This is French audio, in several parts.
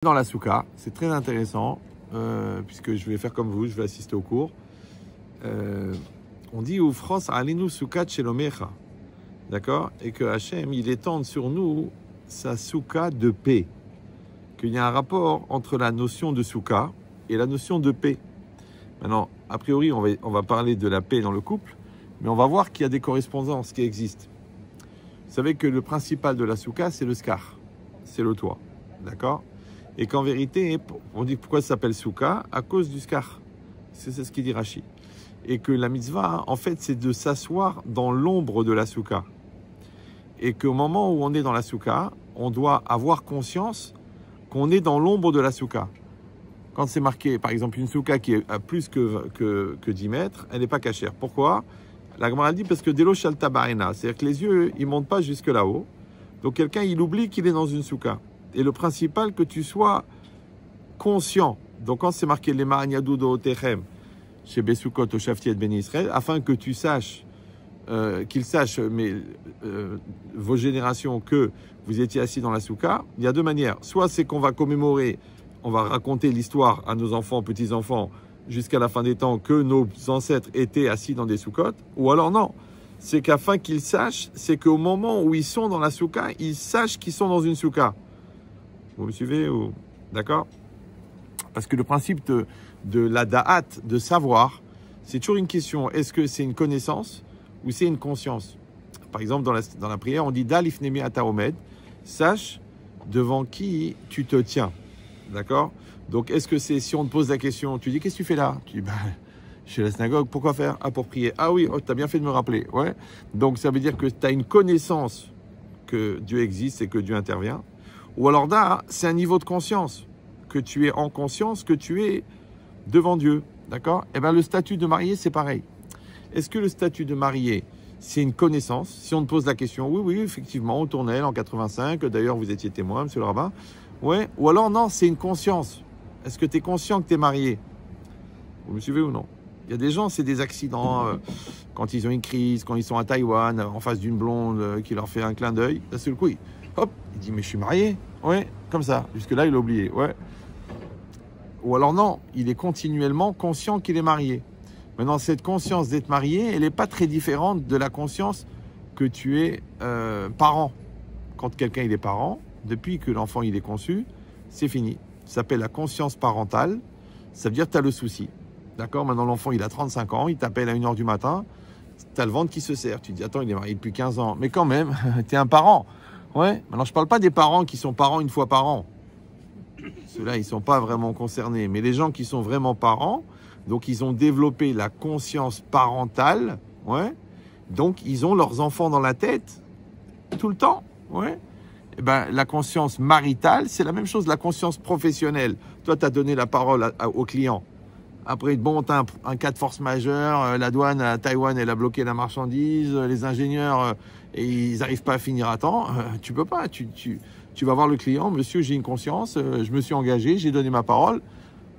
Dans la souka, c'est très intéressant, puisque je vais faire comme vous, je vais assister au cours. On dit « Ufros alinu souka shelomecha », d'accord? Et que Hachem, il étende sur nous sa souka de paix. Qu'il y a un rapport entre la notion de souka et la notion de paix. Maintenant, a priori, on va parler de la paix dans le couple, mais on va voir qu'il y a des correspondances qui existent. Vous savez que le principal de la souka, c'est le skar, c'est le toit, d'accord? Et qu'en vérité, on dit pourquoi ça s'appelle souka? À cause du skar. C'est ce qu'il dit Rashi. Et que la mitzvah, en fait, c'est de s'asseoir dans l'ombre de la souka. Et qu'au moment où on est dans la souka, on doit avoir conscience qu'on est dans l'ombre de la souka. Quand c'est marqué, par exemple, une souka qui est à plus que 10 mètres, elle n'est pas cachère. Pourquoi? La Gemara dit parce que Delo Shalta Barena, c'est-à-dire que les yeux, ils ne montent pas jusque là-haut. Donc quelqu'un, il oublie qu'il est dans une souka. Et le principal, que tu sois conscient. Donc quand c'est marqué les Ma'anyadou do Otechem, chez Besukot au Shaftiet Ben Israël, afin que tu saches, qu'ils sachent, vos générations, que vous étiez assis dans la souka, il y a deux manières. Soit c'est qu'on va commémorer, on va raconter l'histoire à nos enfants, petits-enfants, jusqu'à la fin des temps, que nos ancêtres étaient assis dans des soukotes, ou alors non. C'est qu'afin qu'ils sachent, c'est qu'au moment où ils sont dans la souka, ils sachent qu'ils sont dans une souka. Vous me suivez ou... D'accord? Parce que le principe de la da'at, de savoir, c'est toujours une question. Est-ce que c'est une connaissance ou c'est une conscience? Par exemple, dans la prière, on dit « Dalif nemi ataomed » sache devant qui tu te tiens. D'accord? Donc, est-ce que c'est, si on te pose la question, tu dis « Qu'est-ce que tu fais là ?» Tu dis « je suis à la synagogue, pourquoi faire? Ah, pour prier. Ah oui, oh, tu as bien fait de me rappeler. » Ouais. Donc, ça veut dire que tu as une connaissance que Dieu existe et que Dieu intervient. Ou alors là, c'est un niveau de conscience, que tu es en conscience, que tu es devant Dieu, d'accord? Eh bien, le statut de marié, c'est pareil. Est-ce que le statut de marié, c'est une connaissance? Si on te pose la question, oui, effectivement, au Tournelle, en 85, d'ailleurs, vous étiez témoin, monsieur le rabbin. Ouais. Ou alors, non, c'est une conscience. Est-ce que tu es conscient que tu es marié? Vous me suivez ou non? Il y a des gens, c'est des accidents, quand ils ont une crise, quand ils sont à Taïwan, en face d'une blonde qui leur fait un clin d'œil, d'un seul coup, hop, il dit, mais je suis marié. Ouais, comme ça. Jusque-là, il a oublié. Ouais. Ou alors non, il est continuellement conscient qu'il est marié. Maintenant, cette conscience d'être marié, elle n'est pas très différente de la conscience que tu es parent. Quand quelqu'un il est parent, depuis que l'enfant il est conçu, c'est fini. Ça s'appelle la conscience parentale. Ça veut dire que tu as le souci. D'accord? Maintenant, l'enfant, il a 35 ans, il t'appelle à 1h du matin, tu as le ventre qui se serre. Tu te dis, attends, il est marié depuis 15 ans. Mais quand même, tu es un parent. Ouais. Maintenant, je ne parle pas des parents qui sont parents une fois par an. Ceux-là, ils ne sont pas vraiment concernés. Mais les gens qui sont vraiment parents, donc ils ont développé la conscience parentale, ouais. Donc ils ont leurs enfants dans la tête tout le temps, ouais. Et ben, la conscience maritale, c'est la même chose, la conscience professionnelle. Toi, tu as donné la parole au client. Après, bon, tu as un cas de force majeure, la douane à Taïwan, elle a bloqué la marchandise, les ingénieurs, et ils n'arrivent pas à finir à temps. Tu peux pas, tu vas voir le client, monsieur, j'ai une conscience, je me suis engagé, j'ai donné ma parole.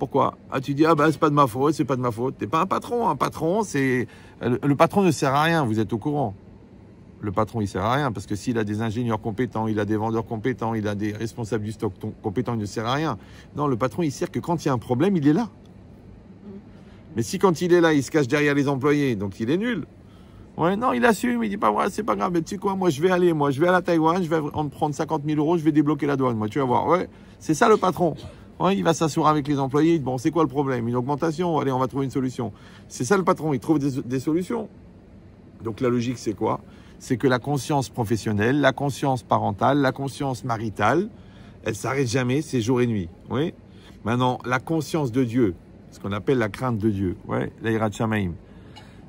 Pourquoi? Ah, tu dis, ah ben, c'est pas de ma faute, c'est pas de ma faute. T'es pas un patron. Un patron, c'est... Le patron ne sert à rien, vous êtes au courant. Le patron, il sert à rien, parce que s'il a des ingénieurs compétents, il a des vendeurs compétents, il a des responsables du stock compétents, il ne sert à rien. Non, le patron, il sert que quand il y a un problème, il est là. Mais si quand il est là, il se cache derrière les employés, donc il est nul. Ouais, non, il assume, il dit pas, ouais, c'est pas grave, mais tu sais quoi, moi je vais à la Taïwan, je vais en prendre 50 000 euros, je vais débloquer la douane, moi, tu vas voir. Ouais, c'est ça le patron. Ouais, il va s'asseoir avec les employés, il dit, bon, c'est quoi le problème? Une augmentation? Allez, on va trouver une solution. C'est ça le patron, il trouve des solutions. Donc la logique, c'est quoi? C'est que la conscience professionnelle, la conscience parentale, la conscience maritale, elle s'arrête jamais, c'est jour et nuit. Oui. Maintenant, la conscience de Dieu, ce qu'on appelle la crainte de Dieu, ouais, l'Eirat Shamaim,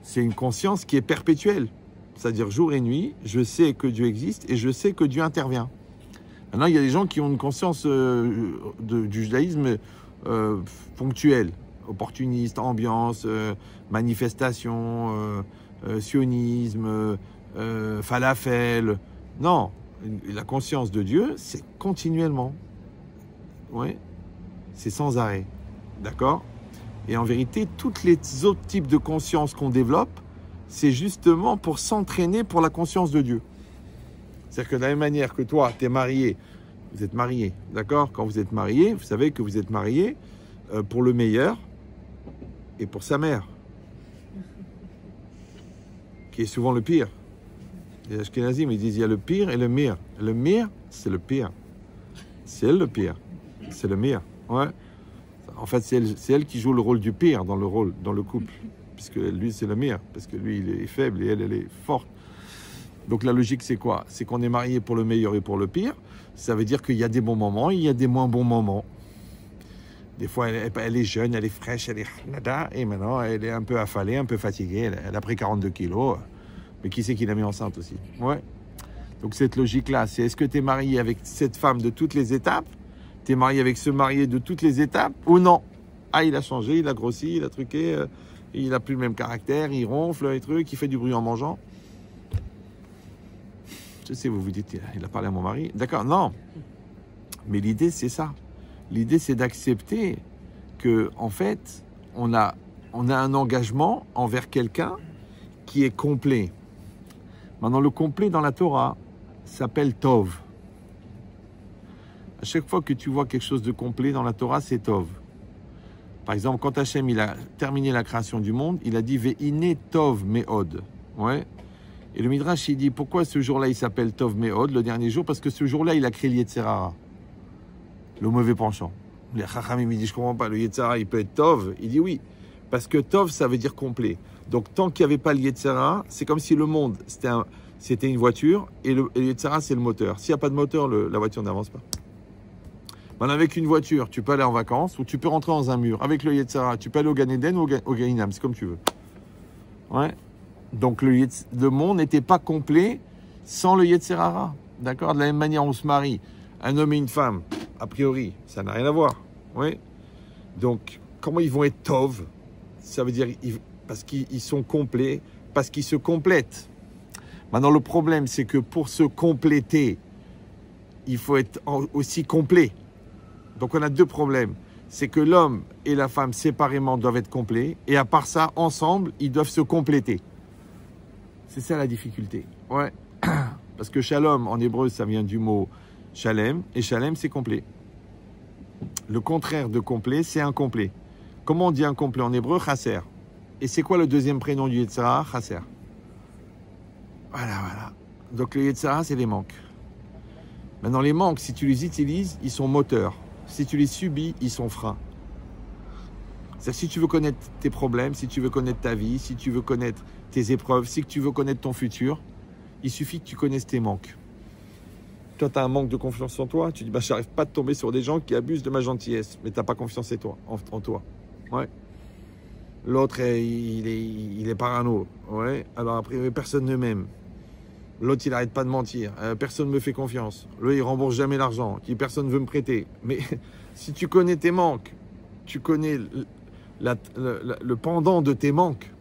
c'est une conscience qui est perpétuelle. C'est-à-dire jour et nuit, je sais que Dieu existe et je sais que Dieu intervient. Maintenant, il y a des gens qui ont une conscience du judaïsme ponctuelle, opportuniste, ambiance, manifestation, sionisme, falafel. Non, la conscience de Dieu, c'est continuellement. Oui, c'est sans arrêt. D'accord? Et en vérité, tous les autres types de conscience qu'on développe, c'est justement pour s'entraîner pour la conscience de Dieu. C'est-à-dire que de la même manière que toi, tu es marié Vous êtes marié, d'accord? Quand vous êtes marié, vous savez que vous êtes marié pour le meilleur et pour sa mère, qui est souvent le pire. Les Ashkenazim, ils disent il y a le pire et le mire. Le mire, c'est le pire. C'est elle le pire. C'est le mire. Ouais. En fait, c'est elle qui joue le rôle du pire dans le couple. Puisque lui, c'est le mire. Parce que lui, il est faible et elle est forte. Donc la logique, c'est quoi? C'est qu'on est marié pour le meilleur et pour le pire. Ça veut dire qu'il y a des bons moments, il y a des moins bons moments. Des fois, elle est jeune, elle est fraîche, elle est nada, et maintenant, elle est un peu affalée, un peu fatiguée. Elle a pris 42 kilos. Mais qui c'est qui l'a mis enceinte aussi? Ouais. Donc cette logique-là, c'est est-ce que tu es marié avec cette femme de toutes les étapes? Tu es marié avec ce marié de toutes les étapes ou non? Ah, il a changé, il a grossi, il a truqué, il n'a plus le même caractère, il ronfle, les trucs, il fait du bruit en mangeant. Je sais, vous vous dites, il a parlé à mon mari. D'accord, non. Mais l'idée, c'est ça. L'idée, c'est d'accepter que, en fait, on a un engagement envers quelqu'un qui est complet. Maintenant, le complet dans la Torah s'appelle Tov. À chaque fois que tu vois quelque chose de complet dans la Torah, c'est Tov. Par exemple, quand Hachem il a terminé la création du monde, il a dit Ve'ine Tov Me'od. Ouais. Et le Midrash, il dit pourquoi ce jour-là il s'appelle Tov Me'od, le dernier jour? Parce que ce jour-là, il a créé le Yetzer Hara, le mauvais penchant. Les Chachamim, il dit je comprends pas, le Yetzer Hara, il peut être Tov? Il dit oui, parce que Tov, ça veut dire complet. Donc, tant qu'il n'y avait pas le Yetzer Hara, c'est comme si le monde, c'était une voiture, et le Yetzer Hara, c'est le moteur. S'il n'y a pas de moteur, la voiture n'avance pas. Maintenant, avec une voiture, tu peux aller en vacances, ou tu peux rentrer dans un mur. Avec le Yetzer Hara, tu peux aller au Gan Eden ou au Gainam, c'est comme tu veux. Ouais. Donc, le monde n'était pas complet sans le Yetzer Hara. D'accord? De la même manière, on se marie. Un homme et une femme, a priori, ça n'a rien à voir. Oui. Donc, comment ils vont être Tov? Ça veut dire parce qu'ils sont complets, parce qu'ils se complètent. Maintenant, le problème, c'est que pour se compléter, il faut être aussi complet. Donc, on a deux problèmes. C'est que l'homme et la femme, séparément, doivent être complets. Et à part ça, ensemble, ils doivent se compléter. C'est ça la difficulté. Ouais. Parce que shalom, en hébreu, ça vient du mot shalem. Et shalem, c'est complet. Le contraire de complet, c'est incomplet. Comment on dit incomplet en hébreu? Chasser. Et c'est quoi le deuxième prénom du Yetzer Hara? Chasser. Voilà. Donc le Yetzer Hara, c'est les manques. Maintenant, les manques, si tu les utilises, ils sont moteurs. Si tu les subis, ils sont freins. C'est-à-dire, si tu veux connaître tes problèmes, si tu veux connaître ta vie, si tu veux connaître tes épreuves, si tu veux connaître ton futur, il suffit que tu connaisses tes manques. Toi, tu as un manque de confiance en toi, tu dis, j'arrive pas de tomber sur des gens qui abusent de ma gentillesse, mais tu n'as pas confiance en toi. Ouais. L'autre, il est parano. Ouais. Alors après, personne ne m'aime. L'autre, il n'arrête pas de mentir. Personne ne me fait confiance. L'autre, il ne rembourse jamais l'argent. Personne ne veut me prêter. Mais si tu connais tes manques, tu connais le pendant de tes manques,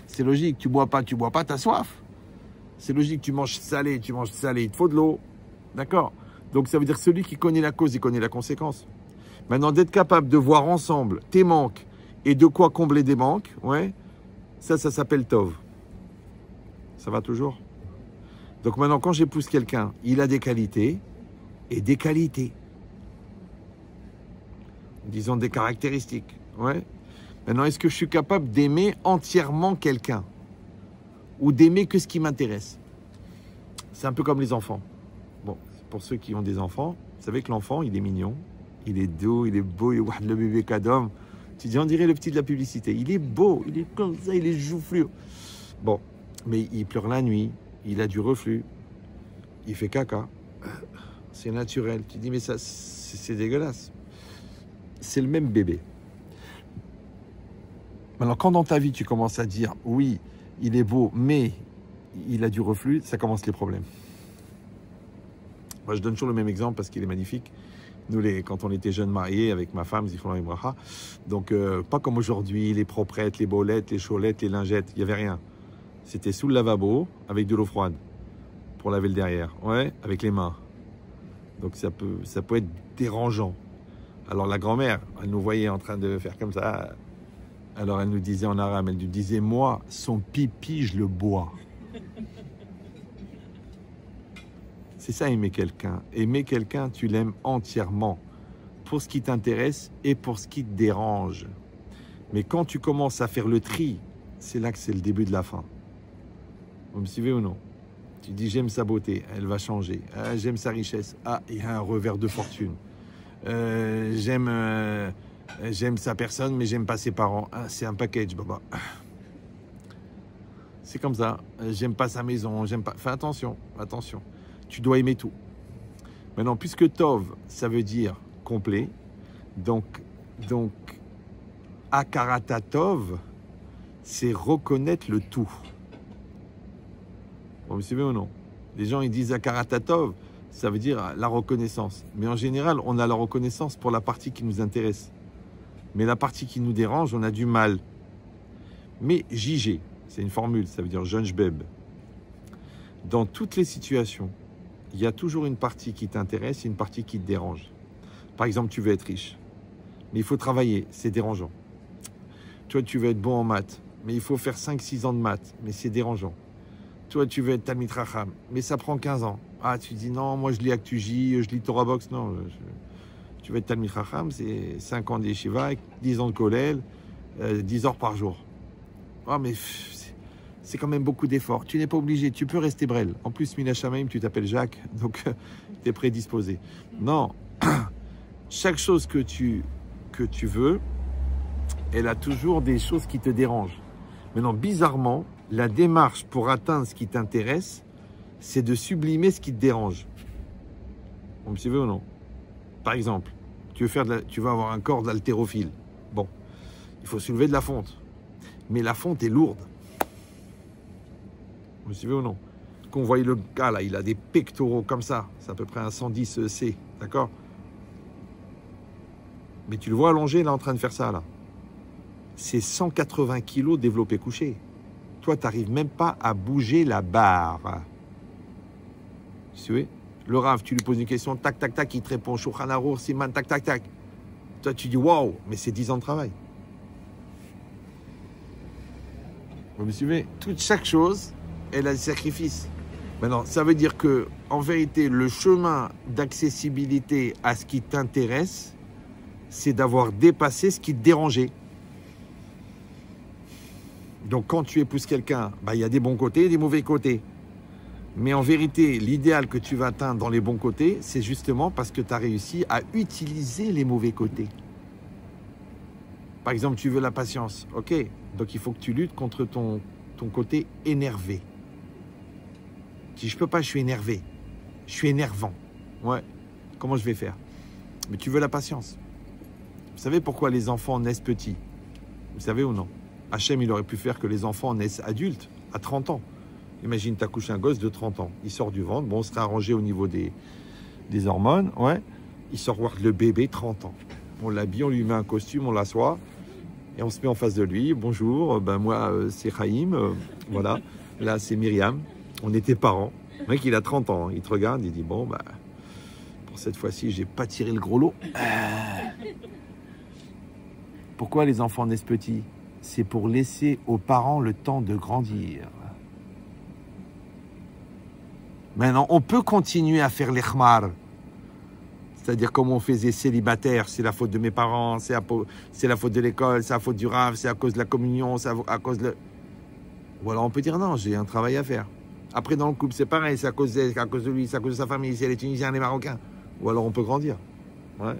c'est logique. Tu bois pas, t'as soif. C'est logique, tu manges salé, il te faut de l'eau. D'accord? Donc ça veut dire celui qui connaît la cause, il connaît la conséquence. Maintenant, d'être capable de voir ensemble tes manques et de quoi combler des manques, ouais, ça s'appelle Tov. Ça va toujours? Donc maintenant, quand j'épouse quelqu'un, il a des qualités et des qualités. Disons des caractéristiques. Ouais. Maintenant, est-ce que je suis capable d'aimer entièrement quelqu'un? Ou d'aimer que ce qui m'intéresse? C'est un peu comme les enfants. Bon, pour ceux qui ont des enfants, vous savez que l'enfant, il est mignon, il est doux, il est beau, il est le bébé cadom. Tu dis, on dirait le petit de la publicité. Il est beau, il est comme ça, il est joufflu. Bon, mais il pleure la nuit, il a du reflux, il fait caca. C'est naturel. Tu dis, mais ça, c'est dégueulasse. C'est le même bébé. Maintenant, quand dans ta vie, tu commences à dire, oui, il est beau, mais il a du reflux, ça commence les problèmes. Moi, je donne toujours le même exemple parce qu'il est magnifique. Nous, quand on était jeunes mariés avec ma femme, Zichrono Ibracha, donc pas comme aujourd'hui, les proprettes, les bolettes, les cholettes, les lingettes, il n'y avait rien. C'était sous le lavabo avec de l'eau froide pour laver le derrière, ouais, avec les mains. Donc ça peut être dérangeant. Alors la grand-mère, elle nous voyait en train de faire comme ça. Alors elle nous disait en arabe, elle nous disait, moi, son pipi, je le bois. C'est ça, aimer quelqu'un. Aimer quelqu'un, tu l'aimes entièrement, pour ce qui t'intéresse et pour ce qui te dérange. Mais quand tu commences à faire le tri, c'est là que c'est le début de la fin. Vous me suivez ou non? Tu dis, j'aime sa beauté, elle va changer. Ah, j'aime sa richesse. Ah, il y a un revers de fortune. J'aime sa personne, mais j'aime pas ses parents. Ah, c'est un package, baba. C'est comme ça. J'aime pas sa maison, j'aime pas... Fais attention, attention. Tu dois aimer tout. Maintenant, puisque Tov, ça veut dire complet, donc Akarata Tov, c'est reconnaître le tout. Vous me suivez ou non? Les gens, ils disent Akarata Tov, ça veut dire la reconnaissance. Mais en général, on a la reconnaissance pour la partie qui nous intéresse. Mais la partie qui nous dérange, on a du mal. Mais JG, c'est une formule, ça veut dire jeune jbeb. Dans toutes les situations, il y a toujours une partie qui t'intéresse et une partie qui te dérange. Par exemple, tu veux être riche, mais il faut travailler, c'est dérangeant. Toi, tu veux être bon en maths, mais il faut faire 5-6 ans de maths, mais c'est dérangeant. Toi, tu veux être Talmid Chacham, mais ça prend 15 ans. Ah, tu dis non, moi je lis ActuJ, je lis Torah Box. Non, tu veux être Talmid Chacham, c'est 5 ans d'Yeshiva, 10 ans de Kollel, 10 heures par jour. Ah, mais c'est quand même beaucoup d'efforts. Tu n'es pas obligé, tu peux rester brel. En plus, Mina Shamaim, tu t'appelles Jacques, donc tu es prédisposé. Non, chaque chose que tu veux, elle a toujours des choses qui te dérangent. Maintenant, bizarrement, la démarche pour atteindre ce qui t'intéresse, c'est de sublimer ce qui te dérange. Vous me suivez ou non? Par exemple, tu vas avoir un corps d'haltérophile. Bon, il faut soulever de la fonte. Mais la fonte est lourde. Vous me suivez ou non? Quand vous voyez le gars là, il a des pectoraux comme ça. C'est à peu près un 110 C. D'accord? Mais tu le vois allongé là en train de faire ça là. C'est 180 kilos développé couché. Toi, tu n'arrives même pas à bouger la barre. Vous suivez? Le Rav, tu lui poses une question, tac, tac, tac, il te répond, Shulchan Aruch, Siman, tac, tac, tac. Toi, tu dis, waouh, mais c'est 10 ans de travail. Vous me suivez? Chaque chose, elle a des sacrifices. Maintenant, ça veut dire que, en vérité, le chemin d'accessibilité à ce qui t'intéresse, c'est d'avoir dépassé ce qui te dérangeait. Donc, quand tu épouses quelqu'un, il y a des bons côtés et des mauvais côtés. Mais en vérité, l'idéal que tu vas atteindre dans les bons côtés, c'est justement parce que tu as réussi à utiliser les mauvais côtés. Par exemple, tu veux la patience. Ok, donc il faut que tu luttes contre ton côté énervé. Tu dis, je peux pas, je suis énervé. Je suis énervant. Ouais, comment je vais faire? Mais tu veux la patience. Vous savez pourquoi les enfants naissent petits? Vous savez ou non? Hachem, il aurait pu faire que les enfants naissent adultes à 30 ans. Imagine, tu as couché un gosse de 30 ans. Il sort du ventre. Bon, on serait arrangé au niveau des hormones. Ouais. Il sort voir le bébé, 30 ans. On l'habille, on lui met un costume, on l'assoit. Et on se met en face de lui. Bonjour, moi, c'est Chaim. Voilà. Là, c'est Myriam. On était parents. Le mec, il a 30 ans. Il te regarde, il dit, bon, pour cette fois-ci, j'ai pas tiré le gros lot. Pourquoi les enfants naissent petits? C'est pour laisser aux parents le temps de grandir. Maintenant, on peut continuer à faire l'echmar. C'est-à-dire comme on faisait célibataire, c'est la faute de mes parents, c'est la faute de l'école, c'est la faute du Rav, c'est à cause de la communion, c'est à cause de... Ou alors on peut dire non, j'ai un travail à faire. Après dans le couple, c'est pareil, c'est à cause de lui, c'est à cause de sa famille, c'est les Tunisiens, les Marocains. Ou alors on peut grandir. Ouais.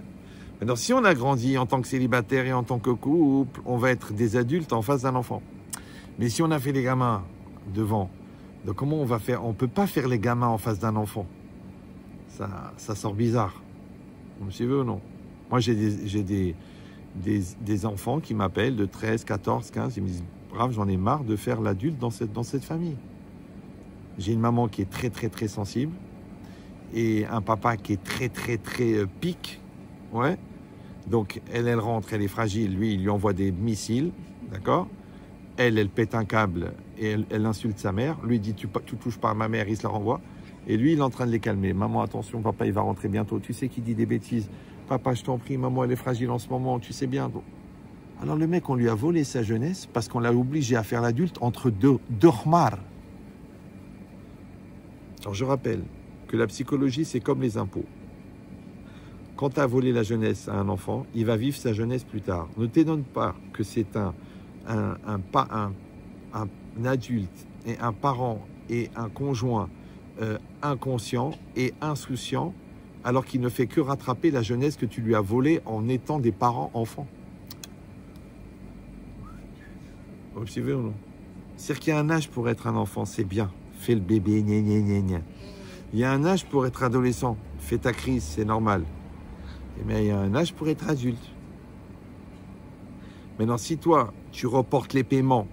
Maintenant, si on a grandi en tant que célibataire et en tant que couple, on va être des adultes en face d'un enfant. Mais si on a fait les gamins devant, donc comment on va faire? On ne peut pas faire les gamins en face d'un enfant. Ça sort bizarre. Vous me suivez ou non? Moi, j'ai des enfants qui m'appellent de 13, 14, 15. Ils me disent, brave, j'en ai marre de faire l'adulte dans cette famille. J'ai une maman qui est très, très, très sensible. Et un papa qui est très, très, très pique. Ouais. Donc, elle rentre, elle est fragile. Lui, il lui envoie des missiles. D'accord? Elle pète un câble et elle insulte sa mère. Lui, il dit, tu touches pas à ma mère, il se la renvoie. Et lui, il est en train de les calmer. Maman, attention, papa, il va rentrer bientôt. Tu sais qu'il dit des bêtises. Papa, je t'en prie, maman, elle est fragile en ce moment. Tu sais bien. Alors, le mec, on lui a volé sa jeunesse parce qu'on l'a obligé à faire l'adulte entre deux khmar. Alors, je rappelle, que la psychologie, c'est comme les impôts. Quand tu as volé la jeunesse à un enfant, il va vivre sa jeunesse plus tard. Ne t'étonne pas que c'est un adulte et un parent et un conjoint inconscient et insouciant, alors qu'il ne fait que rattraper la jeunesse que tu lui as volée en étant des parents enfants. Vous suivez ou non? C'est-à-dire qu'il y a un âge pour être un enfant, c'est bien. Fais le bébé, gna gna gna gna. Il y a un âge pour être adolescent. Fais ta crise, c'est normal. Mais il y a un âge pour être adulte. Maintenant, si toi, tu reportes les paiements,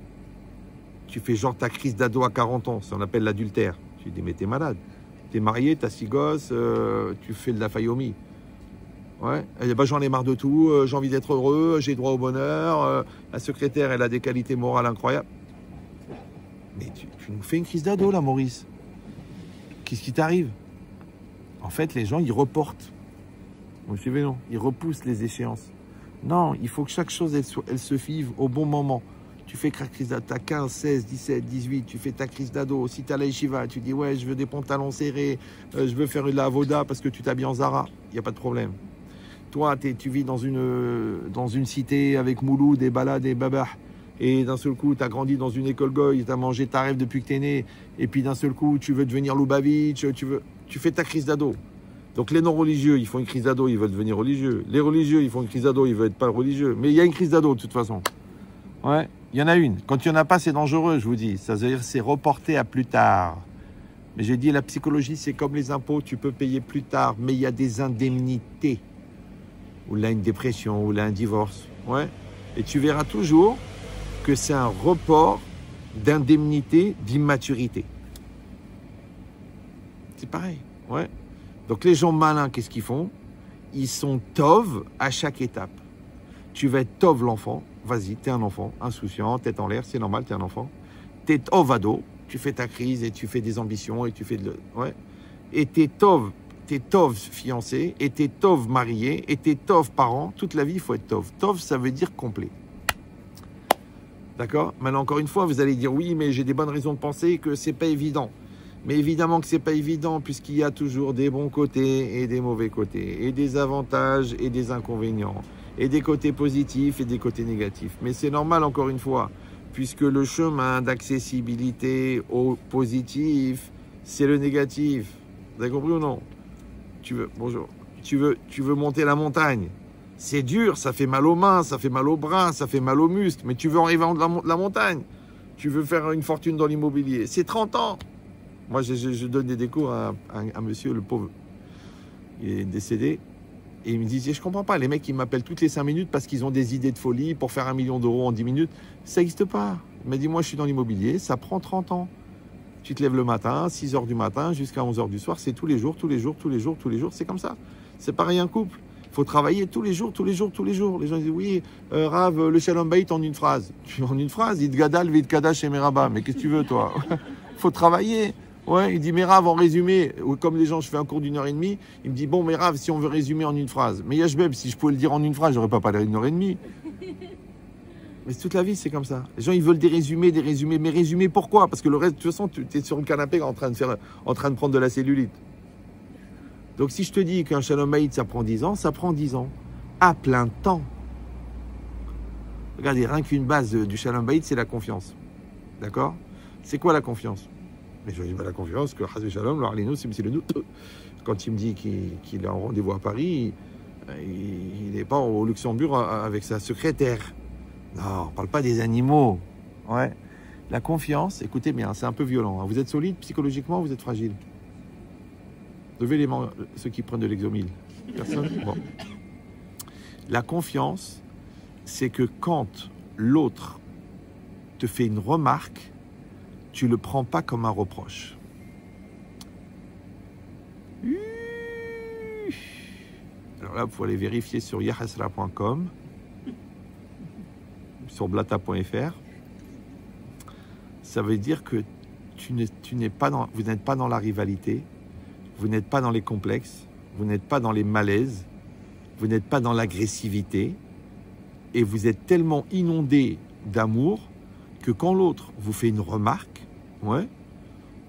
tu fais genre ta crise d'ado à 40 ans, ça on appelle l'adultère. Tu dis, mais t'es malade. T'es marié, t'as 6 gosses, tu fais de la faillomie. Ouais, et ben, j'en ai marre de tout, j'ai envie d'être heureux, j'ai droit au bonheur, la secrétaire, elle a des qualités morales incroyables. Mais tu nous fais une crise d'ado, là, Maurice. Qu'est-ce qui t'arrive? En fait, les gens, ils reportent. Vous suivez, non? Ils repoussent les échéances. Non, il faut que chaque chose, elle se vive au bon moment. Tu fais ta crise d'ado, t'as 15, 16, 17, 18, tu fais ta crise d'ado. Si t'as la yeshiva, tu dis, ouais, je veux des pantalons serrés, je veux faire de la avoda parce que tu t'habilles en Zara. Il n'y a pas de problème. Toi, tu vis dans une cité avec Mouloud, des balades, des babas. Et d'un seul coup, tu as grandi dans une école goy, tu as mangé ta rêve depuis que tu es né. Et puis d'un seul coup, tu veux devenir Lubavitch, tu fais ta crise d'ado. Donc les non-religieux, ils font une crise d'ado, ils veulent devenir religieux. Les religieux, ils font une crise d'ado, ils veulent être pas religieux. Mais il y a une crise d'ado de toute façon. Ouais, il y en a une. Quand il n'y en a pas, c'est dangereux, je vous dis. Ça veut dire c'est reporté à plus tard. Mais j'ai dit, la psychologie, c'est comme les impôts, tu peux payer plus tard, mais il y a des indemnités. Ou là, une dépression, ou là, un divorce. Ouais. Et tu verras toujours que c'est un report d'indemnité d'immaturité. C'est pareil, ouais. Donc les gens malins, qu'est-ce qu'ils font? Ils sont tov à chaque étape. Tu vas être tov l'enfant, vas-y, t'es un enfant, insouciant, tête en l'air, c'est normal, t'es un enfant. T'es tov ado, tu fais ta crise et tu fais des ambitions et tu fais de... Ouais. Et t'es tov fiancé, et t'es tov marié, et t'es tov parent, toute la vie, il faut être tov. Tov, ça veut dire complet. D'accord? Maintenant, encore une fois, vous allez dire, oui, mais j'ai des bonnes raisons de penser que c'est pas évident. Mais évidemment que c'est pas évident, puisqu'il y a toujours des bons côtés et des mauvais côtés, et des avantages et des inconvénients, et des côtés positifs et des côtés négatifs. Mais c'est normal, encore une fois, puisque le chemin d'accessibilité au positif, c'est le négatif. Vous avez compris ou non? Bonjour. Tu veux monter la montagne. C'est dur, ça fait mal aux mains, ça fait mal aux bras, ça fait mal aux muscles, mais tu veux arriver en haut de la montagne. Tu veux faire une fortune dans l'immobilier. C'est 30 ans. Moi, je donne des cours à un monsieur, le pauvre. Il est décédé. Et il me disait, je comprends pas, les mecs, ils m'appellent toutes les 5 minutes parce qu'ils ont des idées de folie pour faire 1 million d'euros en 10 minutes. Ça n'existe pas. Il m'a dit, moi, je suis dans l'immobilier, ça prend 30 ans. Tu te lèves le matin, 6 h du matin jusqu'à 11 h du soir. C'est tous les jours. C'est comme ça. C'est pareil un couple. Il faut travailler tous les jours. Les gens disent, oui, Rav, le Shalom Bayit en une phrase. En une phrase, il te gadal, vite kadash et meraba. Mais qu'est-ce que tu veux, toi? Il faut travailler. Ouais, il dit, mais Rav, en résumé, comme les gens, je fais un cours d'1h30, il me dit, bon, mais Rav, si on veut résumer en une phrase. Mais Yashbeb, si je pouvais le dire en une phrase, j'aurais pas parlé d'1h30. Mais toute la vie, c'est comme ça. Les gens, ils veulent des résumés. Mais résumés pourquoi? Parce que le reste, de toute façon, tu es sur le canapé en train de prendre de la cellulite. Donc, si je te dis qu'un Shalom Bayit, ça prend 10 ans, ça prend 10 ans. À plein temps. Regardez, rien qu'une base du Shalom Bayit, c'est la confiance. D'accord? C'est quoi la confiance? Mais je dis, la confiance, que Hazé Shalom, c'est le doute. Quand il me dit qu'il est en rendez-vous à Paris, il n'est pas au Luxembourg avec sa secrétaire. Non, on ne parle pas des animaux. Ouais. La confiance, écoutez bien, c'est un peu violent. Vous êtes solide psychologiquement, vous êtes fragile. Levez les mains, ceux qui prennent de l'exomile. Personne? Bon. La confiance, c'est que quand l'autre te fait une remarque, tu ne le prends pas comme un reproche. Alors là, vous pouvez aller vérifier sur yahasra.com, sur blata.fr. Ça veut dire que vous n'êtes pas dans la rivalité, vous n'êtes pas dans les complexes, vous n'êtes pas dans les malaises, vous n'êtes pas dans l'agressivité, et vous êtes tellement inondé d'amour que quand l'autre vous fait une remarque, ouais,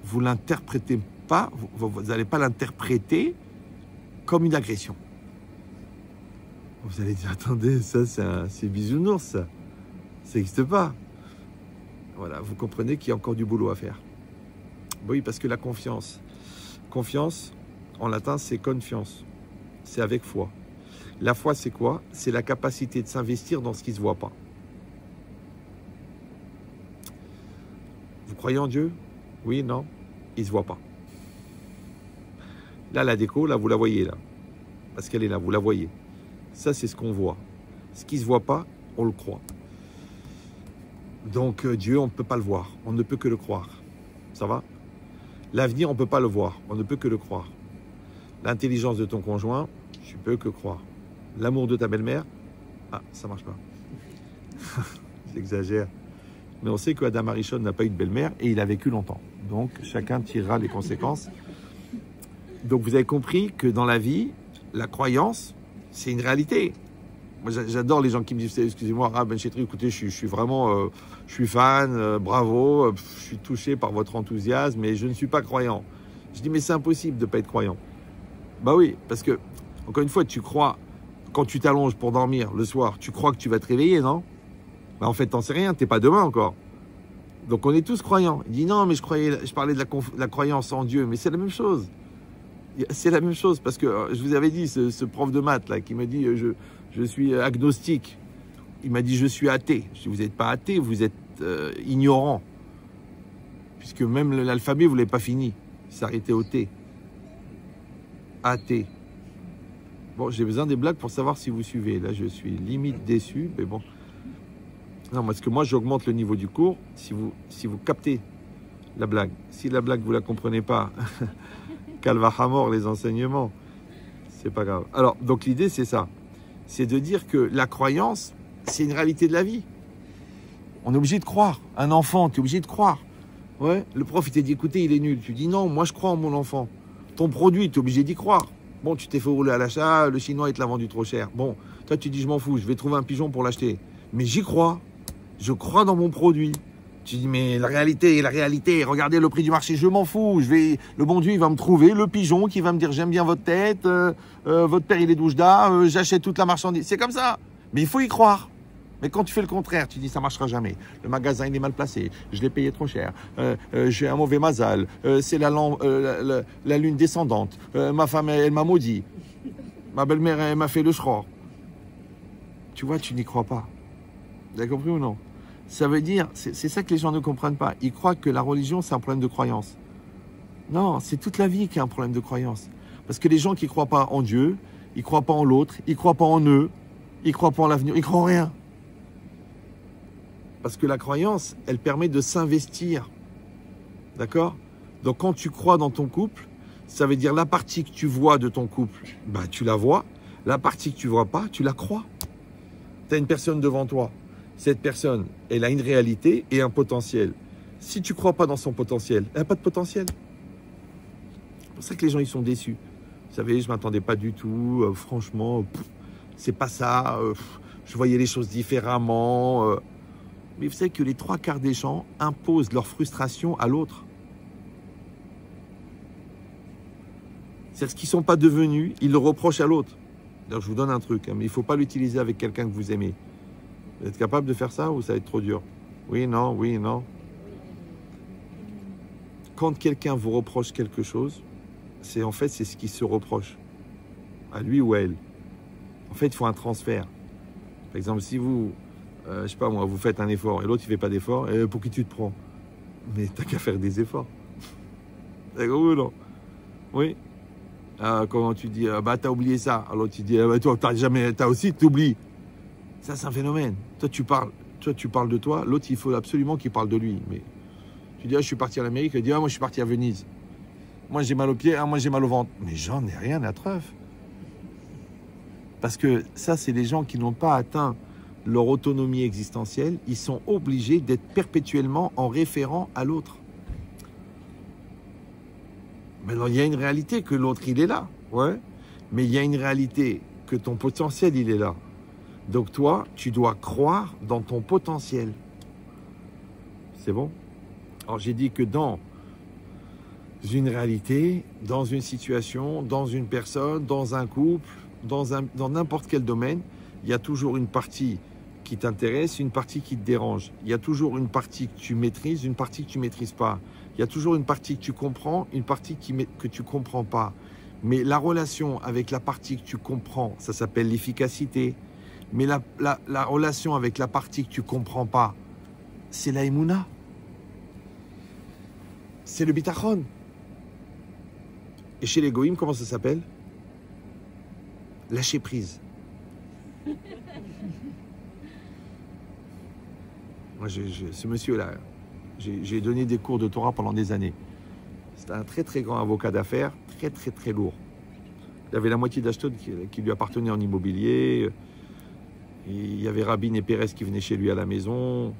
vous l'interprétez vous n'allez pas l'interpréter comme une agression. Vous allez dire, attendez, ça c'est bisounours, ça n'existe pas. Voilà, vous comprenez qu'il y a encore du boulot à faire. Oui, parce que la confiance, en latin, c'est confiance, c'est avec foi. La foi, c'est quoi? C'est la capacité de s'investir dans ce qui ne se voit pas. Vous croyez en Dieu? Oui, non? Il ne se voit pas. Là, la déco, là, vous la voyez, là. Parce qu'elle est là, vous la voyez. Ça, c'est ce qu'on voit. Ce qui ne se voit pas, on le croit. Donc, Dieu, on ne peut pas le voir. On ne peut que le croire. Ça va? L'avenir, on ne peut pas le voir. On ne peut que le croire. L'intelligence de ton conjoint, tu peux que croire. L'amour de ta belle-mère, ah, ça marche pas. J'exagère. Mais on sait que Adam Arishon n'a pas eu de belle-mère et il a vécu longtemps. Donc, chacun tirera les conséquences. Donc, vous avez compris que dans la vie, la croyance, c'est une réalité. Moi, j'adore les gens qui me disent, excusez-moi, Ben Chetri, écoutez, je suis vraiment, je suis fan, bravo, je suis touché par votre enthousiasme, mais je ne suis pas croyant. Je dis, mais c'est impossible de ne pas être croyant. Bah oui, parce que, encore une fois, tu crois, quand tu t'allonges pour dormir le soir, tu crois que tu vas te réveiller, non? Bah en fait, t'en sais rien, t'es pas demain encore. Donc on est tous croyants. Il dit, non, mais je parlais de la croyance en Dieu, mais c'est la même chose. C'est la même chose, parce que je vous avais dit, ce prof de maths, là, qui me dit, je suis agnostique. Il m'a dit, je suis athée. Je dis, vous n'êtes pas athée, vous êtes ignorant. Puisque même l'alphabet, vous ne l'avez pas fini. Il s'arrêtait au T. Athée. Bon, j'ai besoin des blagues pour savoir si vous suivez. Là, je suis limite déçu, mais bon. Non, parce que moi, j'augmente le niveau du cours si vous captez la blague. Si la blague, vous ne la comprenez pas, calvahamor, les enseignements, c'est pas grave. Alors, donc l'idée, c'est ça. C'est de dire que la croyance, c'est une réalité de la vie. On est obligé de croire. Un enfant, tu es obligé de croire. Ouais. Le prof, il t'a dit, écoutez, il est nul. Tu dis, non, moi, je crois en mon enfant. Ton produit, tu es obligé d'y croire. Bon, tu t'es fait rouler à l'achat, le Chinois, il te l'a vendu trop cher. Bon, toi, tu dis, je m'en fous, je vais trouver un pigeon pour l'acheter. Mais j'y crois. Je crois dans mon produit. Tu dis, mais la réalité, regardez le prix du marché, je m'en fous. Le bon Dieu, il va me trouver le pigeon qui va me dire, j'aime bien votre tête, votre père, il est doucheda, j'achète toute la marchandise. C'est comme ça. Mais il faut y croire. Mais quand tu fais le contraire, tu dis, ça ne marchera jamais. Le magasin, il est mal placé. Je l'ai payé trop cher. J'ai un mauvais mazal. C'est la lune descendante. Ma femme, elle m'a maudit. Ma belle-mère, elle m'a fait le schror. Tu vois, tu n'y crois pas. Vous avez compris ou non? Ça veut dire, c'est ça que les gens ne comprennent pas. Ils croient que la religion, c'est un problème de croyance. Non, c'est toute la vie qui a un problème de croyance. Parce que les gens qui ne croient pas en Dieu, ils ne croient pas en l'autre, ils ne croient pas en eux, ils ne croient pas en l'avenir, ils ne croient en rien. Parce que la croyance, elle permet de s'investir. D'accord? Donc quand tu crois dans ton couple, ça veut dire la partie que tu vois de ton couple, bah, tu la vois. La partie que tu ne vois pas, tu la crois. Tu as une personne devant toi. Cette personne, elle a une réalité et un potentiel. Si tu ne crois pas dans son potentiel, elle n'a pas de potentiel. C'est pour ça que les gens ils sont déçus. Vous savez, je ne m'attendais pas du tout. Franchement, c'est pas ça. Je voyais les choses différemment. Mais vous savez que les 3/4 des gens imposent leur frustration à l'autre. C'est ce qu'ils ne sont pas devenus, ils le reprochent à l'autre. Alors, je vous donne un truc, hein, mais il ne faut pas l'utiliser avec quelqu'un que vous aimez. Vous êtes capable de faire ça ou ça va être trop dur? Oui, non, oui, non. Quand quelqu'un vous reproche quelque chose, c'est ce qu'il se reproche, à lui ou à elle. En fait, il faut un transfert. Par exemple, si vous, je sais pas moi, vous faites un effort et l'autre il fait pas d'effort, pour qui tu te prends? Mais t'as qu'à faire des efforts. D'accord ou non? Oui. Comment tu dis, bah t'as oublié ça. Alors tu dis, bah, toi t'as aussi t'oublies. Ça c'est un phénomène. Toi tu parles de toi, l'autre il faut absolument qu'il parle de lui. Mais tu dis, je suis parti à l'Amérique, il dit, moi je suis parti à Venise. Moi j'ai mal aux pieds, moi j'ai mal au ventre. Mais j'en ai rien à treuf. Parce que ça c'est les gens qui n'ont pas atteint leur autonomie existentielle, ils sont obligés d'être perpétuellement en référent à l'autre. Maintenant, il y a une réalité que l'autre, il est là, ouais, mais il y a une réalité que ton potentiel, il est là. Donc toi, tu dois croire dans ton potentiel. C'est bon? Alors j'ai dit que une réalité, dans une situation, dans une personne, dans un couple, dans n'importe quel domaine, il y a toujours une partie qui t'intéresse, une partie qui te dérange. Il y a toujours une partie que tu maîtrises, une partie que tu ne maîtrises pas. Il y a toujours une partie que tu comprends, une partie que tu ne comprends pas. Mais la relation avec la partie que tu comprends, ça s'appelle l'efficacité. Mais la relation avec la partie que tu ne comprends pas, c'est la émouna. C'est le bitachon. Et chez les goïms, comment ça s'appelle? Lâcher prise. Moi, ce monsieur-là, j'ai donné des cours de Torah pendant des années. C'était un très très grand avocat d'affaires, très très très lourd. Il avait la moitié d'Ashdod qui lui appartenait en immobilier. Il y avait Rabin et Pérez qui venaient chez lui à la maison.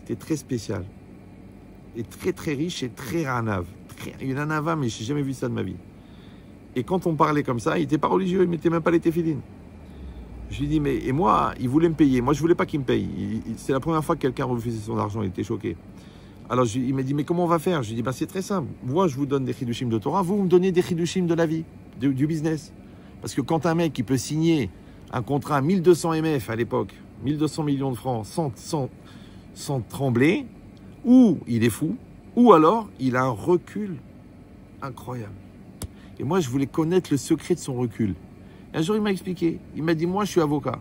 C'était très spécial. Et très très riche et très ranav. Il a un ava, mais je n'ai jamais vu ça de ma vie. Et quand on parlait comme ça, il n'était pas religieux, il ne mettait même pas les téfilines. Je lui dis, mais et moi, il voulait me payer. Moi, je ne voulais pas qu'il me paye. C'est la première fois que quelqu'un refusait son argent, il était choqué. Alors, il m'a dit, mais comment on va faire? Je lui dis, bah, c'est très simple. Moi, je vous donne des chidushim de Torah, vous me donnez des chidushim de la vie, du business. Parce que quand un mec, il peut signer un contrat à 1200 MF à l'époque, 1200 millions de francs, sans trembler, ou il est fou, ou alors il a un recul incroyable. Et moi, je voulais connaître le secret de son recul. Et un jour, il m'a expliqué. Il m'a dit, moi, je suis avocat.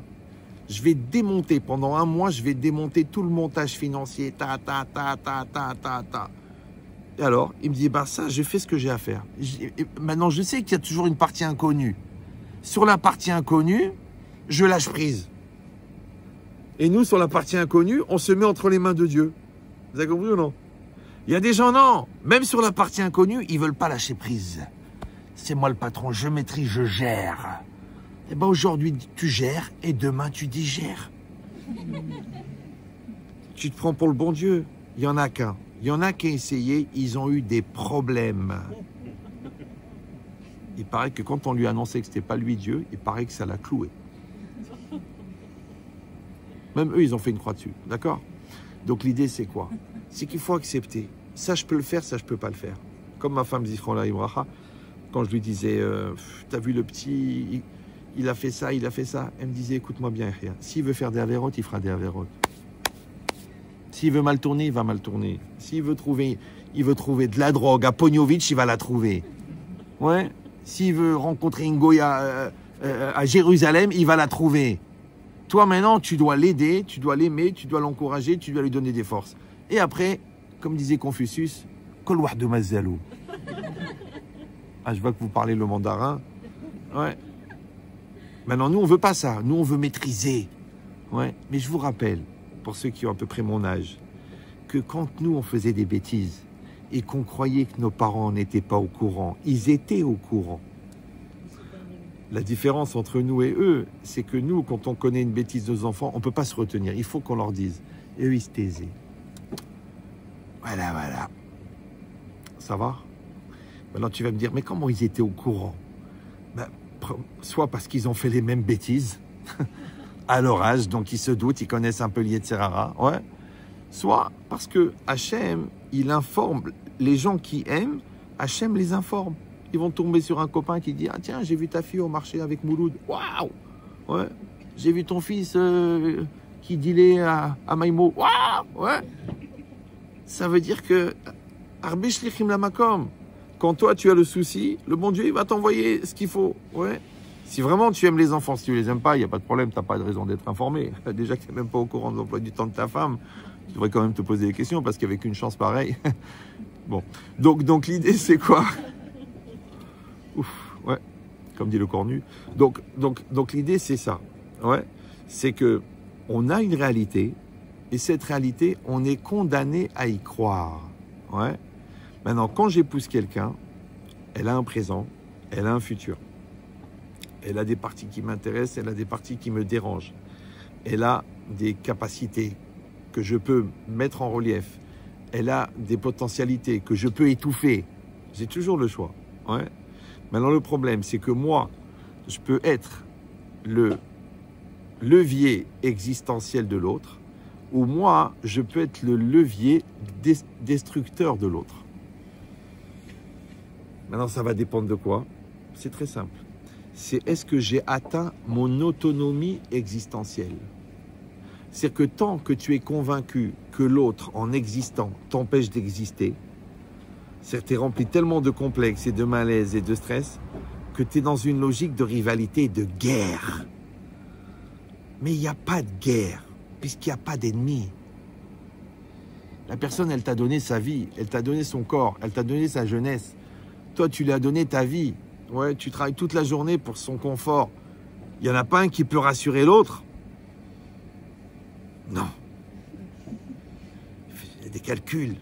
Je vais démonter, pendant un mois, je vais démonter tout le montage financier. Et alors, il me dit, bah ça, j'ai fait ce que j'ai à faire. Maintenant, je sais qu'il y a toujours une partie inconnue. Sur la partie inconnue, je lâche prise. Et nous, sur la partie inconnue, on se met entre les mains de Dieu. Vous avez compris ou non? Il y a des gens, non. Même sur la partie inconnue, ils ne veulent pas lâcher prise. C'est moi le patron, je maîtrise, je gère. Eh bien aujourd'hui, tu gères et demain, tu digères. Tu te prends pour le bon Dieu. Il n'y en a qu'un. Il y en a qui ont essayé, ils ont eu des problèmes. Il paraît que quand on lui annonçait que ce n'était pas lui Dieu, il paraît que ça l'a cloué. Même eux, ils ont fait une croix dessus. D'accord? Donc l'idée, c'est quoi? C'est qu'il faut accepter. Ça, je peux le faire, ça, je ne peux pas le faire. Comme ma femme Zichron Ibraha, quand je lui disais, t'as vu le petit, il a fait ça, il a fait ça. Elle me disait, écoute-moi bien, rien. S'il veut faire des avérotes, il fera des avérotes. S'il veut mal tourner, il va mal tourner. S'il veut trouver, de la drogue à Pognovitch, il va la trouver. Ouais. S'il veut rencontrer une Goya à Jérusalem, il va la trouver. Toi, maintenant, tu dois l'aider, tu dois l'aimer, tu dois l'encourager, tu dois lui donner des forces. Et après, comme disait Confucius, Kol wahdo mazalou. Ah, je vois que vous parlez le mandarin. Ouais. Maintenant, nous, on ne veut pas ça. Nous, on veut maîtriser. Ouais. Mais je vous rappelle, pour ceux qui ont à peu près mon âge, que quand nous, on faisait des bêtises et qu'on croyait que nos parents n'étaient pas au courant, ils étaient au courant. La différence entre nous et eux, c'est que nous, quand on connaît une bêtise de nos enfants, on ne peut pas se retenir. Il faut qu'on leur dise. Et eux, ils se taisaient. Voilà, voilà. Ça va? Maintenant, tu vas me dire, mais comment ils étaient au courant? Ben, soit parce qu'ils ont fait les mêmes bêtises à leur âge, donc ils se doutent, ils connaissent un peu l'Yetzerara, ouais. Soit parce que Hachem, il informe les gens qui aiment, Hachem les informe. Ils vont tomber sur un copain qui dit, ah tiens, j'ai vu ta fille au marché avec Mouloud. Waouh! Ouais. J'ai vu ton fils qui dealait à Maïmo. Waouh! Ouais. Ça veut dire que Arbish lichim lamakom. Quand toi tu as le souci, le bon Dieu il va t'envoyer ce qu'il faut. Ouais. Si vraiment tu aimes les enfants, si tu les aimes pas, il n'y a pas de problème, tu n'as pas de raison d'être informé. Déjà que tu n'es même pas au courant de l'emploi du temps de ta femme, tu devrais quand même te poser des questions parce qu'avec une chance pareille. Bon. Donc l'idée c'est quoi? Ouf, ouais, comme dit le cornu. Donc l'idée c'est ça, ouais, c'est que on a une réalité et cette réalité, on est condamné à y croire, ouais. Maintenant, quand j'épouse quelqu'un, elle a un présent, elle a un futur, elle a des parties qui m'intéressent, elle a des parties qui me dérangent, elle a des capacités que je peux mettre en relief, elle a des potentialités que je peux étouffer. J'ai toujours le choix, ouais. Maintenant, le problème, c'est que moi, je peux être le levier existentiel de l'autre, ou moi, je peux être le levier destructeur de l'autre. Maintenant, ça va dépendre de quoi? C'est très simple. C'est est-ce que j'ai atteint mon autonomie existentielle? C'est que tant que tu es convaincu que l'autre, en existant, t'empêche d'exister, c'est que tu es rempli tellement de complexes et de malaise et de stress que tu es dans une logique de rivalité et de guerre. Mais il n'y a pas de guerre, puisqu'il n'y a pas d'ennemi. La personne, elle t'a donné sa vie, elle t'a donné son corps, elle t'a donné sa jeunesse. Toi, tu lui as donné ta vie. Ouais, tu travailles toute la journée pour son confort. Il n'y en a pas un qui peut rassurer l'autre? Non. Il y a des calculs.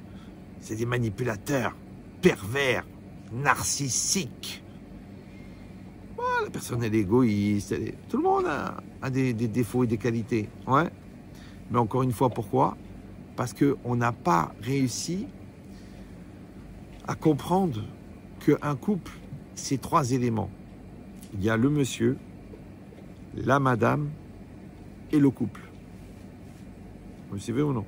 C'est des manipulateurs, pervers, narcissiques. Ouais, la personne, elle est égoïste. Tout le monde a des défauts et des qualités. Ouais. Mais encore une fois, pourquoi? Parce qu'on n'a pas réussi à comprendre qu'un couple, c'est 3 éléments. Il y a le monsieur, la madame et le couple. Vous me suivez ou non?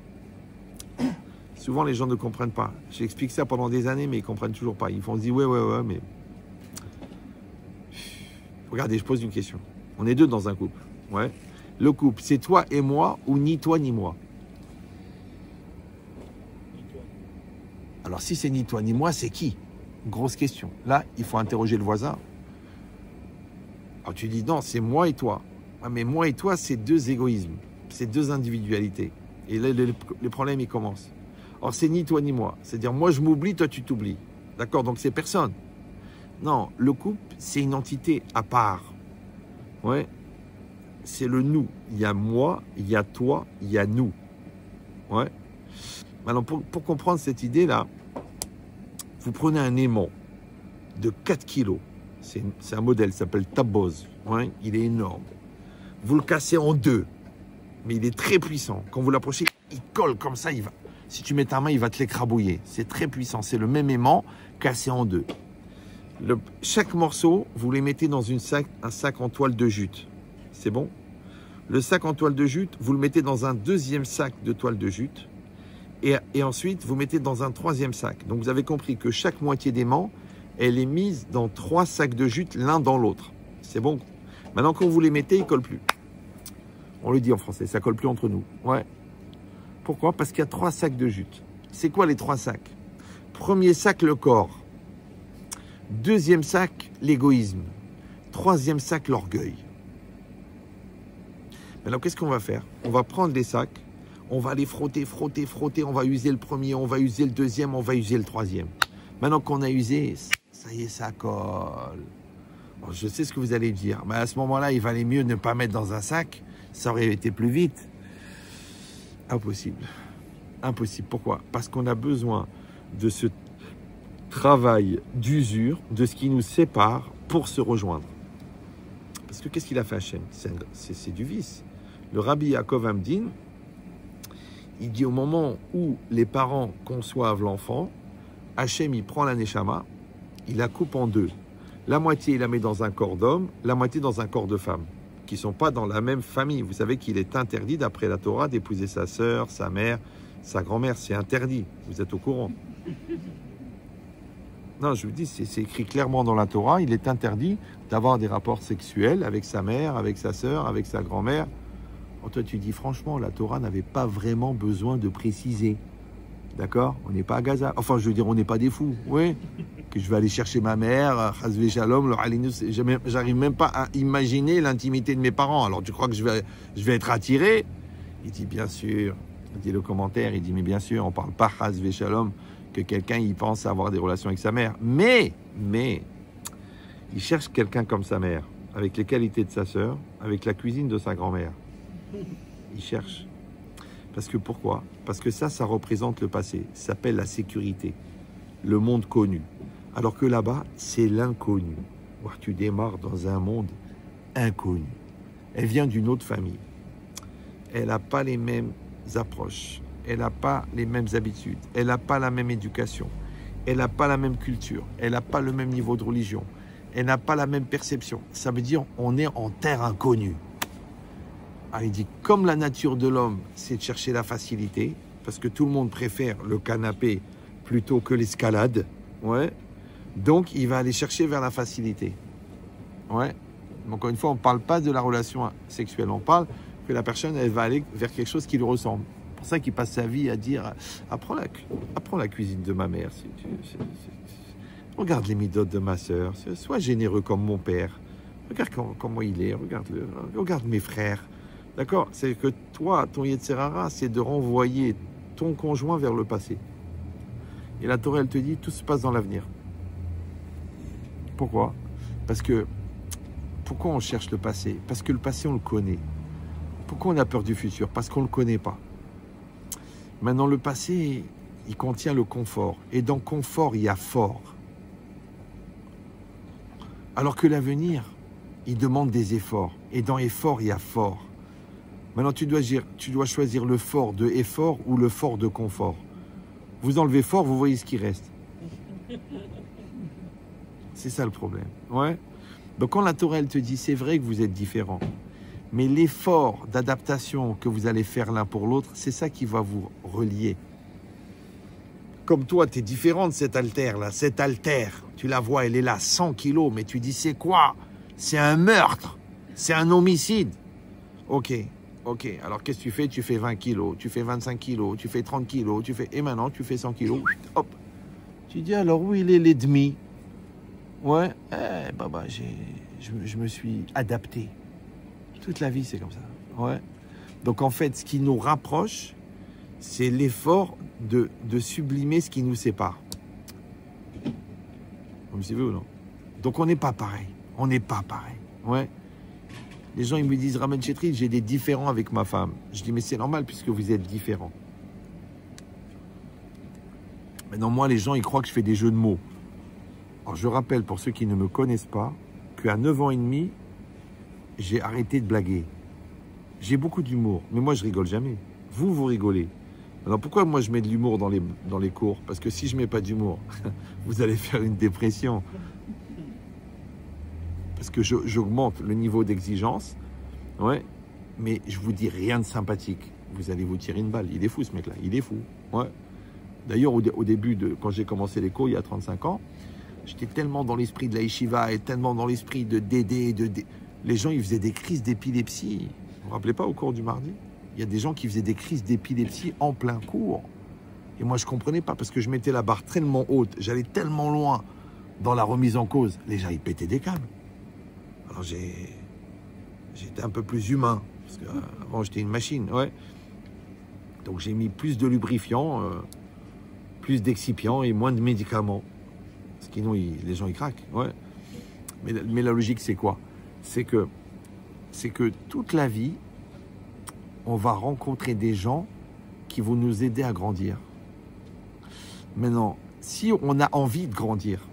Souvent, les gens ne comprennent pas. J'explique ça pendant des années, mais ils ne comprennent toujours pas. Ils font se dire, ouais, mais... Regardez, je pose une question. On est 2 dans un couple. Ouais. Le couple, c'est toi et moi ou ni toi ni moi? Alors, si c'est ni toi ni moi, c'est qui? Grosse question. Là, il faut interroger le voisin. Alors, tu dis, non, c'est moi et toi. Ah, mais moi et toi, c'est 2 égoïsmes. C'est 2 individualités. Et là, les problèmes, ils commencent. Or, c'est ni toi ni moi. C'est-à-dire, moi, je m'oublie, toi, tu t'oublies. D'accord? Donc, c'est personne. Non, le couple, c'est une entité à part. Ouais. C'est le nous. Il y a moi, il y a toi, il y a nous. Ouais. Maintenant, pour comprendre cette idée-là, vous prenez un aimant de 4 kilos. C'est un modèle, il s'appelle Taboz. Ouais. Il est énorme. Vous le cassez en 2. Mais il est très puissant. Quand vous l'approchez, il colle comme ça, il va. Si tu mets ta main, il va te l'écrabouiller. C'est très puissant. C'est le même aimant cassé en 2. Chaque morceau, vous les mettez dans un sac en toile de jute. C'est bon? Le sac en toile de jute, vous le mettez dans un 2e sac de toile de jute. Et ensuite, vous mettez dans un 3e sac. Donc, vous avez compris que chaque moitié d'aimant, elle est mise dans 3 sacs de jute, l'un dans l'autre. C'est bon? Maintenant, quand vous les mettez, ils ne collent plus. On le dit en français, ça ne colle plus entre nous. Ouais. Pourquoi? Parce qu'il y a 3 sacs de jute. C'est quoi les 3 sacs? Premier sac, le corps. 2e sac, l'égoïsme. 3e sac, l'orgueil. Maintenant, qu'est-ce qu'on va faire? On va prendre les sacs, on va les frotter, on va user le premier, on va user le 2e, on va user le 3e. Maintenant qu'on a usé, ça y est, ça colle. Bon, je sais ce que vous allez dire, mais à ce moment-là, il valait mieux ne pas mettre dans un sac, ça aurait été plus vite. Impossible. Impossible. Pourquoi? Parce qu'on a besoin de ce travail d'usure, de ce qui nous sépare pour se rejoindre. Parce que qu'est-ce qu'il a fait Hachem? C'est du vice. Le Rabbi Yaakov Hamdin, il dit au moment où les parents conçoivent l'enfant, Hachem, il prend la Neshama, il la coupe en 2. La moitié, il la met dans un corps d'homme, la moitié dans un corps de femme, qui ne sont pas dans la même famille. Vous savez qu'il est interdit, d'après la Torah, d'épouser sa sœur, sa mère, sa grand-mère. C'est interdit. Vous êtes au courant? Non, je vous dis, c'est écrit clairement dans la Torah, il est interdit d'avoir des rapports sexuels avec sa mère, avec sa sœur, avec sa grand-mère. Oh, toi, tu dis, franchement, la Torah n'avait pas vraiment besoin de préciser. D'accord? On n'est pas à Gaza. Enfin, je veux dire, on n'est pas des fous. Oui. Que je vais aller chercher ma mère, Chazvé Shalom, le Halinus. J'arrive même pas à imaginer l'intimité de mes parents. Alors, tu crois que je vais être attiré? Il dit, bien sûr. Il dit le commentaire, il dit, mais bien sûr, on ne parle pas Chazvé Shalom que quelqu'un y pense avoir des relations avec sa mère. Mais, il cherche quelqu'un comme sa mère, avec les qualités de sa sœur, avec la cuisine de sa grand-mère. Il cherche. Parce que pourquoi? Parce que ça représente le passé. Ça s'appelle la sécurité, le monde connu. Alors que là-bas, c'est l'inconnu. Tu démarres dans un monde inconnu. Elle vient d'une autre famille. Elle n'a pas les mêmes approches. Elle n'a pas les mêmes habitudes. Elle n'a pas la même éducation. Elle n'a pas la même culture. Elle n'a pas le même niveau de religion. Elle n'a pas la même perception. Ça veut dire on est en terre inconnue. Ah, il dit, comme la nature de l'homme, c'est de chercher la facilité, parce que tout le monde préfère le canapé plutôt que l'escalade. Ouais. Donc, il va aller chercher vers la facilité. Ouais. Mais encore une fois, on ne parle pas de la relation sexuelle. On parle que la personne, elle va aller vers quelque chose qui lui ressemble. C'est pour ça qu'il passe sa vie à dire apprends la cuisine de ma mère. Regarde les midotes de ma sœur. Sois généreux comme mon père. Regarde comment il est. Regarde mes frères. D'accord? C'est que toi, ton Yetzirara, c'est de renvoyer ton conjoint vers le passé. Et la Torah, elle te dit, tout se passe dans l'avenir. Pourquoi? Parce que, pourquoi on cherche le passé? Parce que le passé, on le connaît. Pourquoi on a peur du futur? Parce qu'on ne le connaît pas. Maintenant, le passé, il contient le confort. Et dans confort, il y a fort. Alors que l'avenir, il demande des efforts. Et dans effort, il y a fort. Maintenant, tu dois choisir le fort de effort ou le fort de confort. Vous enlevez fort, vous voyez ce qui reste. C'est ça le problème. Ouais. Donc quand la Torah, elle te dit, c'est vrai que vous êtes différents, mais l'effort d'adaptation que vous allez faire l'un pour l'autre, c'est ça qui va vous relier. Comme toi, tu es différent de cette altère-là. Cette altère, tu la vois, elle est là, 100 kilos, mais tu dis, c'est quoi? C'est un meurtre, c'est un homicide. Ok, alors qu'est-ce que tu fais? Tu fais 20 kilos, tu fais 25 kilos, tu fais 30 kilos, et maintenant tu fais 100 kilos. Hop. Tu dis, alors où il est l'ennemi? Ouais, je me suis adapté. Toute la vie, c'est comme ça. Ouais. Donc en fait, ce qui nous rapproche, c'est l'effort de sublimer ce qui nous sépare. Vous me suivez ou non? Donc on n'est pas pareil. On n'est pas pareil. Ouais. Les gens, ils me disent, Raman Chetri, j'ai des différends avec ma femme. Je dis, mais c'est normal puisque vous êtes différents. Maintenant, moi, les gens, ils croient que je fais des jeux de mots. Alors, je rappelle, pour ceux qui ne me connaissent pas, qu'à 9 ans et demi, j'ai arrêté de blaguer. J'ai beaucoup d'humour, mais moi, je rigole jamais. Vous rigolez. Alors, pourquoi moi, je mets de l'humour dans les cours? Parce que si je mets pas d'humour, vous allez faire une dépression. Parce que j'augmente le niveau d'exigence, ouais, mais je vous dis rien de sympathique. Vous allez vous tirer une balle. Il est fou, ce mec-là. Il est fou. Ouais. D'ailleurs, au début, quand j'ai commencé les cours, il y a 35 ans, j'étais tellement dans l'esprit de la yeshiva et tellement dans l'esprit de Dédé. Les gens, ils faisaient des crises d'épilepsie. Vous vous rappelez pas au cours du mardi? Il y a des gens qui faisaient des crises d'épilepsie en plein cours. Et moi, je comprenais pas parce que je mettais la barre tellement haute, j'allais tellement loin dans la remise en cause. Les gens, ils pétaient des câbles. Alors j'étais un peu plus humain, parce qu'avant j'étais une machine, ouais. Donc j'ai mis plus de lubrifiant, plus d'excipients et moins de médicaments. Parce que sinon les gens ils craquent, ouais. Mais la logique c'est quoi? C'est que toute la vie, on va rencontrer des gens qui vont nous aider à grandir. Maintenant, si on a envie de grandir,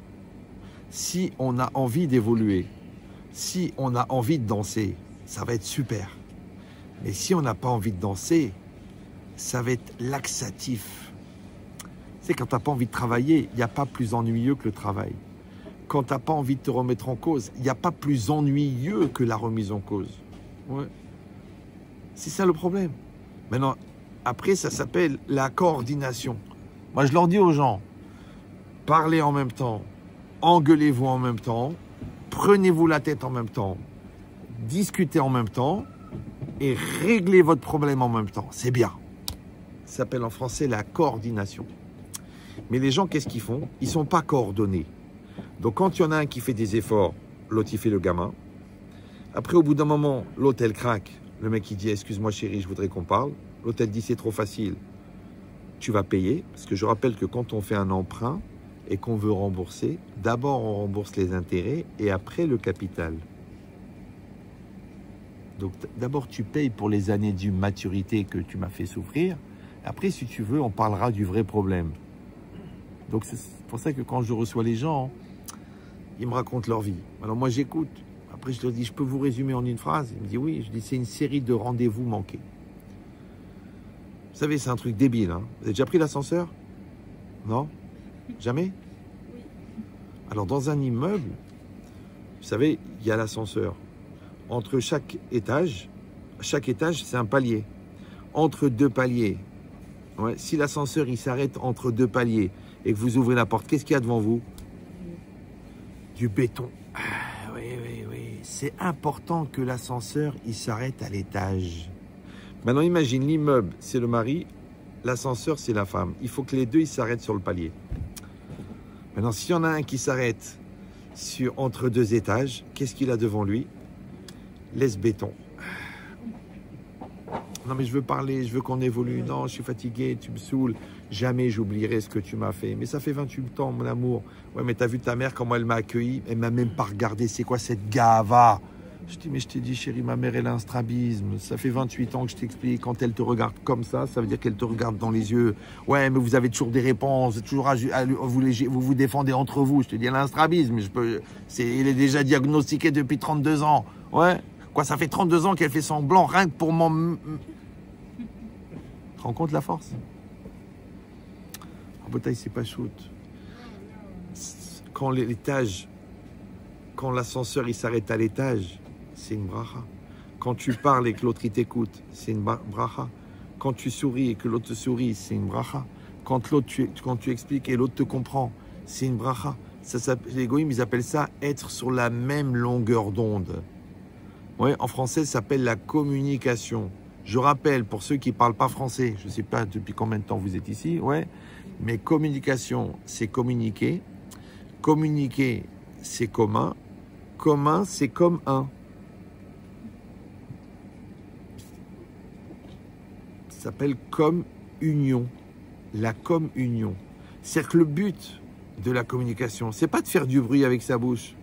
si on a envie d'évoluer, si on a envie de danser, ça va être super. Mais si on n'a pas envie de danser, ça va être laxatif. C'est quand tu n'as pas envie de travailler, il n'y a pas plus ennuyeux que le travail. Quand tu n'as pas envie de te remettre en cause, il n'y a pas plus ennuyeux que la remise en cause. Ouais. C'est ça le problème. Maintenant, après, ça s'appelle la coordination. Moi, je leur dis aux gens, parlez en même temps, engueulez-vous en même temps, prenez-vous la tête en même temps, discutez en même temps et réglez votre problème en même temps. C'est bien. Ça s'appelle en français la coordination. Mais les gens, qu'est-ce qu'ils font? Ils ne sont pas coordonnés. Donc quand il y en a un qui fait des efforts, l'autre il fait le gamin. Après, au bout d'un moment, l'autre elle craque. Le mec il dit, excuse-moi chérie, je voudrais qu'on parle. L'autre elle dit, c'est trop facile. Tu vas payer. Parce que je rappelle que quand on fait un emprunt, et qu'on veut rembourser, d'abord on rembourse les intérêts et après le capital. Donc d'abord tu payes pour les années d'immaturité que tu m'as fait souffrir. Après, si tu veux, on parlera du vrai problème. Donc c'est pour ça que quand je reçois les gens, ils me racontent leur vie. Alors moi j'écoute. Après je leur dis, je peux vous résumer en une phrase? Ils me disent oui. Je dis, c'est une série de rendez-vous manqués. Vous savez, c'est un truc débile. Hein. Vous avez déjà pris l'ascenseur? Non? Jamais? Oui. Alors, dans un immeuble, vous savez, il y a l'ascenseur. Entre chaque étage, c'est un palier. Entre deux paliers, ouais, si l'ascenseur il s'arrête entre deux paliers et que vous ouvrez la porte, qu'est-ce qu'il y a devant vous? Du béton. Ah, oui, oui, oui. C'est important que l'ascenseur, il s'arrête à l'étage. Maintenant, imagine, l'immeuble, c'est le mari, l'ascenseur, c'est la femme. Il faut que les deux, ils s'arrêtent sur le palier. Maintenant, s'il y en a un qui s'arrête entre deux étages, qu'est-ce qu'il a devant lui? Laisse béton. Non, mais je veux parler, je veux qu'on évolue. Non, je suis fatigué, tu me saoules. Jamais j'oublierai ce que tu m'as fait. Mais ça fait 28 ans, mon amour. Ouais, mais t'as vu ta mère, comment elle m'a accueilli? Elle m'a même pas regardé. C'est quoi cette gava? Je dis, mais je t'ai dit, chérie, ma mère, elle a un strabisme. Ça fait 28 ans que je t'explique. Quand elle te regarde comme ça veut dire qu'elle te regarde dans les yeux. Ouais, mais vous avez toujours des réponses. Toujours vous défendez entre vous. Je te dis, elle a un strabisme. Il est déjà diagnostiqué depuis 32 ans. Ouais. Quoi, ça fait 32 ans qu'elle fait semblant, rien que pour m'en... Tu te rends compte la force? En bataille, c'est pas shoot. Quand l'ascenseur il s'arrête à l'étage, c'est une bracha. Quand tu parles et que l'autre il t'écoute, c'est une bracha. Quand tu souris et que l'autre te sourit, c'est une bracha. Quand tu expliques et l'autre te comprend, c'est une bracha. Les goïms, ils appellent ça être sur la même longueur d'onde. Ouais, en français, ça s'appelle la communication. Je rappelle, pour ceux qui ne parlent pas français, je ne sais pas depuis combien de temps vous êtes ici, ouais, mais communication, c'est communiquer. Communiquer, c'est commun. Commun, c'est comme un. Ça s'appelle comme-union. La comme-union. C'est-à-dire que le but de la communication, c'est pas de faire du bruit avec sa bouche.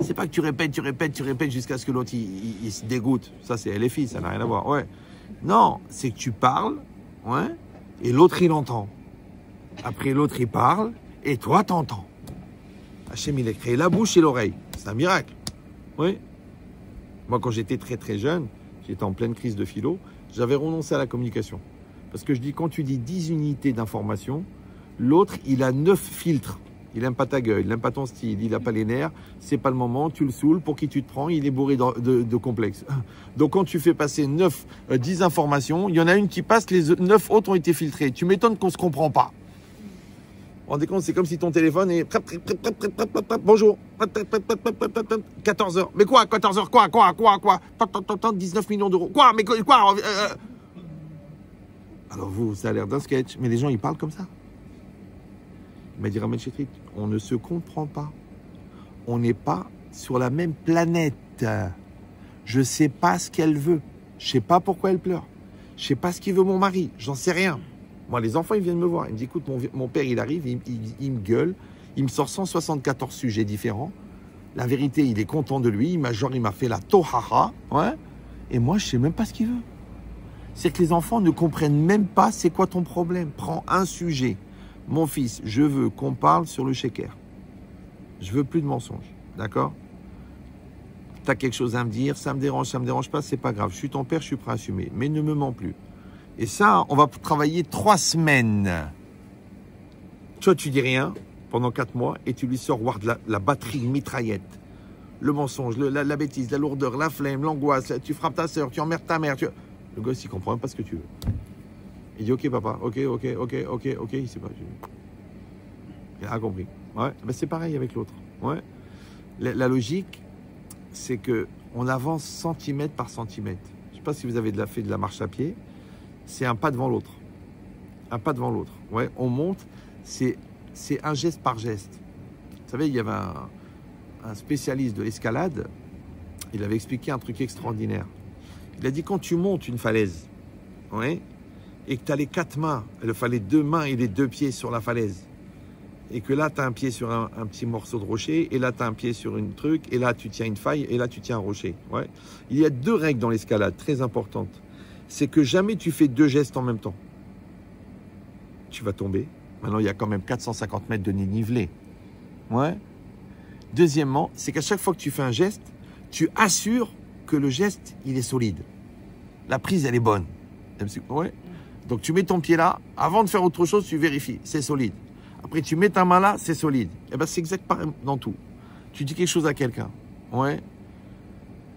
C'est pas que tu répètes jusqu'à ce que l'autre il se dégoûte. Ça, c'est LFI, ça n'a rien à voir. Ouais. Non, c'est que tu parles, ouais, et l'autre, il entend. Après, l'autre, il parle, et toi, t'entends. Hachem, il a créé la bouche et l'oreille. C'est un miracle. Oui. Moi, quand j'étais très, très jeune, j'étais en pleine crise de philo, j'avais renoncé à la communication. Parce que je dis, quand tu dis 10 unités d'information, l'autre, il a 9 filtres. Il n'aime pas ta gueule, il n'aime pas ton style, il n'a pas les nerfs, c'est pas le moment, tu le saoules, pour qui tu te prends, il est bourré de complexes. Donc quand tu fais passer 10 informations, il y en a une qui passe, les 9 autres ont été filtrées. Tu m'étonnes qu'on ne se comprend pas. Vous vous rendez compte, c'est comme si ton téléphone est... Bonjour. 14h. Mais quoi 14h quoi 19 millions d'euros. Quoi mais quoi Alors vous, ça a l'air d'un sketch, mais les gens, ils parlent comme ça. Il m'a dit Ramen Chetrit, on ne se comprend pas. On n'est pas sur la même planète. Je ne sais pas ce qu'elle veut. Je ne sais pas pourquoi elle pleure. Je ne sais pas ce qu'il veut mon mari. J'en sais rien. Moi, les enfants, ils viennent me voir. Ils me disent, écoute, mon père, il arrive, il me gueule. Il me sort 174 sujets différents. La vérité, il est content de lui. Il m'a fait la tohara. Ouais. Et moi, je ne sais même pas ce qu'il veut. C'est que les enfants ne comprennent même pas c'est quoi ton problème. Prends un sujet. Mon fils, je veux qu'on parle sur le sheker. Je veux plus de mensonges, d'accord? Tu as quelque chose à me dire, ça me dérange pas, c'est pas grave. Je suis ton père, je suis prêt à assumer, mais ne me mens plus. Et ça, on va travailler 3 semaines. Toi, tu dis rien pendant 4 mois et tu lui sors voir de la batterie mitraillette. Le mensonge, la bêtise, la lourdeur, la flemme, l'angoisse, tu frappes ta soeur, tu emmerdes ta mère. Le gosse, il comprend même pas ce que tu veux. Il dit, ok papa, ok, il sait pas. Il a compris. Ouais, ben c'est pareil avec l'autre. Ouais. La logique, c'est que on avance centimètre par centimètre. Je ne sais pas si vous avez fait de la marche à pied. C'est un pas devant l'autre. Un pas devant l'autre. Ouais, on monte, c'est un geste par geste. Vous savez, il y avait un spécialiste de l'escalade, il avait expliqué un truc extraordinaire. Il a dit, quand tu montes une falaise, ouais, et que tu as les 4 mains, il fallait 2 mains et les 2 pieds sur la falaise, et que là, tu as un pied sur un petit morceau de rocher, et là, tu as un pied sur une truc, et là, tu tiens une faille, et là, tu tiens un rocher. Ouais. Il y a 2 règles dans l'escalade très importantes. C'est que jamais tu fais 2 gestes en même temps. Tu vas tomber. Maintenant, il y a quand même 450 mètres de dénivelé. Ouais. Deuxièmement, c'est qu'à chaque fois que tu fais un geste, tu assures que le geste, il est solide. La prise, elle est bonne. Ouais. Donc, tu mets ton pied là. Avant de faire autre chose, tu vérifies. C'est solide. Après, tu mets ta main là, c'est solide. Et ben, c'est exactement dans tout. Tu dis quelque chose à quelqu'un. Ouais.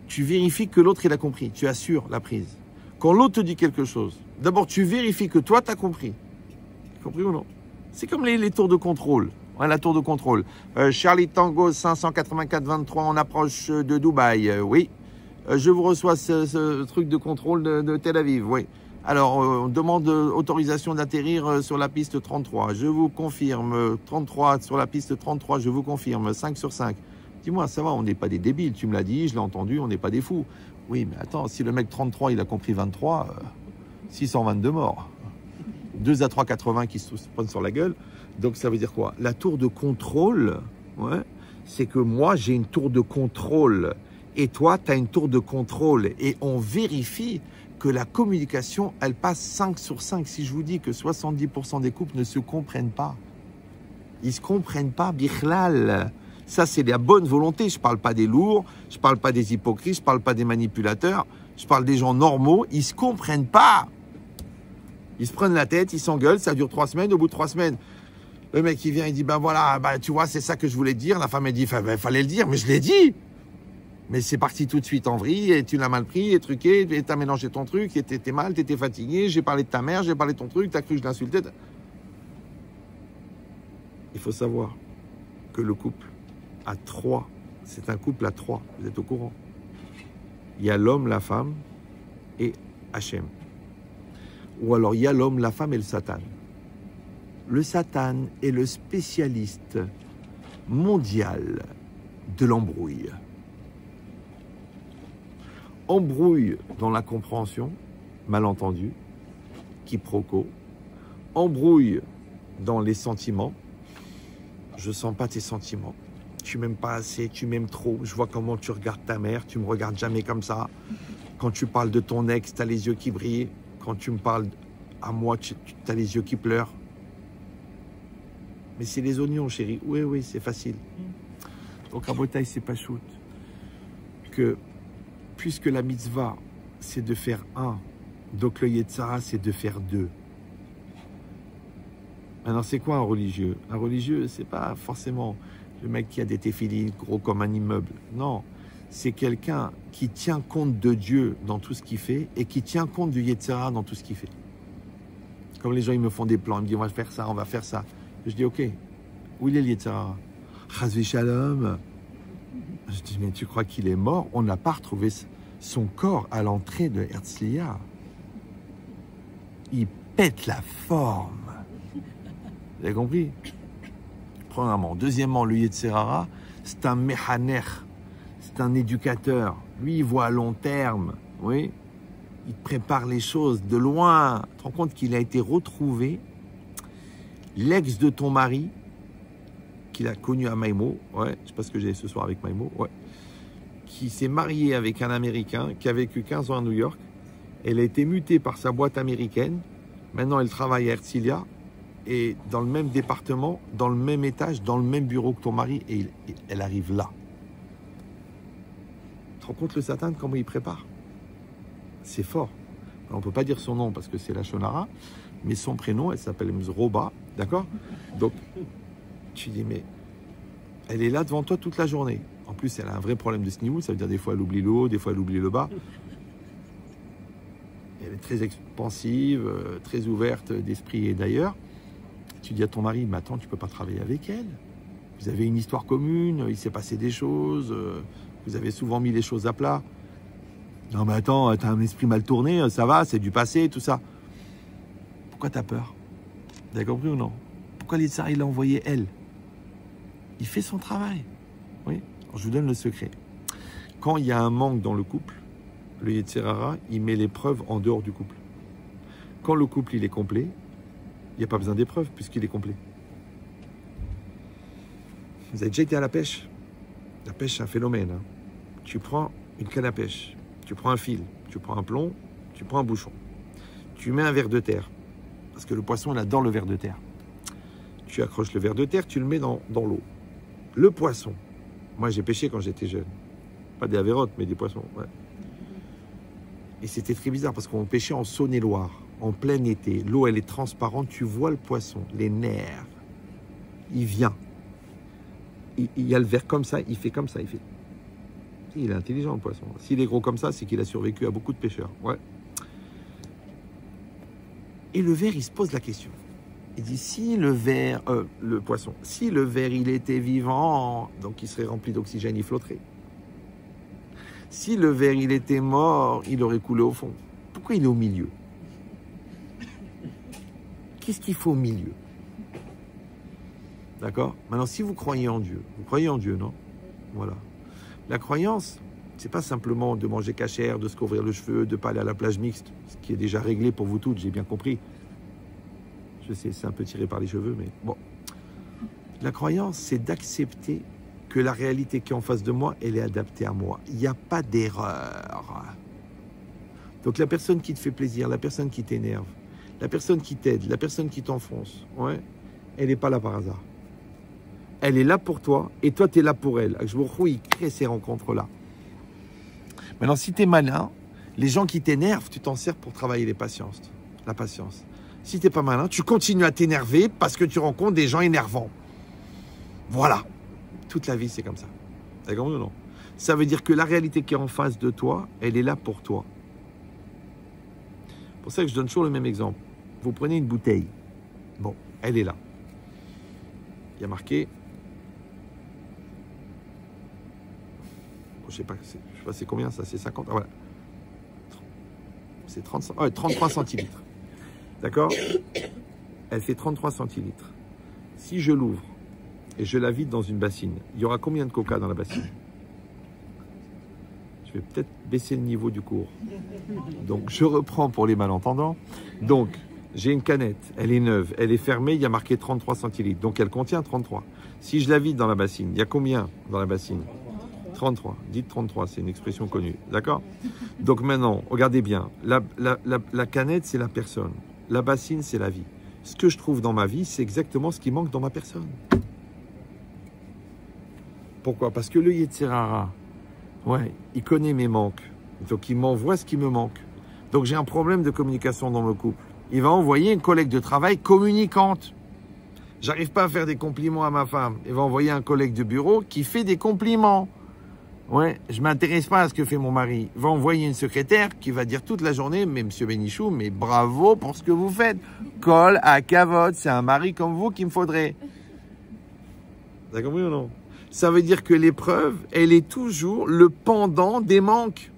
Tu vérifies que l'autre, il a compris. Tu assures la prise. Quand l'autre te dit quelque chose, d'abord, tu vérifies que toi, tu as compris. Tu as compris ou non? C'est comme les tours de contrôle. Ouais, la tour de contrôle. Charlie Tango 584-23, on approche de Dubaï. Oui. Je vous reçois ce truc de contrôle de Tel Aviv. Oui. Alors, on demande autorisation d'atterrir sur la piste 33. Je vous confirme. 33 sur la piste 33, je vous confirme. 5 sur 5. Dis-moi, ça va, on n'est pas des débiles. Tu me l'as dit, je l'ai entendu, on n'est pas des fous. Oui, mais attends, si le mec 33, il a compris 23, 622 morts. 2 à 3,80 qui se prennent sur la gueule. Donc ça veut dire quoi? La tour de contrôle, ouais, c'est que moi j'ai une tour de contrôle et toi tu as une tour de contrôle et on vérifie que la communication elle passe 5 sur 5. Si je vous dis que 70% des couples ne se comprennent pas, ils se comprennent pas, bichlal. Ça c'est la bonne volonté, je parle pas des lourds, je parle pas des hypocrites, je parle pas des manipulateurs, je parle des gens normaux, ils se comprennent pas. Ils se prennent la tête, ils s'engueulent, ça dure 3 semaines, au bout de 3 semaines, le mec il vient, il dit ben voilà, ben, tu vois, c'est ça que je voulais te dire. La femme elle dit ben, fallait le dire, mais je l'ai dit. Mais c'est parti tout de suite en vrille, et tu l'as mal pris, et truqué, et t'as mélangé ton truc, et t'étais mal, t'étais fatigué, j'ai parlé de ta mère, j'ai parlé de ton truc, t'as cru que je l'insultais. Il faut savoir que le couple à 3, c'est un couple à 3, vous êtes au courant. Il y a l'homme, la femme et Hachem. Ou alors il y a l'homme, la femme et le Satan. Le Satan est le spécialiste mondial de l'embrouille. Embrouille dans la compréhension, malentendu, quiproquo. Embrouille dans les sentiments. Je sens pas tes sentiments. Tu m'aimes pas assez, tu m'aimes trop. Je vois comment tu regardes ta mère, tu me regardes jamais comme ça. Quand tu parles de ton ex, tu as les yeux qui brillent. Quand tu me parles à moi, tu as les yeux qui pleurent. Mais c'est les oignons, chérie. Oui, oui, c'est facile. Donc, à Botaï, c'est pas shoot. Que, puisque la mitzvah, c'est de faire 1, donc le Yetzara, c'est de faire 2. Maintenant, c'est quoi un religieux? Un religieux, c'est pas forcément le mec qui a des téphilines gros comme un immeuble. Non, c'est quelqu'un qui tient compte de Dieu dans tout ce qu'il fait et qui tient compte du Yetzara dans tout ce qu'il fait. Comme les gens, ils me font des plans, ils me disent on va faire ça, on va faire ça. Je dis ok, où il est le Yetzara? Chazvi Shalom. Je dis mais tu crois qu'il est mort? On n'a pas retrouvé son corps à l'entrée de Herzliya. Il pète la forme. Vous avez compris? Premièrement. Deuxièmement, le Yetzirara, c'est un méhaner, c'est un éducateur. Lui, il voit à long terme, oui. Il prépare les choses de loin. Tu te rends compte qu'il a été retrouvé, l'ex de ton mari, qu'il a connu à Maïmo, ouais, je sais pas ce que j'ai ce soir avec Maïmo, ouais, qui s'est marié avec un Américain, qui a vécu 15 ans à New York. Elle a été mutée par sa boîte américaine. Maintenant, elle travaille à Herzliya. Et dans le même département, dans le même étage, dans le même bureau que ton mari, et elle arrive là. Tu te rends compte le Satan, comment il prépare? C'est fort. Alors, on ne peut pas dire son nom parce que c'est la Shonara, mais son prénom, elle s'appelle Mzroba, d'accord? Donc, tu dis, mais elle est là devant toi toute la journée. En plus, elle a un vrai problème de snioul, ça veut dire des fois elle oublie le haut, des fois elle oublie le bas. Elle est très expansive, très ouverte d'esprit et d'ailleurs. Tu dis à ton mari, mais attends, tu ne peux pas travailler avec elle. Vous avez une histoire commune, il s'est passé des choses, vous avez souvent mis les choses à plat. Non mais attends, tu as un esprit mal tourné, ça va, c'est du passé, tout ça. Pourquoi tu as peur? Vous avez compris ou non? Pourquoi l'Yetzirah, il a envoyé elle? Il fait son travail. Oui, alors, je vous donne le secret. Quand il y a un manque dans le couple, le Yetzirah, il met l'épreuve en dehors du couple. Quand le couple, il est complet, il n'y a pas besoin d'épreuve puisqu'il est complet. Vous avez déjà été à la pêche? La pêche, c'est un phénomène. Hein. Tu prends une canne à pêche, tu prends un fil, tu prends un plomb, tu prends un bouchon. Tu mets un ver de terre, parce que le poisson, il adore le ver de terre. Tu accroches le ver de terre, tu le mets dans l'eau. Le poisson, moi j'ai pêché quand j'étais jeune. Pas des avérotes, mais des poissons. Ouais. Et c'était très bizarre parce qu'on pêchait en Saône-et-Loire. En plein été, l'eau elle est transparente, tu vois le poisson, les nerfs, il vient. Il y a le verre comme ça, il fait comme ça, il fait. Il est intelligent le poisson. S'il est gros comme ça, c'est qu'il a survécu à beaucoup de pêcheurs. Ouais. Et le verre, il se pose la question. Il dit, si le ver, le poisson, si le ver, il était vivant, donc il serait rempli d'oxygène, il flotterait. Si le ver, il était mort, il aurait coulé au fond. Pourquoi il est au milieu? Qu'est-ce qu'il faut au milieu? D'accord? Maintenant, si vous croyez en Dieu, non? Voilà. La croyance, c'est pas simplement de manger cachère, de se couvrir le cheveu, de pas aller à la plage mixte, ce qui est déjà réglé pour vous toutes, j'ai bien compris. Je sais, c'est un peu tiré par les cheveux, mais bon. La croyance, c'est d'accepter que la réalité qui est en face de moi, elle est adaptée à moi. Il n'y a pas d'erreur. Donc la personne qui te fait plaisir, la personne qui t'énerve, la personne qui t'aide, la personne qui t'enfonce, ouais, elle n'est pas là par hasard. Elle est là pour toi et toi, tu es là pour elle. Je vous il crée ces rencontres-là. Maintenant, si tu es malin, les gens qui t'énervent, tu t'en sers pour travailler la patience. Si tu n'es pas malin, tu continues à t'énerver parce que tu rencontres des gens énervants. Voilà. Toute la vie, c'est comme ça. D'accord ou non? Ça veut dire que la réalité qui est en face de toi, elle est là pour toi. C'est pour ça que je donne toujours le même exemple. Vous prenez une bouteille. Bon, elle est là. Il y a marqué... Je sais pas c'est combien ça, c'est 50. Ah, voilà. C'est 33 centilitres. D'accord? Elle fait 33 centilitres. Si je l'ouvre et je la vide dans une bassine, il y aura combien de coca dans la bassine? Je vais peut-être baisser le niveau du cours. Donc, je reprends pour les malentendants. Donc, j'ai une canette, elle est neuve, elle est fermée, il y a marqué 33 centilitres. Donc, elle contient 33. Si je la vide dans la bassine, il y a combien dans la bassine? 33. Dites 33, c'est une expression connue. D'accord? Donc maintenant, regardez bien. La canette, c'est la personne. La bassine, c'est la vie. Ce que je trouve dans ma vie, c'est exactement ce qui manque dans ma personne. Pourquoi? Parce que le Yetzer Hara, ouais, il connaît mes manques. Donc il m'envoie ce qui me manque. Donc j'ai un problème de communication dans le couple. Il va envoyer une collègue de travail communicante. J'arrive pas à faire des compliments à ma femme. Il va envoyer un collègue de bureau qui fait des compliments. Ouais, je m'intéresse pas à ce que fait mon mari. Il va envoyer une secrétaire qui va dire toute la journée, mais monsieur Bénichou, mais bravo pour ce que vous faites. Kol à Kavod, c'est un mari comme vous qu'il me faudrait. Vous avez compris ou non? Ça veut dire que l'épreuve, elle est toujours le pendant des manques.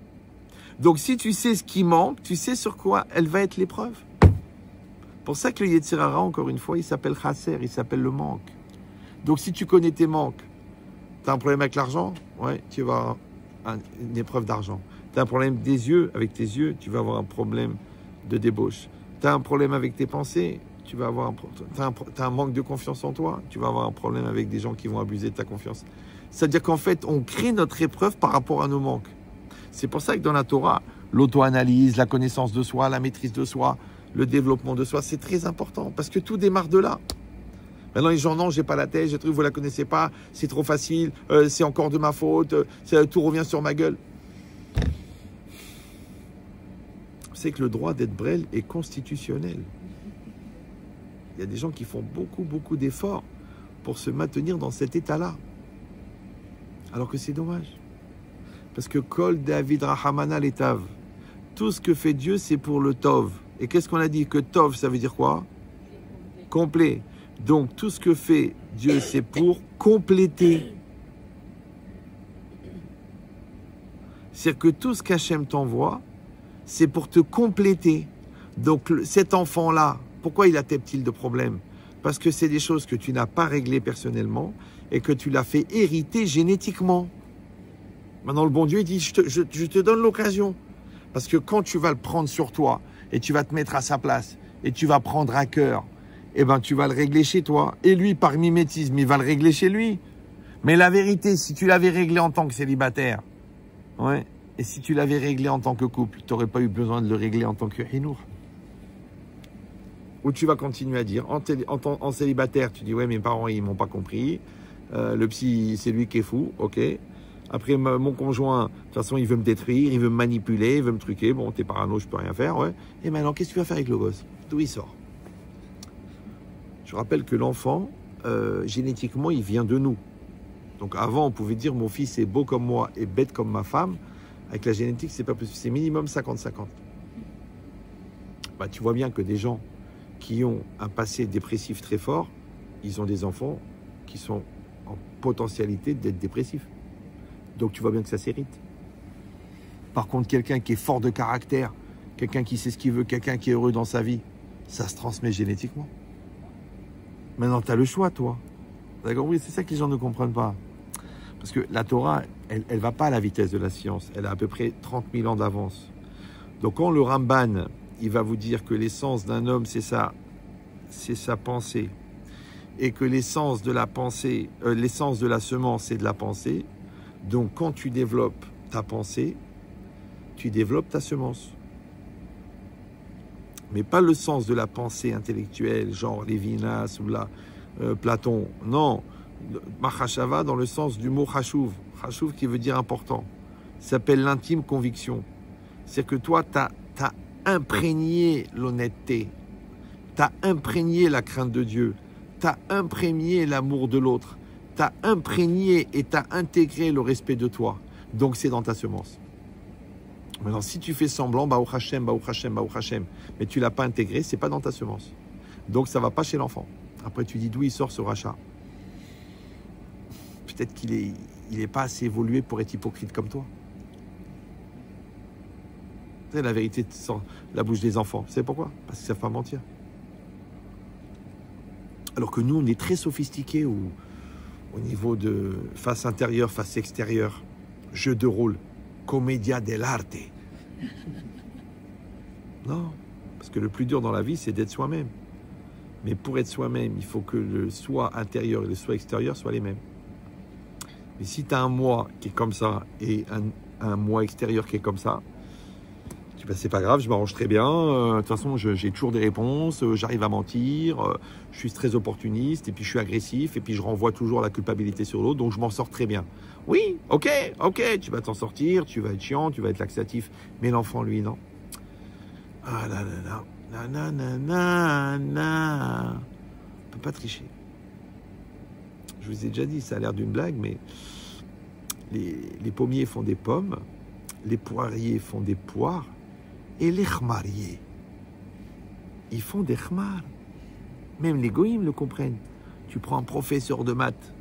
Donc si tu sais ce qui manque, tu sais sur quoi elle va être l'épreuve. Pour ça que le Yetzer Hara, encore une fois, il s'appelle Chasser, il s'appelle le manque. Donc si tu connais tes manques, tu as un problème avec l'argent? Ouais, tu vas avoir une épreuve d'argent. Tu as un problème des yeux, avec tes yeux, tu vas avoir un problème de débauche. Tu as un problème avec tes pensées, tu vas avoir t'as un manque de confiance en toi, tu vas avoir un problème avec des gens qui vont abuser de ta confiance. C'est-à-dire qu'en fait, on crée notre épreuve par rapport à nos manques. C'est pour ça que dans la Torah, l'auto-analyse, la connaissance de soi, la maîtrise de soi, le développement de soi, c'est très important parce que tout démarre de là. Maintenant, les gens, non, j'ai pas la tête, j'ai trouvé, vous la connaissez pas, c'est trop facile, c'est encore de ma faute, tout revient sur ma gueule. C'est que le droit d'être brel est constitutionnel. Il y a des gens qui font beaucoup d'efforts pour se maintenir dans cet état-là. Alors que c'est dommage. Parce que Kol David Rahamana l'Etav, tout ce que fait Dieu, c'est pour le Tov. Et qu'est-ce qu'on a dit? Que Tov, ça veut dire quoi? Complet. Donc, tout ce que fait Dieu, c'est pour compléter. C'est-à-dire que tout ce qu'Hachem t'envoie, c'est pour te compléter. Donc, cet enfant-là, pourquoi il a tes petits de problèmes? Parce que c'est des choses que tu n'as pas réglées personnellement et que tu l'as fait hériter génétiquement. Maintenant, le bon Dieu, il dit, je te donne l'occasion. Parce que quand tu vas le prendre sur toi et tu vas te mettre à sa place et tu vas prendre à cœur, eh ben, tu vas le régler chez toi. Et lui, par mimétisme, il va le régler chez lui. Mais la vérité, si tu l'avais réglé en tant que célibataire, ouais, et si tu l'avais réglé en tant que couple, tu n'aurais pas eu besoin de le régler en tant que hinour. Ou tu vas continuer à dire, en célibataire, tu dis, ouais, mes parents, ils m'ont pas compris. Le psy, c'est lui qui est fou, ok. Après, mon conjoint, de toute façon, il veut me détruire, il veut me manipuler, il veut me truquer. Bon, t'es parano, je peux rien faire, ouais. Et maintenant, qu'est-ce que tu vas faire avec le gosse? D'où il sort? Je rappelle que l'enfant, génétiquement, il vient de nous. Donc avant, on pouvait dire mon fils est beau comme moi et bête comme ma femme. Avec la génétique, c'est pas possible. C'est minimum 50-50. Bah, tu vois bien que des gens qui ont un passé dépressif très fort, ils ont des enfants qui sont en potentialité d'être dépressifs. Donc tu vois bien que ça s'hérite. Par contre, quelqu'un qui est fort de caractère, quelqu'un qui sait ce qu'il veut, quelqu'un qui est heureux dans sa vie, ça se transmet génétiquement. Maintenant, tu as le choix, toi. D'accord? Oui, c'est ça que les gens ne comprennent pas. Parce que la Torah, elle ne va pas à la vitesse de la science. Elle a à peu près 30 000 ans d'avance. Donc quand le Ramban, il va vous dire que l'essence d'un homme, c'est sa pensée, et que l'essence de la pensée, l'essence de la semence, c'est de la pensée. Donc quand tu développes ta pensée, tu développes ta semence. Mais pas le sens de la pensée intellectuelle, genre Lévinas ou Platon. Non, Machashava dans le sens du mot chashuv. Chashuv qui veut dire important. Ça s'appelle l'intime conviction. C'est que toi, tu as imprégné l'honnêteté, tu as imprégné la crainte de Dieu, tu as imprégné l'amour de l'autre, tu as imprégné et tu as intégré le respect de toi. Donc c'est dans ta semence. Maintenant, si tu fais semblant, Baruch Hashem, Baruch Hashem, Baruch Hashem, mais tu ne l'as pas intégré, ce n'est pas dans ta semence. Donc ça ne va pas chez l'enfant. Après, tu dis d'où il sort ce rachat. Peut-être qu'il n'est pas assez évolué pour être hypocrite comme toi. C'est la vérité de la bouche des enfants. Vous savez pourquoi? Parce qu'ils ne savent pas mentir. Alors que nous, on est très sophistiqués au niveau de face intérieure, face extérieure, jeu de rôle, commedia dell'arte. Non, parce que le plus dur dans la vie, c'est d'être soi-même. Mais pour être soi-même, il faut que le soi intérieur et le soi extérieur soient les mêmes. Mais si tu as un moi qui est comme ça et un moi extérieur qui est comme ça, ben c'est pas grave, je m'arrange très bien. De toute façon, j'ai toujours des réponses, j'arrive à mentir, je suis très opportuniste, et puis je suis agressif, et puis je renvoie toujours la culpabilité sur l'autre, donc je m'en sors très bien. Oui, ok, tu vas t'en sortir, tu vas être chiant, tu vas être laxatif, mais l'enfant, lui, non. Ah là là là, nanana, on peut pas tricher. Je vous ai déjà dit, ça a l'air d'une blague, mais les pommiers font des pommes, les poiriers font des poires, et les khmariers, ils font des khmar. Même les goïms le comprennent. Tu prends un professeur de maths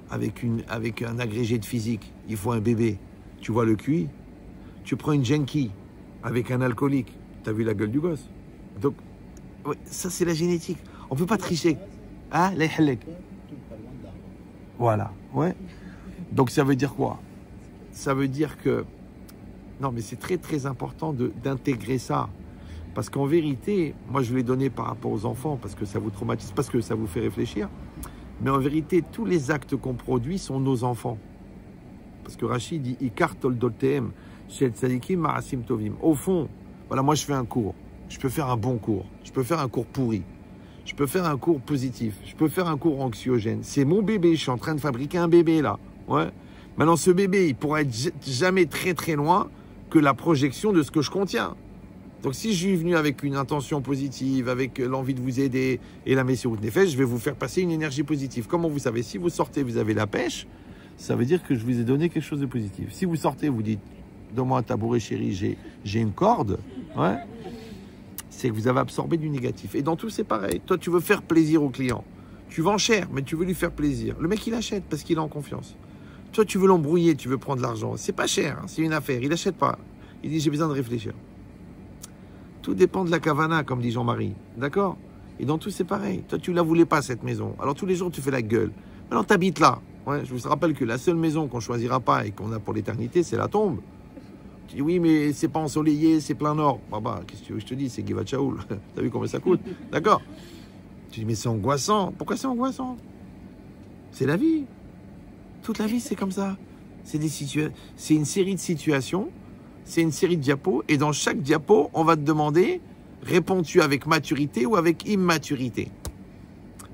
avec un agrégé de physique, il faut un bébé, tu vois le QI. Tu prends une junkie avec un alcoolique, tu as vu la gueule du gosse. Donc, ouais, ça c'est la génétique. On ne peut pas tricher. Ah, les halek. Voilà, ouais. Donc ça veut dire quoi? Ça veut dire que non, mais c'est très très important d'intégrer ça. Parce qu'en vérité, moi je vous l'ai donné par rapport aux enfants, parce que ça vous traumatise, parce que ça vous fait réfléchir. Mais en vérité, tous les actes qu'on produit sont nos enfants. Parce que Rachid dit Ikar toldotem shel tzadikim ma'asim tovim. Au fond, voilà, moi je fais un cours. Je peux faire un bon cours. Je peux faire un cours pourri. Je peux faire un cours positif. Je peux faire un cours anxiogène. C'est mon bébé. Je suis en train de fabriquer un bébé là. Ouais. Maintenant, ce bébé, il pourra être jamais très très loin que la projection de ce que je contiens. Donc si je suis venu avec une intention positive, avec l'envie de vous aider et la Messirut Nefesh, je vais vous faire passer une énergie positive. Comment vous savez? Si vous sortez, vous avez la pêche, ça veut dire que je vous ai donné quelque chose de positif. Si vous sortez, vous dites, donne-moi un tabouret chéri, j'ai une corde, ouais, c'est que vous avez absorbé du négatif. Et dans tout, c'est pareil. Toi, tu veux faire plaisir au client. Tu vends cher, mais tu veux lui faire plaisir. Le mec, il achète parce qu'il est en confiance. Toi, tu veux l'embrouiller, tu veux prendre l'argent. C'est pas cher, hein, c'est une affaire. Il n'achète pas. Il dit, j'ai besoin de réfléchir. Tout dépend de la kavana, comme dit Jean-Marie. D'accord? Et dans tout, c'est pareil. Toi, tu ne la voulais pas, cette maison. Alors, tous les jours, tu fais la gueule. Maintenant, tu habites là. Ouais, je vous rappelle que la seule maison qu'on ne choisira pas et qu'on a pour l'éternité, c'est la tombe. Tu dis, oui, mais c'est pas ensoleillé, c'est plein nord. Bah, qu'est-ce que tu veux que je te dise? C'est Givat Shaoul. T'as vu combien ça coûte? D'accord? Tu dis, mais c'est angoissant. Pourquoi c'est angoissant? C'est la vie. Toute la vie, c'est comme ça. C'est une série de situations, c'est une série de diapos, et dans chaque diapo, on va te demander, réponds-tu avec maturité ou avec immaturité?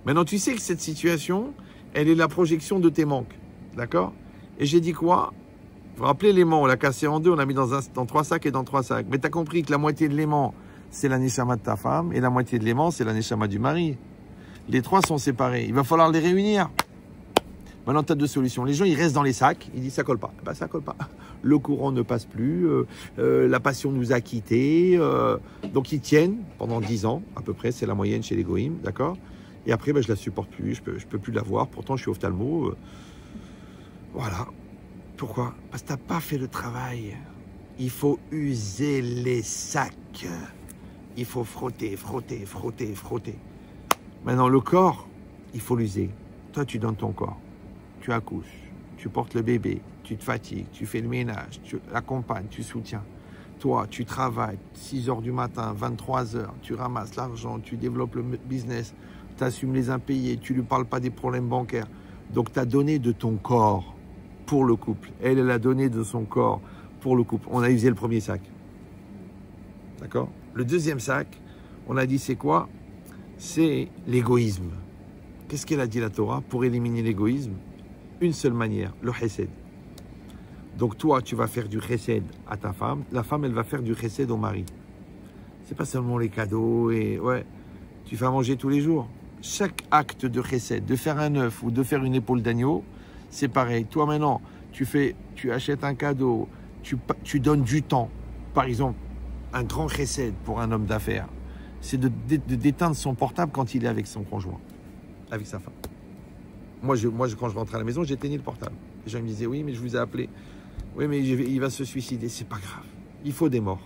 Maintenant, tu sais que cette situation, elle est la projection de tes manques. D'accord? Et j'ai dit quoi? Vous vous rappelez l'aimant, on l'a cassé en deux, on l'a mis dans 3 sacs et dans 3 sacs. Mais tu as compris que la moitié de l'aimant, c'est la neshama de ta femme, et la moitié de l'aimant, c'est la neshama du mari. Les 3 sont séparés. Il va falloir les réunir. Maintenant, tu as deux solutions. Les gens, ils restent dans les sacs. Ils disent, ça colle pas. Ben, ça colle pas. Le courant ne passe plus. La passion nous a quittés. Donc, ils tiennent pendant 10 ans, à peu près. C'est la moyenne chez les goïms, d'accord? Et après, ben, je la supporte plus. Je peux plus la voir. Pourtant, je suis ophtalmo. Voilà. Pourquoi? Parce que tu n'as pas fait le travail. Il faut user les sacs. Il faut frotter, frotter, frotter, frotter. Maintenant, le corps, il faut l'user. Toi, tu donnes ton corps. Tu accouches, tu portes le bébé, tu te fatigues, tu fais le ménage, tu l'accompagnes, tu soutiens. Toi, tu travailles 6 heures du matin, 23 heures, tu ramasses l'argent, tu développes le business, tu assumes les impayés, tu ne lui parles pas des problèmes bancaires. Donc, tu as donné de ton corps pour le couple. Elle a donné de son corps pour le couple. On a usé le premier sac. D'accord? Le deuxième sac, on a dit c'est quoi? C'est l'égoïsme. Qu'est-ce qu'elle a dit la Torah? Pour éliminer l'égoïsme, une seule manière, le chesed. Donc toi, tu vas faire du chesed à ta femme. La femme, elle va faire du chesed au mari. C'est pas seulement les cadeaux et ouais, tu fais à manger tous les jours. Chaque acte de chesed, de faire un œuf ou de faire une épaule d'agneau, c'est pareil. Toi maintenant, tu achètes un cadeau, tu donnes du temps. Par exemple, un grand chesed pour un homme d'affaires, c'est d'éteindre son portable quand il est avec son conjoint, avec sa femme. Moi, quand je rentrais à la maison, j'éteignais le portable. Les gens me disaient, oui, mais je vous ai appelé. Oui, mais il va se suicider. C'est pas grave. Il faut des morts.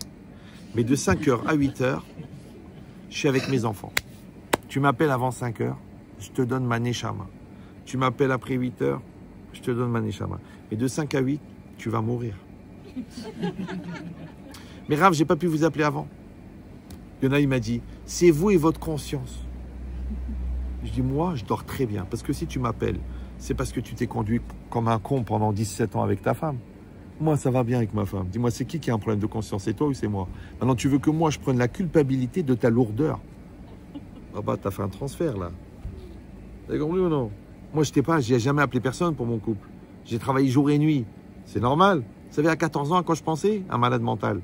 Mais de 5h à 8h, je suis avec mes enfants. Tu m'appelles avant 5h, je te donne ma neshama. Tu m'appelles après 8h, je te donne ma neshama. Mais de 5 à 8, tu vas mourir. Mais Rav, j'ai pas pu vous appeler avant. Il y en a, il m'a dit, c'est vous et votre conscience. Je dis, moi, je dors très bien. Parce que si tu m'appelles, c'est parce que tu t'es conduit comme un con pendant 17 ans avec ta femme. Moi, ça va bien avec ma femme. Dis-moi, c'est qui a un problème de conscience? C'est toi ou c'est moi? Maintenant, tu veux que moi, je prenne la culpabilité de ta lourdeur? Ah bah, t'as fait un transfert, là. T'as compris ou non? Moi, j'ai jamais appelé personne pour mon couple. J'ai travaillé jour et nuit. C'est normal. Vous savez, à 14 ans, à quoi je pensais? Un malade mental.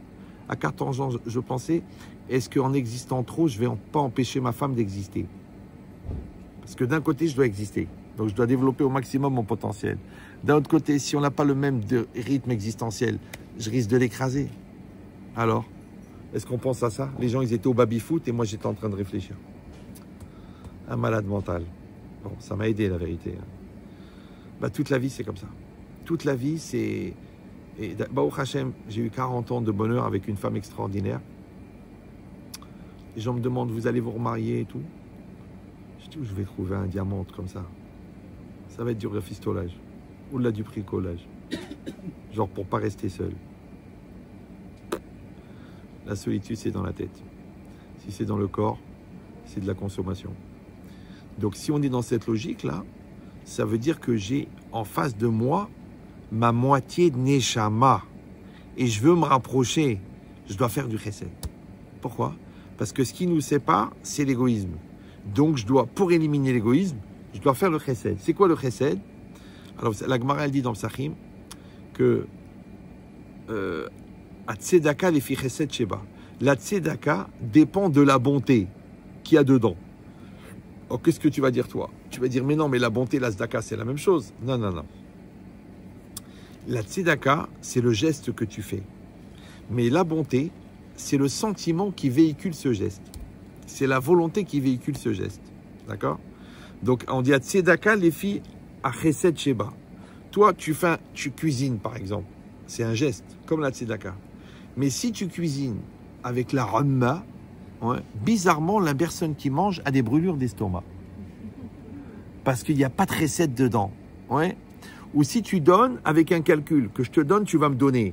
À 14 ans, je pensais, est-ce qu'en existant trop, je vais pas empêcher ma femme d'exister? Parce que d'un côté, je dois exister. Donc, je dois développer au maximum mon potentiel. D'un autre côté, si on n'a pas le même rythme existentiel, je risque de l'écraser. Alors, est-ce qu'on pense à ça? Les gens, ils étaient au baby-foot et moi, j'étais en train de réfléchir. Un malade mental. Bon, ça m'a aidé, la vérité. Bah, toute la vie, c'est comme ça. Toute la vie, c'est... Et Baruch Hashem, j'ai eu 40 ans de bonheur avec une femme extraordinaire. Les gens me demandent, vous allez vous remarier et tout? Je dis, où je vais trouver un diamant comme ça? Ça va être du rafistolage. Ou là, du bricolage. Genre pour pas rester seul. La solitude, c'est dans la tête. Si c'est dans le corps, c'est de la consommation. Donc si on est dans cette logique-là, ça veut dire que j'ai en face de moi ma moitié de Neshama. Et je veux me rapprocher. Je dois faire du chesed. Pourquoi? Parce que ce qui nous sépare, c'est l'égoïsme. Donc je dois, pour éliminer l'égoïsme, je dois faire le chesed. C'est quoi le chesed? Alors la Gemara, elle dit dans le Psachim que la tzedaka lefi chesed sheba. La tzedaka dépend de la bonté qu'il y a dedans. Alors qu'est-ce que tu vas dire toi? Tu vas dire mais non, mais la bonté, la tzedaka, c'est la même chose. Non, non, non. La tzedaka, c'est le geste que tu fais. Mais la bonté, c'est le sentiment qui véhicule ce geste. C'est la volonté qui véhicule ce geste. D'accord? Donc, on dit à tzedaka, les filles, à chesed sheba. Toi, tu cuisines, par exemple. C'est un geste, comme la tzedaka. Mais si tu cuisines avec la ramma, ouais, bizarrement, la personne qui mange a des brûlures d'estomac. Parce qu'il n'y a pas de chesed dedans. Ouais. Ou si tu donnes avec un calcul, que je te donne, tu vas me donner.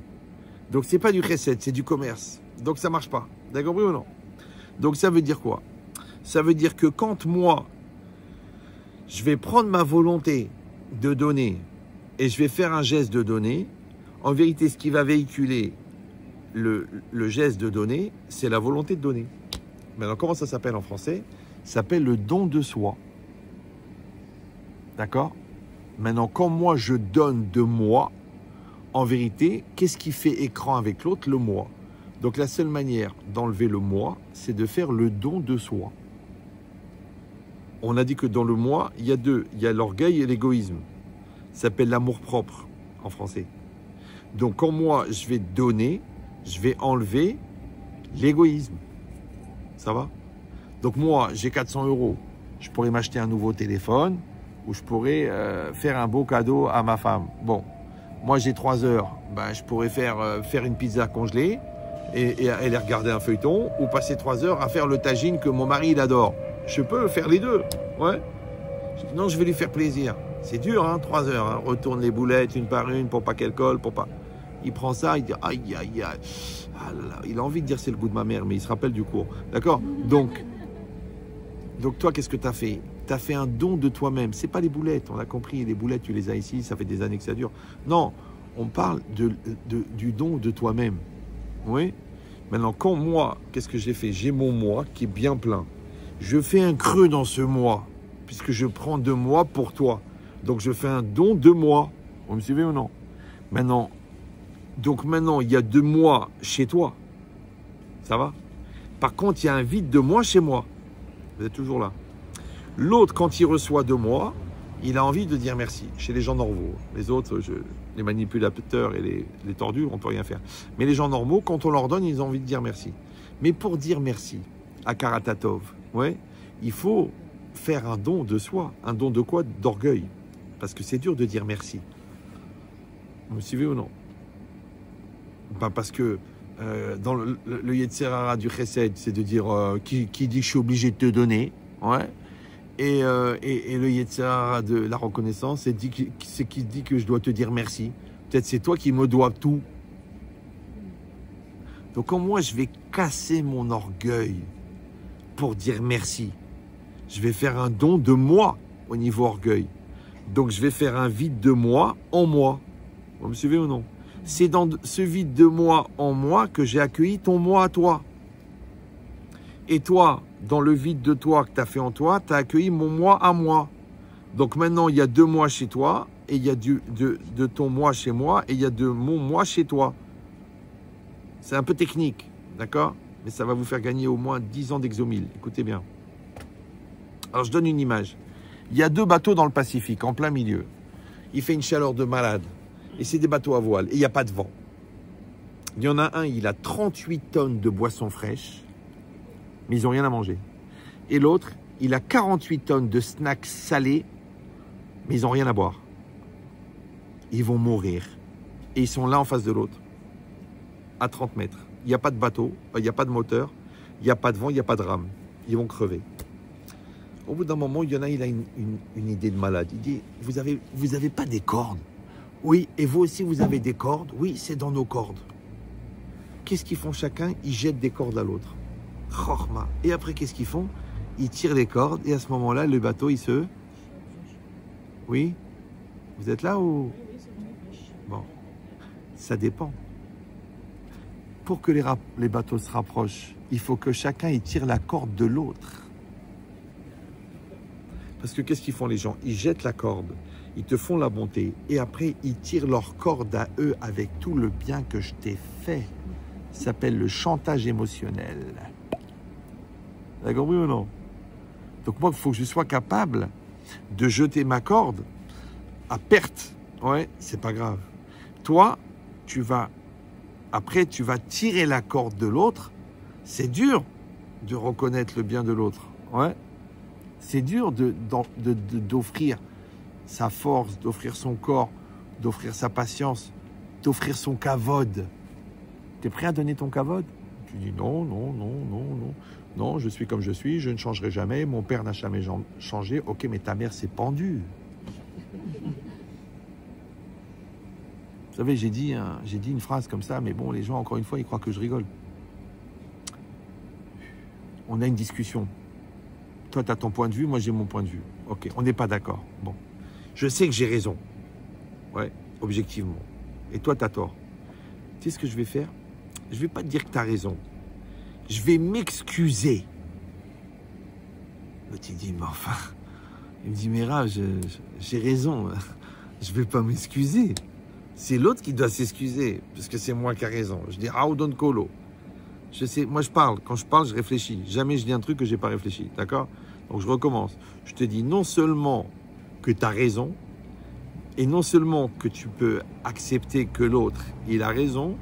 Donc, c'est pas du chesed, c'est du commerce. Donc, ça marche pas. D'accord, oui ou non? Donc, ça veut dire quoi? Ça veut dire que quand moi, je vais prendre ma volonté de donner et je vais faire un geste de donner, en vérité, ce qui va véhiculer le geste de donner, c'est la volonté de donner. Maintenant, comment ça s'appelle en français? Ça s'appelle le don de soi. D'accord? Maintenant, quand moi, je donne de moi, en vérité, qu'est-ce qui fait écran avec l'autre? Le moi. Donc, la seule manière d'enlever le moi, c'est de faire le don de soi. On a dit que dans le moi, il y a deux. Il y a l'orgueil et l'égoïsme. Ça s'appelle l'amour-propre en français. Donc, quand moi, je vais donner, je vais enlever l'égoïsme. Ça va? Donc, moi, j'ai 400 €. Je pourrais m'acheter un nouveau téléphone ou je pourrais faire un beau cadeau à ma femme. Bon, moi, j'ai 3 heures. Ben, je pourrais faire une pizza congelée et aller regarder un feuilleton ou passer 3 heures à faire le tagine que mon mari il adore. Je peux faire les deux. Ouais. Non, je vais lui faire plaisir. C'est dur, hein, 3 heures. Hein. Retourne les boulettes une par une pour pas qu'elles collent, pour pas. Il prend ça, il dit aïe aïe aïe. Ah là là. Il a envie de dire c'est le goût de ma mère, mais il se rappelle du cours. D'accord? Donc toi, qu'est-ce que tu as fait? Tu as fait un don de toi-même. C'est pas les boulettes, on a compris. Les boulettes, tu les as ici, ça fait des années que ça dure. Non, on parle du don de toi-même. Oui? Maintenant, quand moi, qu'est-ce que j'ai fait? J'ai mon moi qui est bien plein. Je fais un creux dans ce moi, puisque je prends de moi pour toi. Donc, je fais un don de moi. Vous me suivez ou non? Maintenant, il y a de moi chez toi. Ça va? Par contre, il y a un vide de moi chez moi. Vous êtes toujours là. L'autre, quand il reçoit de moi, il a envie de dire merci. Chez les gens normaux. Les autres, les manipulateurs et les tordus, on ne peut rien faire. Mais les gens normaux, quand on leur donne, ils ont envie de dire merci. Mais pour dire merci à Karatatov, ouais, il faut faire un don de soi. Un don de quoi? D'orgueil. Parce que c'est dur de dire merci. Vous me suivez ou non? Ben parce que dans le Yetzer Hara du Chesed, c'est de dire qui dit que je suis obligé de te donner, ouais. Et le Yetzer Hara de la reconnaissance, c'est qui dit que je dois te dire merci. Peut-être c'est toi qui me dois tout. Donc quand moi je vais casser mon orgueil pour dire merci, je vais faire un don de moi au niveau orgueil. Donc je vais faire un vide de moi en moi. Vous me suivez ou non? C'est dans ce vide de moi en moi que j'ai accueilli ton moi à toi. Et toi, dans le vide de toi que tu as fait en toi, tu as accueilli mon moi à moi. Donc maintenant, il y a 2 moi chez toi, et il y a de ton moi chez moi, et il y a de mon moi chez toi. C'est un peu technique, d'accord? Mais ça va vous faire gagner au moins 10 ans d'exomile. Écoutez bien. Alors, je donne une image. Il y a 2 bateaux dans le Pacifique, en plein milieu. Il fait une chaleur de malade. Et c'est des bateaux à voile. Et il n'y a pas de vent. Il y en a un, il a 38 tonnes de boissons fraîches, mais ils n'ont rien à manger. Et l'autre, il a 48 tonnes de snacks salés, mais ils n'ont rien à boire. Ils vont mourir. Et ils sont l'un en face de l'autre, à 30 mètres. Il n'y a pas de bateau, il n'y a pas de moteur, il n'y a pas de vent, il n'y a pas de rame. Ils vont crever. Au bout d'un moment, il y en a, il a une idée de malade. Il dit, vous avez pas des cordes? Oui, et vous aussi, vous avez des cordes? Oui, c'est dans nos cordes. Qu'est-ce qu'ils font chacun? Ils jettent des cordes à l'autre. Et après, qu'est-ce qu'ils font? Ils tirent les cordes, et à ce moment-là, le bateau, il se... Oui? Vous êtes là ou... Bon, ça dépend. Pour que les bateaux se rapprochent, il faut que chacun il tire la corde de l'autre. Parce que qu'est-ce qu'ils font les gens? Ils jettent la corde, ils te font la bonté, et après ils tirent leur corde à eux avec tout le bien que je t'ai fait. Ça s'appelle le chantage émotionnel. Vous avez compris ou non? Donc moi, il faut que je sois capable de jeter ma corde à perte. Ouais, c'est pas grave. Toi, après, tu vas tirer la corde de l'autre. C'est dur de reconnaître le bien de l'autre. Ouais. C'est dur d'offrir sa force, d'offrir son corps, d'offrir sa patience, d'offrir son kavod. Tu es prêt à donner ton kavod? Tu dis non, non, non, non, non. Non, je suis comme je suis, je ne changerai jamais. Mon père n'a jamais changé. Ok, mais ta mère s'est pendue. Vous savez, j'ai dit une phrase comme ça, mais bon, les gens, encore une fois, ils croient que je rigole. On a une discussion. Toi, tu as ton point de vue, moi, j'ai mon point de vue. Ok, on n'est pas d'accord. Bon, je sais que j'ai raison. Ouais, objectivement. Et toi, tu as tort. Tu sais ce que je vais faire? Je ne vais pas te dire que tu as raison. Je vais m'excuser. L'autre, il dit, mais enfin... Il me dit, mais Rav, j'ai raison. Je ne vais pas m'excuser. C'est l'autre qui doit s'excuser, parce que c'est moi qui ai raison. Je dis, Aoudon Kolo. Je sais, moi je parle. Quand je parle, je réfléchis. Jamais je dis un truc que je n'ai pas réfléchi. D'accord? Donc je recommence. Je te dis non seulement que tu as raison, Et non seulement que tu peux accepter que l'autre, il a raison,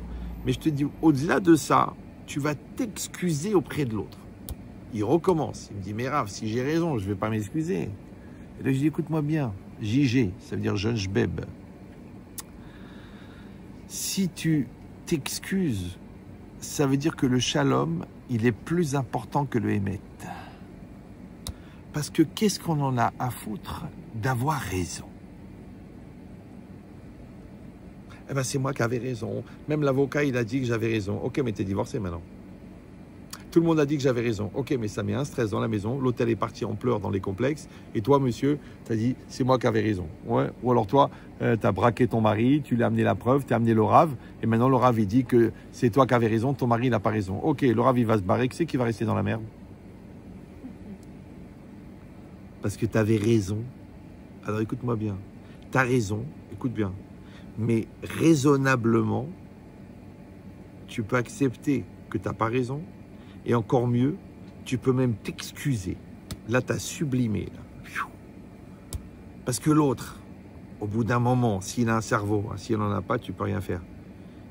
mais je te dis, au-delà de ça, tu vas t'excuser auprès de l'autre. Il recommence. Il me dit, mais Rav, si j'ai raison, je ne vais pas m'excuser. Et là, je dis, écoute-moi bien. JG, ça veut dire jeune jbeb. Si tu t'excuses, ça veut dire que le shalom, il est plus important que le émet. Parce que qu'est-ce qu'on en a à foutre d'avoir raison? Eh ben, c'est moi qui avais raison. Même l'avocat, il a dit que j'avais raison. Ok, mais t'es divorcé maintenant. Tout le monde a dit que j'avais raison. Ok, mais ça met un stress dans la maison. L'hôtel est parti en pleurs dans les complexes. Et toi, monsieur, t'as dit, c'est moi qui avais raison. Ouais. Ou alors toi, t'as braqué ton mari, tu lui as amené la preuve, t'as amené le Rav. Et maintenant, le Rav, il dit que c'est toi qui avais raison, ton mari, il n'a pas raison. Ok, le Rav, il va se barrer. Qui c'est qui va rester dans la merde? Parce que t'avais raison. Alors, écoute-moi bien. T'as raison. Écoute bien. Mais raisonnablement, tu peux accepter que tu n'as pas raison. Et encore mieux, tu peux même t'excuser. Là, tu as sublimé. Là. Parce que l'autre, au bout d'un moment, s'il a un cerveau, hein, s'il n'en a pas, tu ne peux rien faire.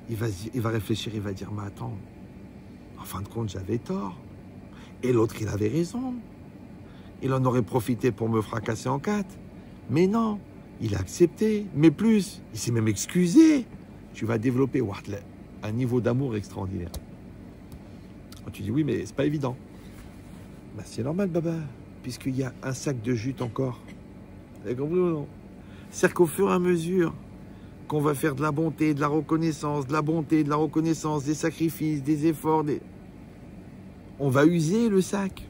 Il va réfléchir, il va dire, mais attends, en fin de compte, j'avais tort. Et l'autre, il avait raison. Il en aurait profité pour me fracasser en quatre. Mais non. Il a accepté, mais plus, il s'est même excusé. Tu vas développer un niveau d'amour extraordinaire. Tu dis oui, mais c'est pas évident. Ben, c'est normal, Baba, puisqu'il y a un sac de jute encore. Vous avez compris ou non? C'est-à-dire qu'au fur et à mesure qu'on va faire de la bonté, de la reconnaissance, de la bonté, de la reconnaissance, des sacrifices, des efforts, on va user le sac.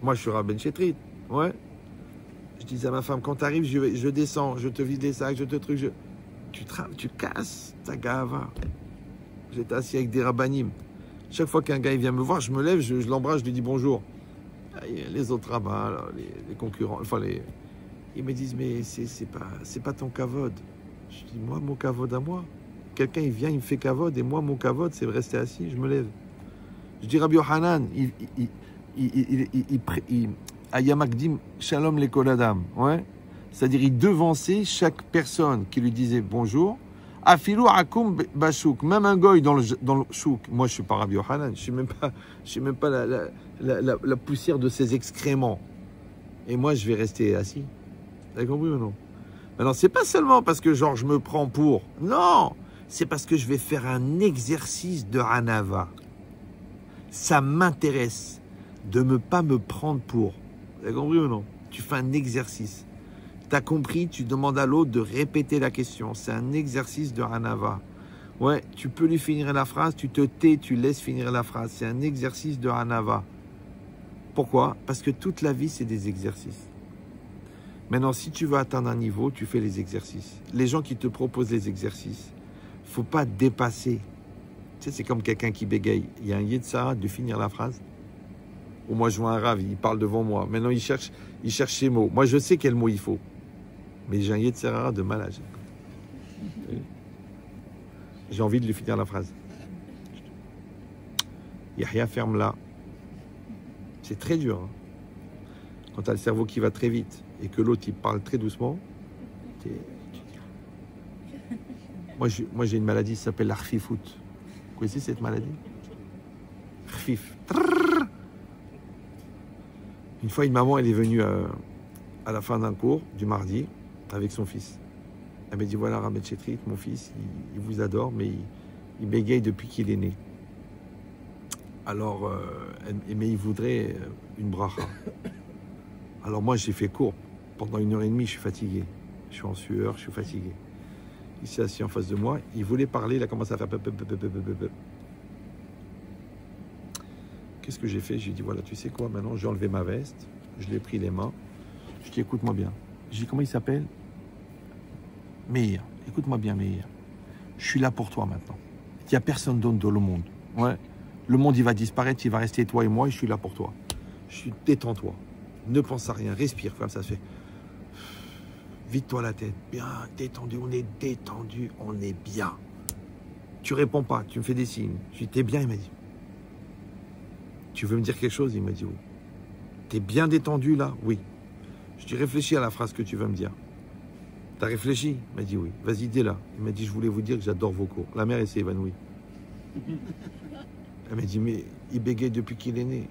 Moi, je suis Rabben Chetrit, ouais. Je disais à ma femme, quand tu arrives, je descends, je te vide les sacs, je te truc, tu casses ta gava. J'étais assis avec des rabbinim. Chaque fois qu'un gars il vient me voir, je me lève, je l'embrasse, je lui dis bonjour. Les autres rabbins, là, les concurrents, enfin ils me disent, mais c'est pas ton kavod. Je dis, moi, mon kavod à moi. Quelqu'un il vient, il me fait kavod, et moi, mon kavod, c'est de rester assis, je me lève. Je dis, Rabbi Yohanan, Ayamakdim Shalom les Koladam, ouais. C'est-à-dire il devançait chaque personne qui lui disait bonjour. Afilou Akum Bashouk, même un goy dans le chouk. Moi je suis pas Rabbi Yohanan, je suis même pas la poussière de ses excréments. Et moi je vais rester assis. Vous avez compris ou non? Alors c'est pas seulement parce que genre je me prends pour. Non, c'est parce que je vais faire un exercice de Hanava. Ça m'intéresse de ne pas me prendre pour. Vous avez compris ou non? Tu fais un exercice. Tu as compris, tu demandes à l'autre de répéter la question. C'est un exercice de Hanava. Ouais, tu peux lui finir la phrase, tu te tais, tu laisses finir la phrase. C'est un exercice de Hanava. Pourquoi? Parce que toute la vie, c'est des exercices. Maintenant, si tu veux atteindre un niveau, tu fais les exercices. Les gens qui te proposent les exercices, il ne faut pas dépasser. Tu sais, c'est comme quelqu'un qui bégaye. Il y a un Yetzara de finir la phrase. Ou moi, je vois un Rav, il parle devant moi. Maintenant, il cherche ses mots. Moi, je sais quel mot il faut. Mais j'ai un Yetzara de malade. J'ai envie de lui finir la phrase. Yahya, ferme-la. C'est très dur. Hein. Quand tu as le cerveau qui va très vite et que l'autre, il parle très doucement, moi, j'ai une maladie qui s'appelle l'archifout. Vous connaissez cette maladie? Archif. Une fois, une maman, elle est venue à la fin d'un cours, du mardi, avec son fils. Elle m'a dit, voilà, Rabbi Chetrit, mon fils, il vous adore, mais il bégaye depuis qu'il est né. Alors, mais il voudrait une bracha. Alors moi, j'ai fait court. Pendant 1h30, je suis fatigué. Je suis en sueur, je suis fatigué. Il s'est assis en face de moi. Il voulait parler, il a commencé à faire... Qu'est-ce que j'ai fait? J'ai dit, voilà, tu sais quoi, maintenant, j'ai enlevé ma veste. Je l'ai pris les mains. Je dis, écoute-moi bien. J'ai dit, comment il s'appelle? Meir. Écoute-moi bien, Meir. Je suis là pour toi maintenant. Il n'y a personne d'autre dans le monde. Ouais. Le monde, il va disparaître, il va rester toi et moi, et je suis là pour toi. Détends-toi. Ne pense à rien. Respire, comme ça se fait. Vide-toi la tête. Bien, détendu. On est détendu. On est bien. Tu réponds pas. Tu me fais des signes. Je dis, t'es bien? Il m'a dit. Tu veux me dire quelque chose? Il m'a dit oui. T'es bien détendu là? Oui. Je dis, réfléchis à la phrase que tu veux me dire. T'as réfléchi? Il m'a dit oui. Vas-y, dis-la. Il m'a dit, je voulais vous dire que j'adore vos cours. La mère, elle s'est évanouie. Elle m'a dit, mais il bégaye depuis qu'il est né.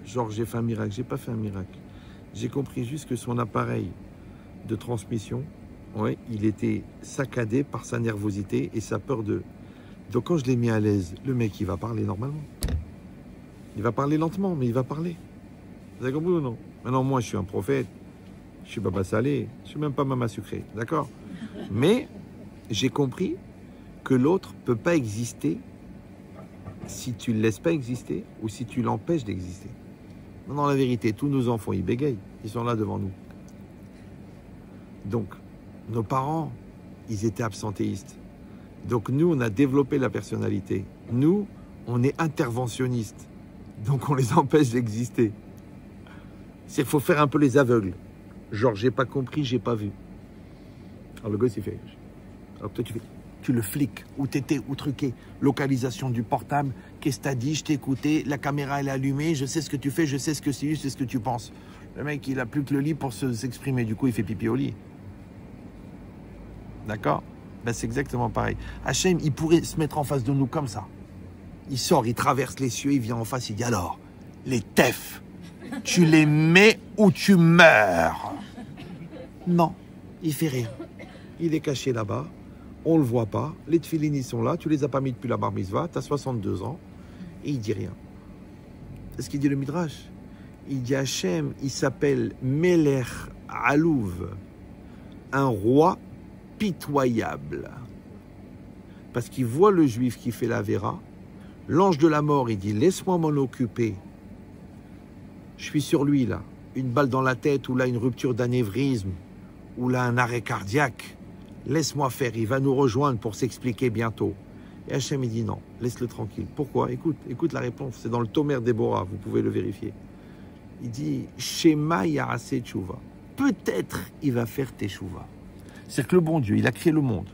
Genre, j'ai fait un miracle. J'ai pas fait un miracle. J'ai compris juste que son appareil de transmission, ouais, il était saccadé par sa nervosité et sa peur de... Donc quand je l'ai mis à l'aise, le mec, il va parler normalement. Il va parler lentement, mais il va parler. Vous avez compris ou non? Maintenant, moi, je suis un prophète. Je suis Baba Salé. Je suis même pas Mama Sucré. D'accord? Mais j'ai compris que l'autre ne peut pas exister si tu ne le laisses pas exister ou si tu l'empêches d'exister. Non, non, la vérité, tous nos enfants, ils bégayent. Ils sont là devant nous. Donc, nos parents, ils étaient absentéistes. Donc, nous, on a développé la personnalité. Nous, on est interventionnistes. Donc, on les empêche d'exister. C'est qu'il faut faire un peu les aveugles. Genre, j'ai pas compris, j'ai pas vu. Alors, le gosse, il fait... Alors, toi, tu le flics, où t'étais, où truqué. Localisation du portable, qu'est-ce que t'as dit, je t'ai écouté, la caméra, elle est allumée, je sais ce que tu fais, je sais ce que c'est, je sais ce que tu penses. Le mec, il a plus que le lit pour s'exprimer. Du coup, il fait pipi au lit. D'accord? Ben, c'est exactement pareil. Hachem, il pourrait se mettre en face de nous comme ça. Il sort, il traverse les cieux, il vient en face, il dit alors, les teufs, tu les mets ou tu meurs? Non, il fait rien. Il est caché là-bas, on le voit pas, les tefilines, ils sont là, tu les as pas mis depuis la bar mitzvah, tu as 62 ans, et il dit rien. C'est ce qu'il dit le Midrash. Il dit Hachem, il s'appelle Melech Alouv, un roi pitoyable. Parce qu'il voit le juif qui fait la vera, l'ange de la mort, il dit laisse-moi m'en occuper. Je suis sur lui là, une balle dans la tête ou là une rupture d'anévrisme ou là un arrêt cardiaque. Laisse-moi faire, il va nous rejoindre pour s'expliquer bientôt. Et Hachem il dit non, laisse-le tranquille. Pourquoi? Écoute la réponse, c'est dans le Tomer Déborah, vous pouvez le vérifier. Il dit Shema Yaaseh Tshuva. Peut-être il va faire Teshuva. C'est que le bon Dieu, il a créé le monde,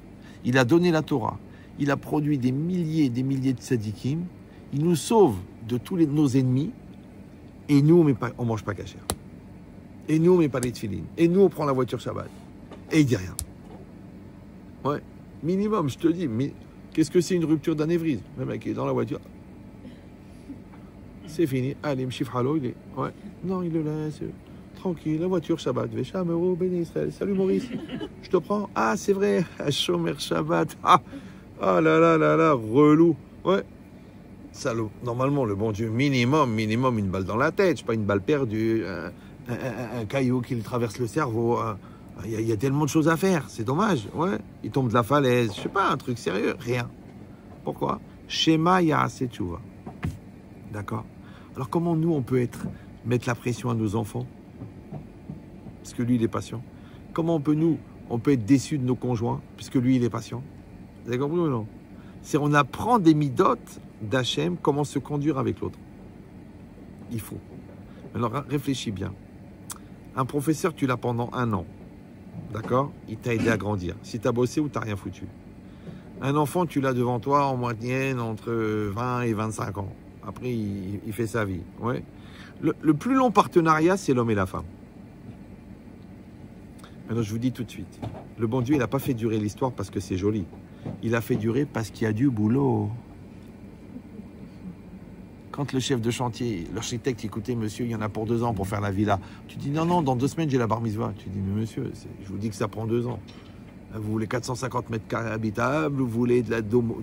il a donné la Torah, il a produit des milliers de tzadikim, il nous sauve de tous nos ennemis, et nous, on ne mange pas cachère. Et nous, on ne met pas les tefilines. Et nous, on prend la voiture Shabbat. Et il dit rien. Ouais, minimum, je te dis, mais qu'est-ce que c'est une rupture d'anévrisme? Le mec est dans la voiture. C'est fini. Allez, Mshifhalo, il est... Ouais. Non, il le laisse. Tranquille, la voiture Shabbat. Veshamero, béni Israël. Salut Maurice. Je te prends. Ah, c'est vrai. Shomer Shabbat. Ah là là, relou. Ouais. Salaud. Normalement, le bon Dieu, minimum, une balle dans la tête. Je sais pas, une balle perdue, un caillou qui lui traverse le cerveau. Il y a tellement de choses à faire. C'est dommage. Ouais. Il tombe de la falaise. Je sais pas, un truc sérieux. Rien. Pourquoi? Shema Yaaseh Tshuva. D'accord? Alors, comment nous, on peut mettre la pression à nos enfants? Parce que lui, il est patient. Comment on peut être déçu de nos conjoints, puisque lui, il est patient? Vous avez compris ou non? C'est on apprend des midotes d'Hachem, comment se conduire avec l'autre. Il faut. Alors, réfléchis bien. Un professeur, tu l'as pendant 1 an. D'accord? Il t'a aidé à grandir. Si tu as bossé ou tu n'as rien foutu. Un enfant, tu l'as devant toi en moyenne entre 20 et 25 ans. Après, il fait sa vie. Ouais. Le plus long partenariat, c'est l'homme et la femme. Maintenant, je vous dis tout de suite, le bon Dieu, il n'a pas fait durer l'histoire parce que c'est joli. Il a fait durer parce qu'il y a du boulot. Quand le chef de chantier, l'architecte, écoutez, monsieur, il y en a pour 2 ans pour faire la villa. Tu dis, non, dans 2 semaines, j'ai la bar mitzvah. Tu dis, mais monsieur, je vous dis que ça prend 2 ans. Vous voulez 450 mètres carrés habitables, vous voulez de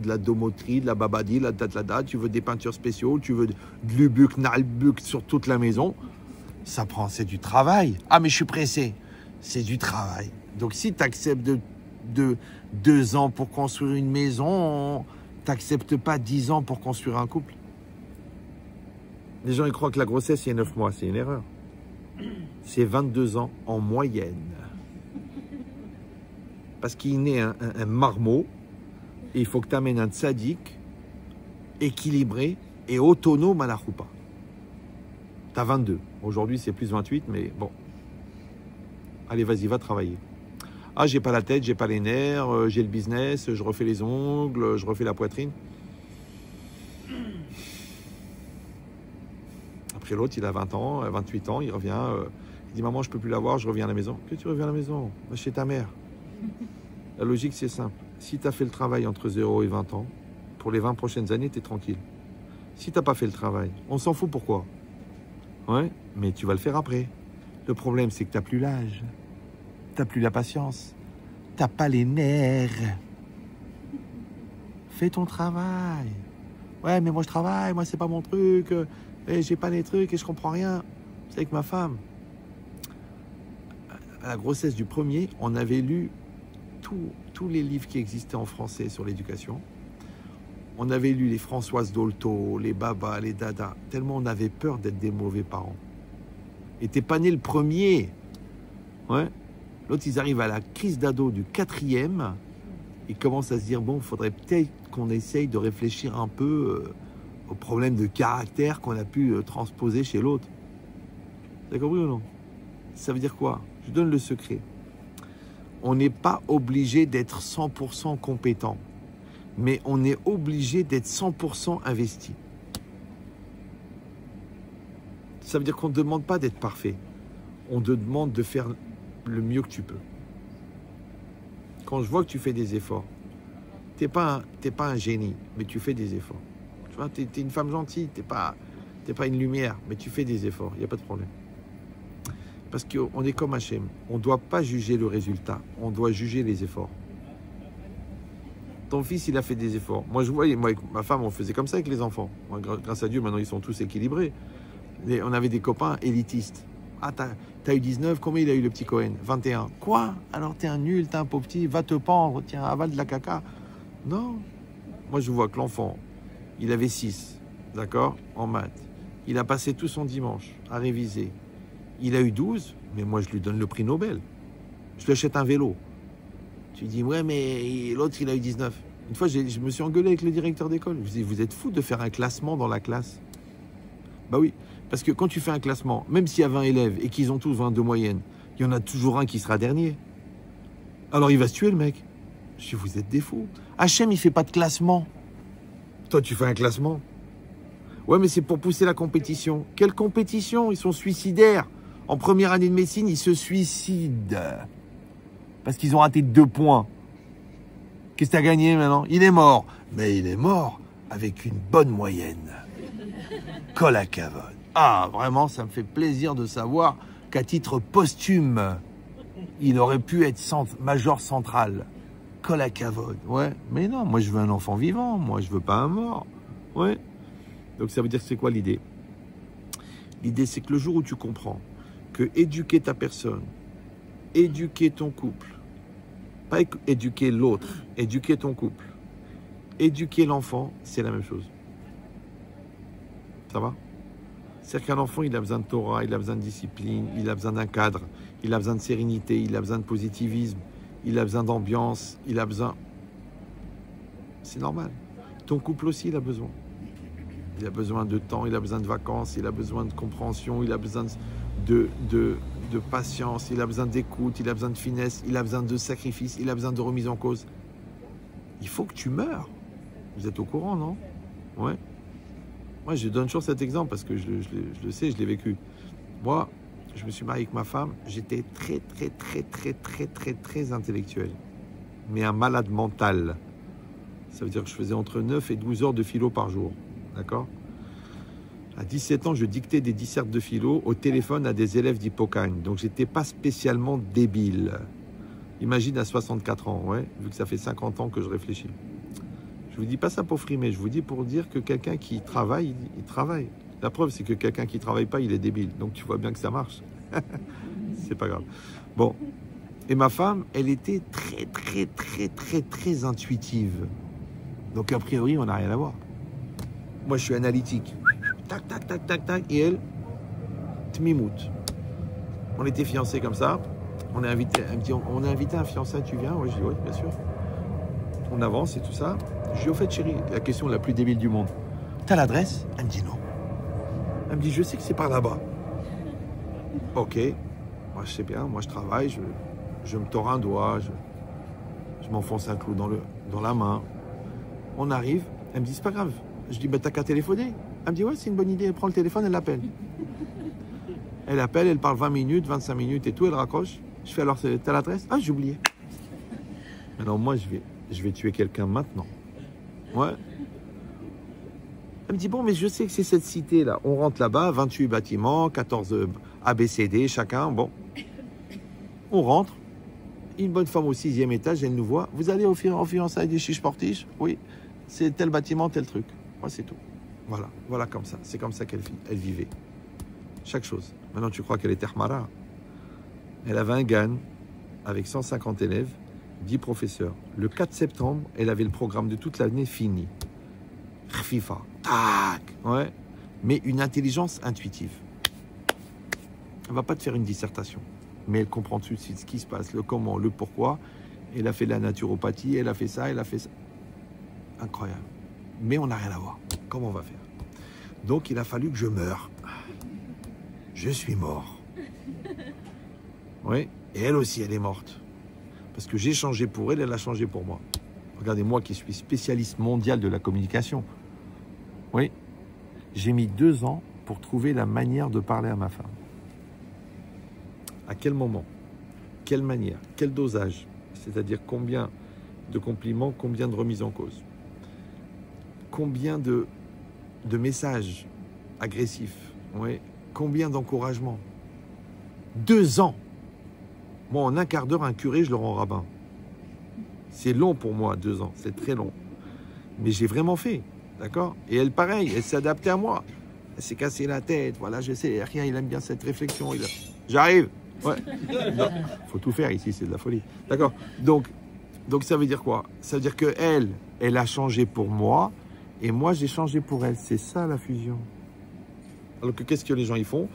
la domoterie, de la babadi, tu veux des peintures spéciaux, tu veux de l'ubuc, nalbuc sur toute la maison. C'est du travail. Ah, mais je suis pressé. C'est du travail. Donc, si tu acceptes de 2 ans pour construire une maison, tu n'acceptes pas 10 ans pour construire un couple. Les gens, ils croient que la grossesse, c'est 9 mois. C'est une erreur. C'est 22 ans en moyenne. Parce qu'il naît un marmot, et il faut que tu amènes un tzaddik équilibré et autonome à la choupa. Tu as 22. Aujourd'hui, c'est plus 28, mais bon. Allez, vas-y, va travailler. Ah, j'ai pas la tête, j'ai pas les nerfs, j'ai le business, je refais les ongles, je refais la poitrine. Après, l'autre, il a 20 ans, 28 ans, il revient, il dit « Maman, je peux plus la voir, je reviens à la maison. » « Que tu reviens à la maison? Va chez ta mère. » La logique, c'est simple. Si tu as fait le travail entre 0 et 20 ans, pour les 20 prochaines années, tu es tranquille. Si tu n'as pas fait le travail, on s'en fout pourquoi. Ouais, mais tu vas le faire après. Le problème, c'est que tu n'as plus l'âge. Tu n'as plus la patience. Tu n'as pas les nerfs. Fais ton travail. Ouais, mais moi je travaille, moi c'est pas mon truc. Et j'ai pas les trucs et je comprends rien. C'est avec ma femme. À la grossesse du premier, on avait lu tous les livres qui existaient en français sur l'éducation. On avait lu les Françoise Dolto, les Baba, les Dada, tellement on avait peur d'être des mauvais parents. Et t'es pas né le premier. Ouais. L'autre, ils arrivent à la crise d'ado du 4e, ils commencent à se dire, bon, il faudrait peut-être qu'on essaye de réfléchir un peu aux problèmes de caractère qu'on a pu transposer chez l'autre. Vous avez compris ou non? Ça veut dire quoi? Je donne le secret. On n'est pas obligé d'être 100% compétent, mais on est obligé d'être 100% investi. Ça veut dire qu'on ne demande pas d'être parfait. On te demande de faire le mieux que tu peux. Quand je vois que tu fais des efforts, t'es pas un génie, mais tu fais des efforts. Tu vois, t'es une femme gentille, t'es pas une lumière, mais tu fais des efforts, il n'y a pas de problème. Parce qu'on est comme Hachem, on ne doit pas juger le résultat, on doit juger les efforts. Ton fils, il a fait des efforts. Moi, je vois, moi, avec ma femme, on faisait comme ça avec les enfants. Moi, grâce à Dieu, maintenant, ils sont tous équilibrés. Et on avait des copains élitistes. Ah, t'as eu 19, combien il a eu le petit Cohen? 21. Quoi? Alors t'es un nul, t'es un pauvre petit, va te pendre, tiens, avale de la caca. Non. Moi, je vois que l'enfant, il avait 6, d'accord, en maths. Il a passé tout son dimanche à réviser. Il a eu 12, mais moi, je lui donne le prix Nobel. Je lui achète un vélo. Tu dis, ouais, mais l'autre, il a eu 19. Une fois, je me suis engueulé avec le directeur d'école. Je lui dis, vous êtes fou de faire un classement dans la classe? Bah oui, parce que quand tu fais un classement, même s'il y a 20 élèves et qu'ils ont tous 20 de moyenne, il y en a toujours un qui sera dernier. Alors il va se tuer, le mec. Je dis, vous êtes des fous. Hachem, il fait pas de classement. Toi, tu fais un classement? Ouais, mais c'est pour pousser la compétition. Quelle compétition? Ils sont suicidaires. En première année de médecine, ils se suicident. Parce qu'ils ont raté 2 points. Qu'est-ce que tu as gagné maintenant? Il est mort. Mais il est mort avec une bonne moyenne. Kol hakavod. Ah, vraiment, ça me fait plaisir de savoir qu'à titre posthume, il aurait pu être major central. Kol hakavod. Ouais, mais non, moi je veux un enfant vivant. Moi, je veux pas un mort. Ouais. Donc ça veut dire que c'est quoi l'idée? L'idée, c'est que le jour où tu comprends que éduquer ta personne, éduquer ton couple, pas éduquer l'autre, éduquer ton couple, éduquer l'enfant, c'est la même chose. Ça va? C'est-à-dire qu'un enfant, il a besoin de Torah, il a besoin de discipline, il a besoin d'un cadre, il a besoin de sérénité, il a besoin de positivisme, il a besoin d'ambiance, il a besoin... C'est normal. Ton couple aussi, il a besoin. Il a besoin de temps, il a besoin de vacances, il a besoin de compréhension, il a besoin de patience, il a besoin d'écoute, il a besoin de finesse, il a besoin de sacrifice, il a besoin de remise en cause. Il faut que tu meurs. Vous êtes au courant, non? Ouais. Moi, je donne toujours cet exemple parce que je le sais, je l'ai vécu. Moi, je me suis marié avec ma femme, j'étais très intellectuel. Mais un malade mental. Ça veut dire que je faisais entre 9 et 12 heures de philo par jour. D'accord? À 17 ans, je dictais des dissertes de philo au téléphone à des élèves d'Hippocagne. Donc, j'étais pas spécialement débile. Imagine à 64 ans, ouais, vu que ça fait 50 ans que je réfléchis. Je vous dis pas ça pour frimer, je vous dis pour dire que quelqu'un qui travaille, il travaille. La preuve, c'est que quelqu'un qui travaille pas, il est débile. Donc, tu vois bien que ça marche. C'est pas grave. Bon. Et ma femme, elle était très intuitive. Donc, a priori, on n'a rien à voir. Moi, je suis analytique. Tac. Et elle, tmimout. On était fiancés comme ça. On est invité, elle me dit, on a invité un fiancé, tu viens? Ouais, je dis, oui, bien sûr. On avance et tout ça. Je dis, au fait, chérie, la question la plus débile du monde. T'as l'adresse? Elle me dit non. Elle me dit, je sais que c'est par là-bas. Ok. Moi, je sais bien, moi, je travaille, je me tords un doigt, je m'enfonce un clou dans la main. On arrive, elle me dit, c'est pas grave. Je dis, bah, t'as qu'à téléphoner. Elle me dit, ouais, c'est une bonne idée. Elle prend le téléphone, elle l'appelle. Elle appelle, elle parle 20 minutes, 25 minutes et tout, elle raccroche. Je fais, alors, t'as l'adresse? Ah, j'ai oublié. Maintenant, moi, je vais tuer quelqu'un maintenant. Ouais. Elle me dit, bon, mais je sais que c'est cette cité-là. On rentre là-bas, 28 bâtiments, 14 ABCD, chacun, bon. On rentre. Une bonne femme au 6e étage, elle nous voit. Vous allez au fiançailles des chiches portiches? Oui. C'est tel bâtiment, tel truc. Moi, c'est tout. Voilà, voilà comme ça. C'est comme ça qu'elle vivait. Chaque chose. Maintenant, tu crois qu'elle était Ahmara? Elle avait un GAN avec 150 élèves, 10 professeurs. Le 4 septembre, elle avait le programme de toute l'année fini. FIFA. Tac. Ouais. Mais une intelligence intuitive. Elle ne va pas te faire une dissertation. Mais elle comprend tout de suite ce qui se passe, le comment, le pourquoi. Elle a fait de la naturopathie, elle a fait ça, elle a fait ça. Incroyable. Mais on n'a rien à voir. Comment on va faire? Donc, il a fallu que je meure. Je suis mort. Oui. Et elle aussi, elle est morte. Parce que j'ai changé pour elle, elle a changé pour moi. Regardez, moi qui suis spécialiste mondial de la communication. Oui. J'ai mis 2 ans pour trouver la manière de parler à ma femme. À quel moment? Quelle manière? Quel dosage? C'est-à-dire combien de compliments, combien de remises en cause? Combien de messages agressifs? Oui. Combien d'encouragements? 2 ans. Moi, en un quart d'heure, un curé, je le rends rabbin. C'est long pour moi, 2 ans. C'est très long. Mais j'ai vraiment fait. D'accord? Et elle, pareil, elle s'est adaptée à moi. Elle s'est cassée la tête. Voilà, je sais, rien, il aime bien cette réflexion. J'arrive. Ouais. Il faut tout faire ici, c'est de la folie. D'accord? Donc ça veut dire quoi? Ça veut dire que elle a changé pour moi et moi j'ai changé pour elle. C'est ça la fusion. Alors que qu'est-ce que les gens y font?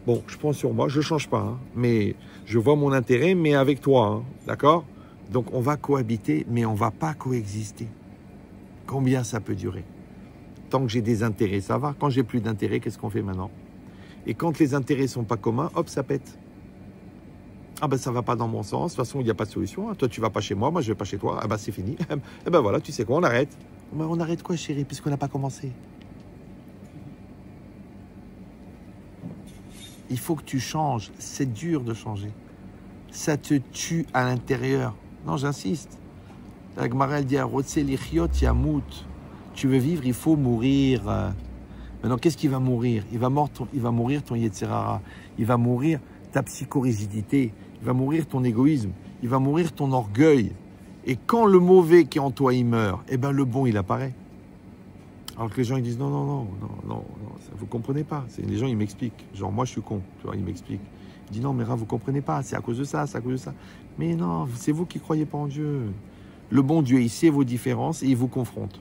Bon, je prends sur moi, je change pas, hein, mais je vois mon intérêt, mais avec toi, hein, d'accord? Donc on va cohabiter, mais on va pas coexister. Combien ça peut durer? Tant que j'ai des intérêts, ça va. Quand j'ai plus d'intérêts, qu'est-ce qu'on fait maintenant? Et quand les intérêts sont pas communs, hop, ça pète. Ah ben ça va pas dans mon sens, de toute façon il n'y a pas de solution, toi tu vas pas chez moi, moi je vais pas chez toi, ah ben c'est fini, et ben voilà, tu sais quoi, on arrête. Ben, on arrête quoi chérie, puisqu'on n'a pas commencé? Il faut que tu changes, c'est dur de changer, ça te tue à l'intérieur. Non, j'insiste, la Gemara elle dit tu veux vivre, il faut mourir. Maintenant qu'est-ce qui va mourir? Il va mourir ton Yetzirara, il va mourir ta psychorigidité, il va mourir ton égoïsme, il va mourir ton orgueil. Et quand le mauvais qui est en toi, il meurt, eh ben le bon, il apparaît. Alors que les gens, ils disent non, ça, vous comprenez pas. Les gens, ils m'expliquent. Genre, moi, je suis con, tu vois, ils m'expliquent. Ils disent non, mais vous comprenez pas, c'est à cause de ça, c'est à cause de ça. Mais non, c'est vous qui croyez pas en Dieu. Le bon Dieu, il sait vos différences et il vous confronte.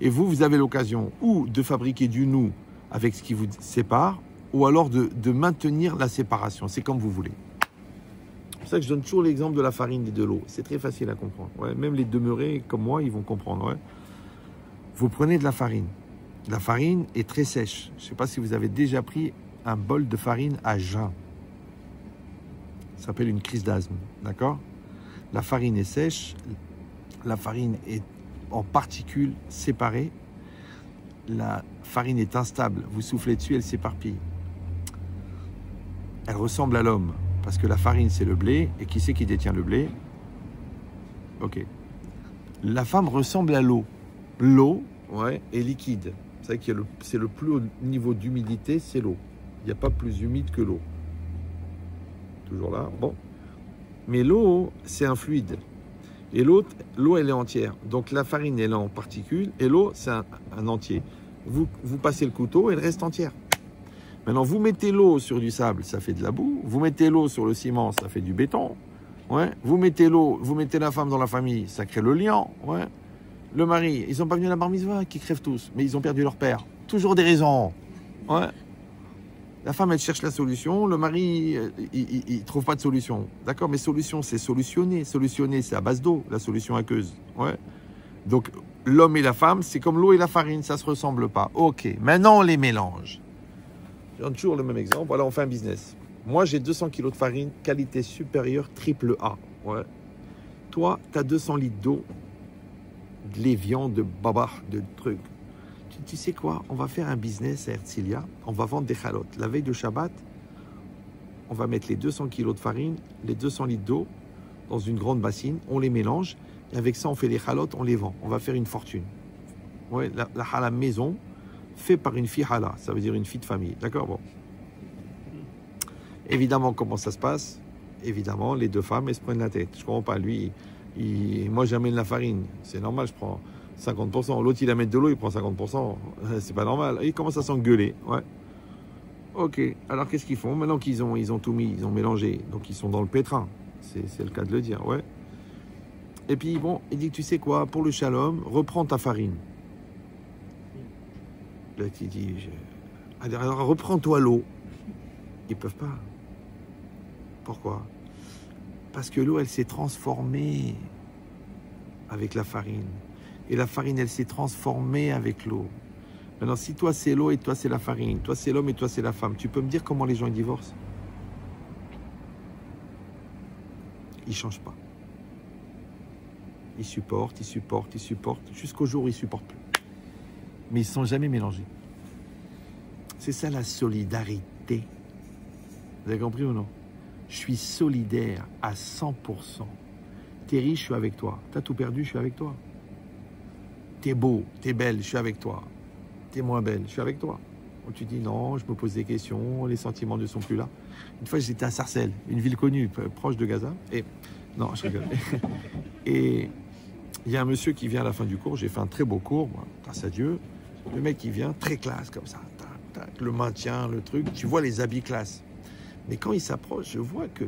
Et vous avez l'occasion ou de fabriquer du nous avec ce qui vous sépare, ou alors de maintenir la séparation. C'est comme vous voulez. C'est pour ça que je donne toujours l'exemple de la farine et de l'eau. C'est très facile à comprendre. Ouais, même les demeurés comme moi, ils vont comprendre. Ouais. Vous prenez de la farine. La farine est très sèche. Je ne sais pas si vous avez déjà pris un bol de farine à jeun. Ça s'appelle une crise d'asthme. D'accord? La farine est sèche. La farine est en particules séparées. La farine est instable. Vous soufflez dessus, elle s'éparpille. Elle ressemble à l'homme, parce que la farine, c'est le blé, et qui c'est qui détient le blé? Ok. La femme ressemble à l'eau. L'eau, ouais, est liquide. Vous savez que c'est le plus haut niveau d'humidité, c'est l'eau. Il n'y a pas plus humide que l'eau. Toujours là, bon. Mais l'eau, c'est un fluide. Et l'eau, elle est entière. Donc la farine, elle est en particules, et l'eau, c'est un entier. Vous passez le couteau, elle reste entière. Maintenant, vous mettez l'eau sur du sable, ça fait de la boue. Vous mettez l'eau sur le ciment, ça fait du béton. Ouais. Vous mettez l'eau, vous mettez la femme dans la famille, ça crée le liant. Ouais. Le mari, ils n'ont pas venu à la bar mitzvah, qui crèvent tous, mais ils ont perdu leur père. Toujours des raisons. Ouais. La femme, elle cherche la solution. Le mari, il ne trouve pas de solution. D'accord? Mais solution, c'est solutionner. Solutionner, c'est à base d'eau, la solution aqueuse. Ouais. Donc, l'homme et la femme, c'est comme l'eau et la farine, ça ne se ressemble pas. Ok, maintenant, on les mélange. Je donne toujours le même exemple. Voilà, on fait un business. Moi, j'ai 200 kg de farine, qualité supérieure, triple A. Ouais. Toi, tu as 200 litres d'eau, de l'évian, de baba, de trucs. Tu sais quoi? On va faire un business à Herzliya. On va vendre des chalotes. La veille de Shabbat, on va mettre les 200 kg de farine, les 200 litres d'eau dans une grande bassine. On les mélange. Avec ça, on fait les chalotes, on les vend. On va faire une fortune. Ouais, la chala maison, fait par une fille chala. Ça veut dire une fille de famille. D'accord? Bon. Évidemment, comment ça se passe? Évidemment, les deux femmes, elles se prennent la tête. Je ne comprends pas. Lui, moi, j'amène la farine. C'est normal, je prends 50%. L'autre, il amène de l'eau, il prend 50%. C'est pas normal. Et ils commencent à s'engueuler. Ouais. Ok. Alors, qu'est-ce qu'ils font? Maintenant qu'ils ont tout mis, ils ont mélangé. Donc, ils sont dans le pétrin. C'est le cas de le dire. Ouais. Et puis, bon, il dit, tu sais quoi? Pour le shalom, reprends ta farine. Là, il dit, alors, reprends-toi l'eau. Ils peuvent pas. Pourquoi? Parce que l'eau, elle s'est transformée avec la farine. Et la farine, elle s'est transformée avec l'eau. Maintenant, si toi, c'est l'eau et toi, c'est la farine, toi, c'est l'homme et toi, c'est la femme, tu peux me dire comment les gens ils divorcent? Ils ne changent pas. Ils supportent, jusqu'au jour où ils ne supportent plus. Mais ils ne sont jamais mélangés. C'est ça la solidarité. Vous avez compris ou non? Je suis solidaire à 100%. T'es riche, je suis avec toi. T'as tout perdu, je suis avec toi. T'es beau, t'es belle, je suis avec toi. T'es moins belle, je suis avec toi. Tu dis non, je me pose des questions, les sentiments ne sont plus là. Une fois, j'étais à Sarcelles, une ville connue, proche de Gaza. Et non, je rigole. Et il y a un monsieur qui vient à la fin du cours. J'ai fait un très beau cours, moi, grâce à Dieu. Le mec qui vient, très classe comme ça. Tac, le maintien, le truc. Tu vois les habits classe. Mais quand il s'approche, je vois que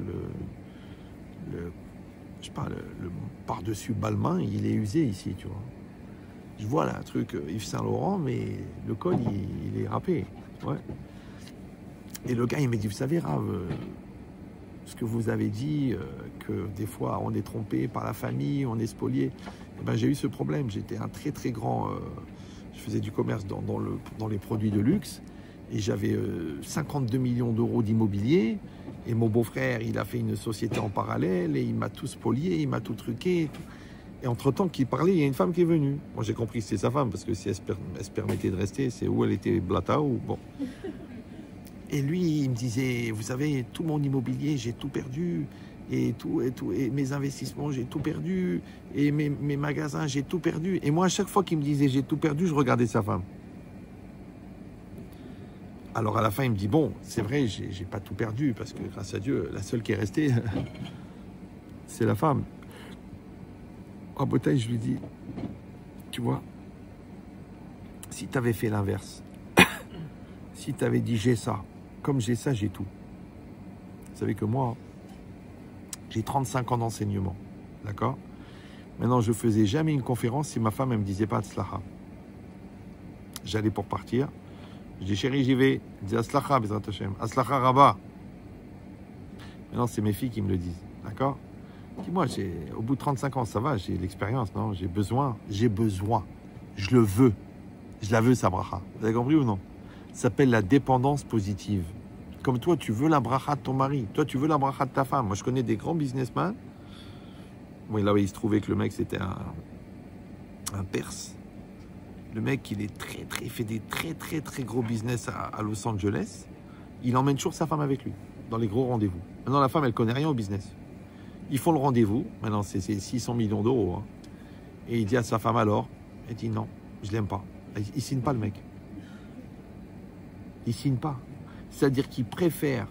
le par-dessus Balmain, il est usé ici, tu vois. Je vois là un truc Yves Saint Laurent, mais le col, il est râpé. Ouais. Et le gars, il m'a dit, vous savez, Rav, ce que vous avez dit, que des fois, on est trompé par la famille, on est spolié. Eh ben, j'ai eu ce problème. J'étais un très, très grand... je faisais du commerce dans les produits de luxe. Et j'avais 52 millions d'euros d'immobilier. Et mon beau-frère, il a fait une société en parallèle. Et il m'a tout spolié, il m'a tout truqué. Et entre-temps qu'il parlait, il y a une femme qui est venue. Moi, j'ai compris que c'était sa femme. Parce que si elle se permettait de rester, c'est où elle était blata ou bon. Et lui, il me disait, vous savez, tout mon immobilier, j'ai tout perdu. Et mes investissements, j'ai tout perdu. Et mes magasins, j'ai tout perdu. Et moi, à chaque fois qu'il me disait, j'ai tout perdu, je regardais sa femme. Alors à la fin, il me dit, bon, c'est vrai, j'ai pas tout perdu, parce que grâce à Dieu, la seule qui est restée, c'est la femme. En bataille, je lui dis, tu vois, si tu avais fait l'inverse, si tu avais dit, j'ai ça, comme j'ai ça, j'ai tout. Vous savez que moi, j'ai 35 ans d'enseignement, d'accord? Maintenant, je faisais jamais une conférence si ma femme, elle me disait pas Tzlacha. J'allais pour partir. Je dis, chérie, j'y vais. Je dis, Aslacha, Bezrat Hashem. Aslacha Rabba. Maintenant, c'est mes filles qui me le disent. D'accord? Dis-moi, au bout de 35 ans, ça va, j'ai l'expérience, non? J'ai besoin. Je le veux. Je la veux, sa bracha. Vous avez compris ou non? Ça s'appelle la dépendance positive. Comme toi, tu veux la bracha de ton mari. Toi, tu veux la bracha de ta femme. Moi, je connais des grands businessmen. Bon, là, il se trouvait que le mec, c'était un Perse. Le mec, il fait des très gros business à Los Angeles. Il emmène toujours sa femme avec lui, dans les gros rendez-vous. Maintenant, la femme, elle connaît rien au business. Ils font le rendez-vous. Maintenant, c'est 600 millions d'euros. Hein. Et il dit à sa femme alors, elle dit non, je l'aime pas. Il signe pas le mec. Il signe pas. C'est-à-dire qu'il préfère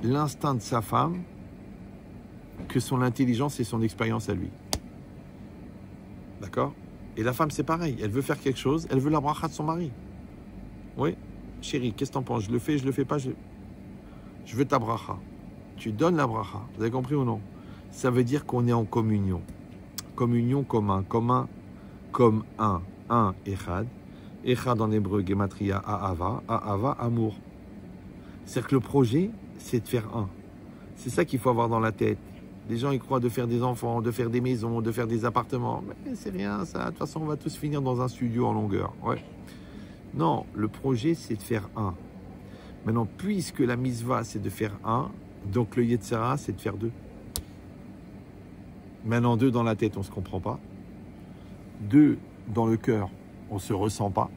l'instinct de sa femme que son intelligence et son expérience à lui. D'accord? Et la femme, c'est pareil. Elle veut faire quelque chose, elle veut la bracha de son mari. Oui, chérie, qu'est-ce que t'en penses? Je le fais pas, je veux ta bracha. Tu donnes la bracha. Vous avez compris ou non? Ça veut dire qu'on est en communion. Communion commun, comme un, echad. Echad en hébreu, gematria, ahava, amour. C'est-à-dire que le projet, c'est de faire un. C'est ça qu'il faut avoir dans la tête. Les gens, ils croient de faire des enfants, de faire des maisons, de faire des appartements. Mais c'est rien, ça. De toute façon, on va tous finir dans un studio en longueur. Ouais. Non, le projet, c'est de faire un. Maintenant, puisque la mitzvah, c'est de faire un, donc le Yetzirah, c'est de faire deux. Maintenant, deux dans la tête, on ne se comprend pas. Deux dans le cœur, on ne se ressent pas.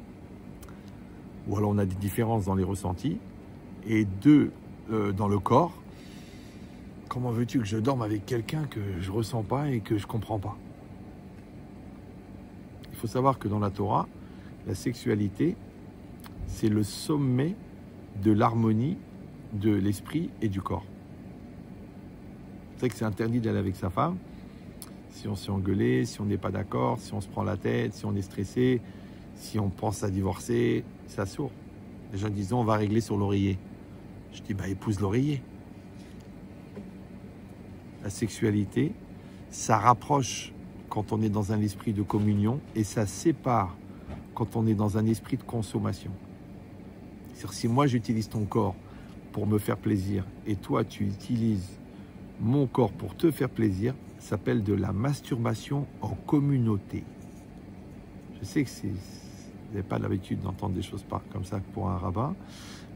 Ou alors, on a des différences dans les ressentis. Et deux dans le corps. Comment veux-tu que je dorme avec quelqu'un que je ne ressens pas et que je ne comprends pas? faut savoir que dans la Torah, la sexualité, c'est le sommet de l'harmonie de l'esprit et du corps. C'est vrai que c'est interdit d'aller avec sa femme si on s'est engueulé, si on n'est pas d'accord, si on se prend la tête, si on est stressé, si on pense à divorcer, c'est sourd. Les gens disent on va régler sur l'oreiller. Je dis épouse l'oreiller. La sexualité, ça rapproche quand on est dans un esprit de communion et ça sépare quand on est dans un esprit de consommation. C'est-à-dire, si moi j'utilise ton corps pour me faire plaisir et toi tu utilises mon corps pour te faire plaisir, ça s'appelle de la masturbation en communauté. Je sais que vous n'avez pas l'habitude d'entendre des choses comme ça pour un rabbin,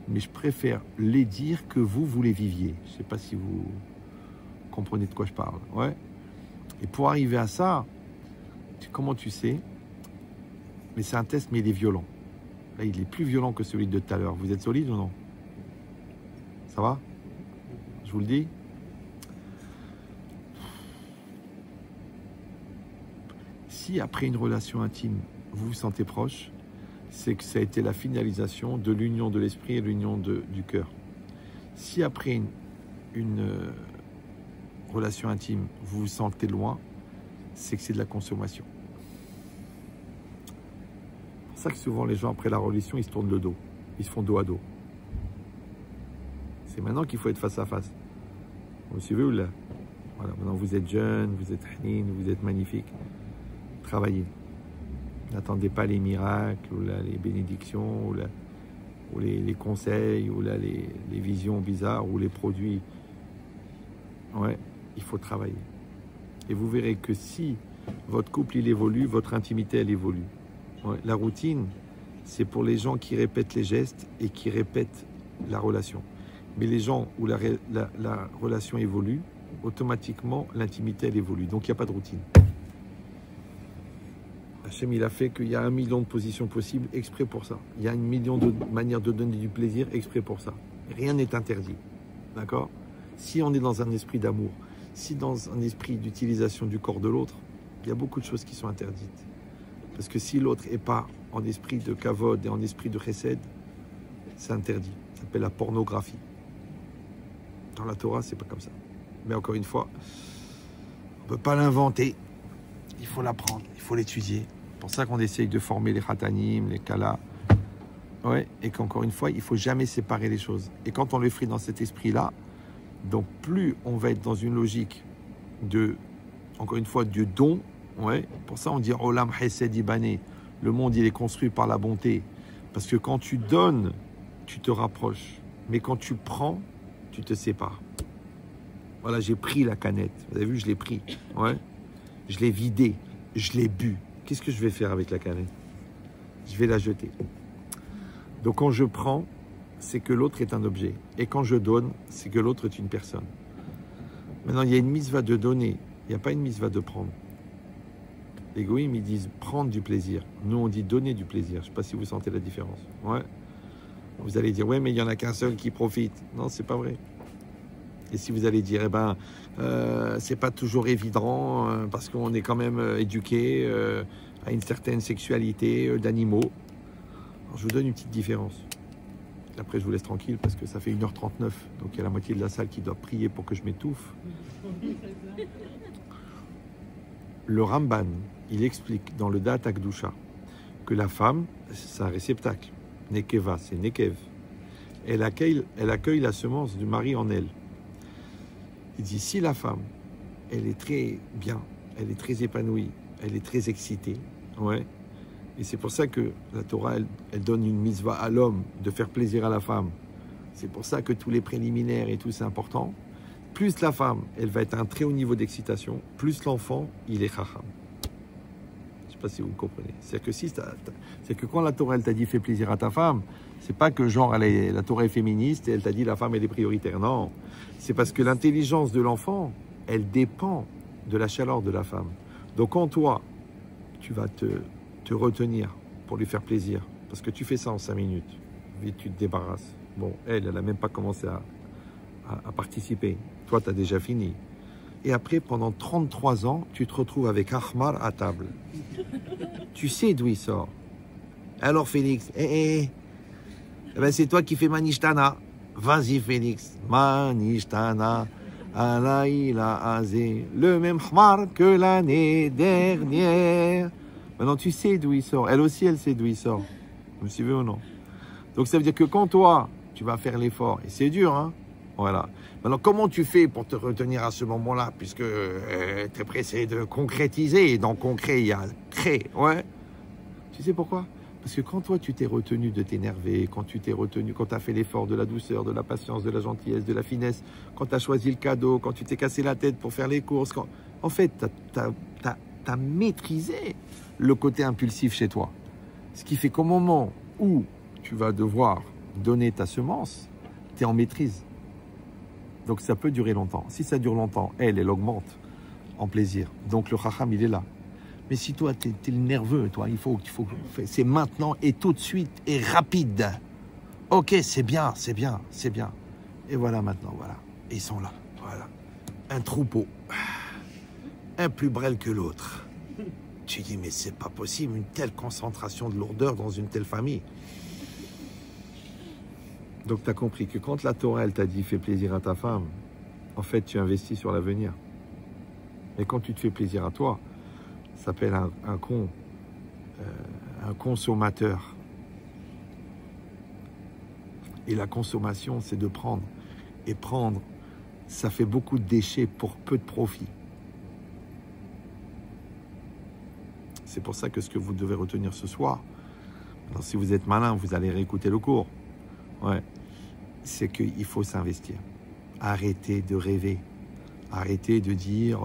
mais je préfère les dire que vous les viviez. Je ne sais pas si vous comprenez de quoi je parle. Ouais. Et pour arriver à ça, comment tu sais? Mais c'est un test, mais il est violent. Là, il est plus violent que celui de tout à l'heure. Vous êtes solide ou non? Ça va? Je vous le dis. Si après une relation intime, vous vous sentez proche, c'est que ça a été la finalisation de l'union de l'esprit et l'union du cœur. Si après une relation intime, vous vous sentez loin, c'est que c'est de la consommation. C'est pour ça que souvent les gens, après la relation, ils se tournent le dos. Ils se font dos à dos. C'est maintenant qu'il faut être face à face. Vous suivez ou là? Voilà, maintenant vous êtes jeune, vous êtes hanin, vous êtes magnifique. Travaillez. N'attendez pas les miracles, ou là, les bénédictions, ou les conseils, ou là, les visions bizarres, ou les produits. Ouais, il faut travailler. Et vous verrez que si votre couple il évolue, votre intimité elle évolue. Ouais, la routine, c'est pour les gens qui répètent les gestes et qui répètent la relation. Mais les gens où la relation évolue, automatiquement l'intimité elle évolue. Donc il n'y a pas de routine. Hachem, il a fait qu'il y a 1 million de positions possibles exprès pour ça. Il y a 1 million de manières de donner du plaisir exprès pour ça. Rien n'est interdit. D'accord? Si on est dans un esprit d'amour, si dans un esprit d'utilisation du corps de l'autre, il y a beaucoup de choses qui sont interdites. Parce que si l'autre n'est pas en esprit de kavod et en esprit de chesed, c'est interdit. Ça s'appelle la pornographie. Dans la Torah, c'est pas comme ça. Mais encore une fois, on ne peut pas l'inventer. Il faut l'apprendre, il faut l'étudier. C'est pour ça qu'on essaye de former les khatanim, les kala. Ouais, et qu'encore une fois, il ne faut jamais séparer les choses. Et quand on le fait dans cet esprit-là, donc plus on va être dans une logique de, encore une fois, du don. Ouais, pour ça on dit Olam Hesed Ibané. Le monde il est construit par la bonté. Parce que quand tu donnes, tu te rapproches. Mais quand tu prends, tu te sépares. Voilà, j'ai pris la canette. Vous avez vu, je l'ai pris. Ouais. Je l'ai vidée. Je l'ai bu. Qu'est-ce que je vais faire avec la canette? Je vais la jeter. Donc quand je prends, c'est que l'autre est un objet. Et quand je donne, c'est que l'autre est une personne. Maintenant, il y a une mitzvah de donner. Il n'y a pas une mitzvah de prendre. Les goïms, ils disent prendre du plaisir. Nous, on dit donner du plaisir. Je ne sais pas si vous sentez la différence. Ouais. Vous allez dire, ouais, mais il n'y en a qu'un seul qui profite. Non, c'est pas vrai. Et si vous allez dire, c'est pas toujours évident, parce qu'on est quand même éduqué à une certaine sexualité d'animaux. Alors, je vous donne une petite différence. Après, je vous laisse tranquille, parce que ça fait 1h39. Donc, il y a la moitié de la salle qui doit prier pour que je m'étouffe. Le Ramban, il explique dans le Dat Akdusha que la femme, c'est un réceptacle. Nekeva, c'est Nekev. Elle accueille la semence du mari en elle. Il dit, si la femme, elle est très bien, elle est très épanouie, elle est très excitée, ouais, et c'est pour ça que la Torah, elle donne une mitzvah à l'homme de faire plaisir à la femme. C'est pour ça que tous les préliminaires et tout, c'est important. Plus la femme, elle va être à un très haut niveau d'excitation, plus l'enfant, il est chacham. Je ne sais pas si vous me comprenez. C'est que quand la Torah, elle t'a dit fais plaisir à ta femme, c'est pas que genre la Torah est féministe et elle t'a dit la femme elle est prioritaire. Non, c'est parce que l'intelligence de l'enfant, elle dépend de la chaleur de la femme. Donc quand toi, tu vas te retenir pour lui faire plaisir, parce que tu fais ça en 5 minutes, vite tu te débarrasses. Bon, elle n'a même pas commencé à participer. Toi, tu as déjà fini. Et après, pendant 33 ans, tu te retrouves avec Ahmar à table. Tu sais d'où il sort. Alors Félix, eh ben c'est toi qui fais Manishtana. Vas-y Félix, Manishtana, Alaïla Azé, le même Ahmar que l'année dernière. Maintenant tu sais d'où il sort. Elle aussi, elle sait d'où il sort. Vous me suivez ou non? Donc ça veut dire que quand toi, tu vas faire l'effort, et c'est dur, hein? Voilà. Maintenant, comment tu fais pour te retenir à ce moment-là, puisque tu es pressé de concrétiser, et dans concret, il y a cré, ouais. Tu sais pourquoi? Parce que quand toi, tu t'es retenu de t'énerver, quand tu t'es retenu, quand tu as fait l'effort de la douceur, de la patience, de la gentillesse, de la finesse, quand tu as choisi le cadeau, quand tu t'es cassé la tête pour faire les courses, en fait, tu as maîtrisé le côté impulsif chez toi. Ce qui fait qu'au moment où tu vas devoir donner ta semence, tu es en maîtrise. Donc ça peut durer longtemps. Si ça dure longtemps, elle augmente en plaisir. Donc le chacham, il est là. Mais si toi, tu es nerveux, toi, il faut c'est maintenant et tout de suite et rapide. Ok, c'est bien. Et voilà maintenant, voilà. Et ils sont là, voilà. Un troupeau. Un plus brêle que l'autre. Tu dis, mais c'est pas possible, une telle concentration de lourdeur dans une telle famille. Donc tu as compris que quand la Torah, elle t'a dit, fais plaisir à ta femme, en fait, tu investis sur l'avenir. Et quand tu te fais plaisir à toi, ça s'appelle un consommateur. Et la consommation, c'est de prendre. Et prendre, ça fait beaucoup de déchets pour peu de profit. C'est pour ça que ce que vous devez retenir ce soir, alors si vous êtes malin, vous allez réécouter le cours. Ouais, c'est qu'il faut s'investir. Arrêtez de rêver. Arrêtez de dire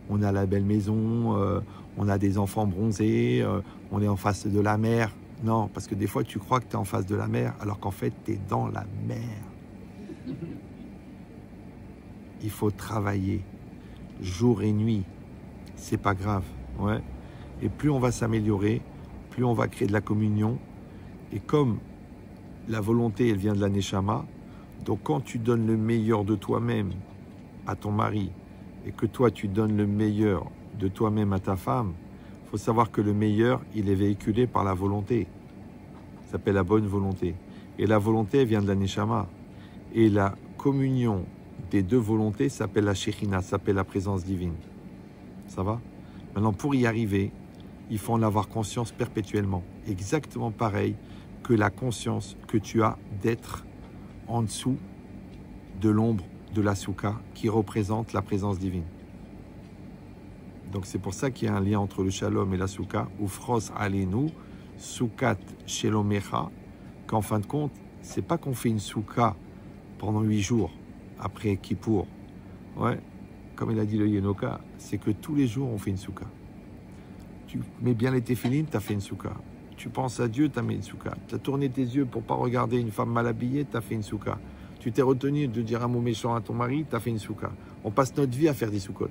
on a la belle maison, on a des enfants bronzés, on est en face de la mer. Non, parce que des fois tu crois que tu es en face de la mer alors qu'en fait tu es dans la mer. Il faut travailler jour et nuit. C'est pas grave. Ouais. Et plus on va s'améliorer, plus on va créer de la communion. Et comme la volonté, elle vient de la Neshama, donc quand tu donnes le meilleur de toi-même à ton mari et que toi tu donnes le meilleur de toi-même à ta femme, il faut savoir que le meilleur, il est véhiculé par la volonté. Ça s'appelle la bonne volonté. Et la volonté, elle vient de la Neshama. Et la communion des deux volontés s'appelle la Shekhinah, s'appelle la présence divine. Ça va? Maintenant, pour y arriver, il faut en avoir conscience perpétuellement. Exactement pareil que la conscience que tu as d'être en dessous de l'ombre de la soukha qui représente la présence divine. Donc c'est pour ça qu'il y a un lien entre le shalom et la soukha, ou fros alenu, soukat shelomecha, qu'en fin de compte, c'est pas qu'on fait une soukha pendant 8 jours après Kippour. Ouais, comme il a dit le Yenoka, c'est que tous les jours on fait une soukha. Tu mets bien les téphilines, tu as fait une soukha. Tu penses à Dieu, tu as mis une soukha. Tu as tourné tes yeux pour ne pas regarder une femme mal habillée, tu as fait une soukha. Tu t'es retenu de dire un mot méchant à ton mari, tu as fait une soukha. On passe notre vie à faire des soukhot.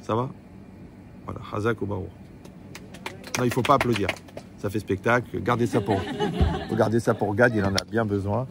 Ça va? Voilà, Hazak ou Barour. Non, il ne faut pas applaudir. Ça fait spectacle. Gardez ça pour Gad, il en a bien besoin.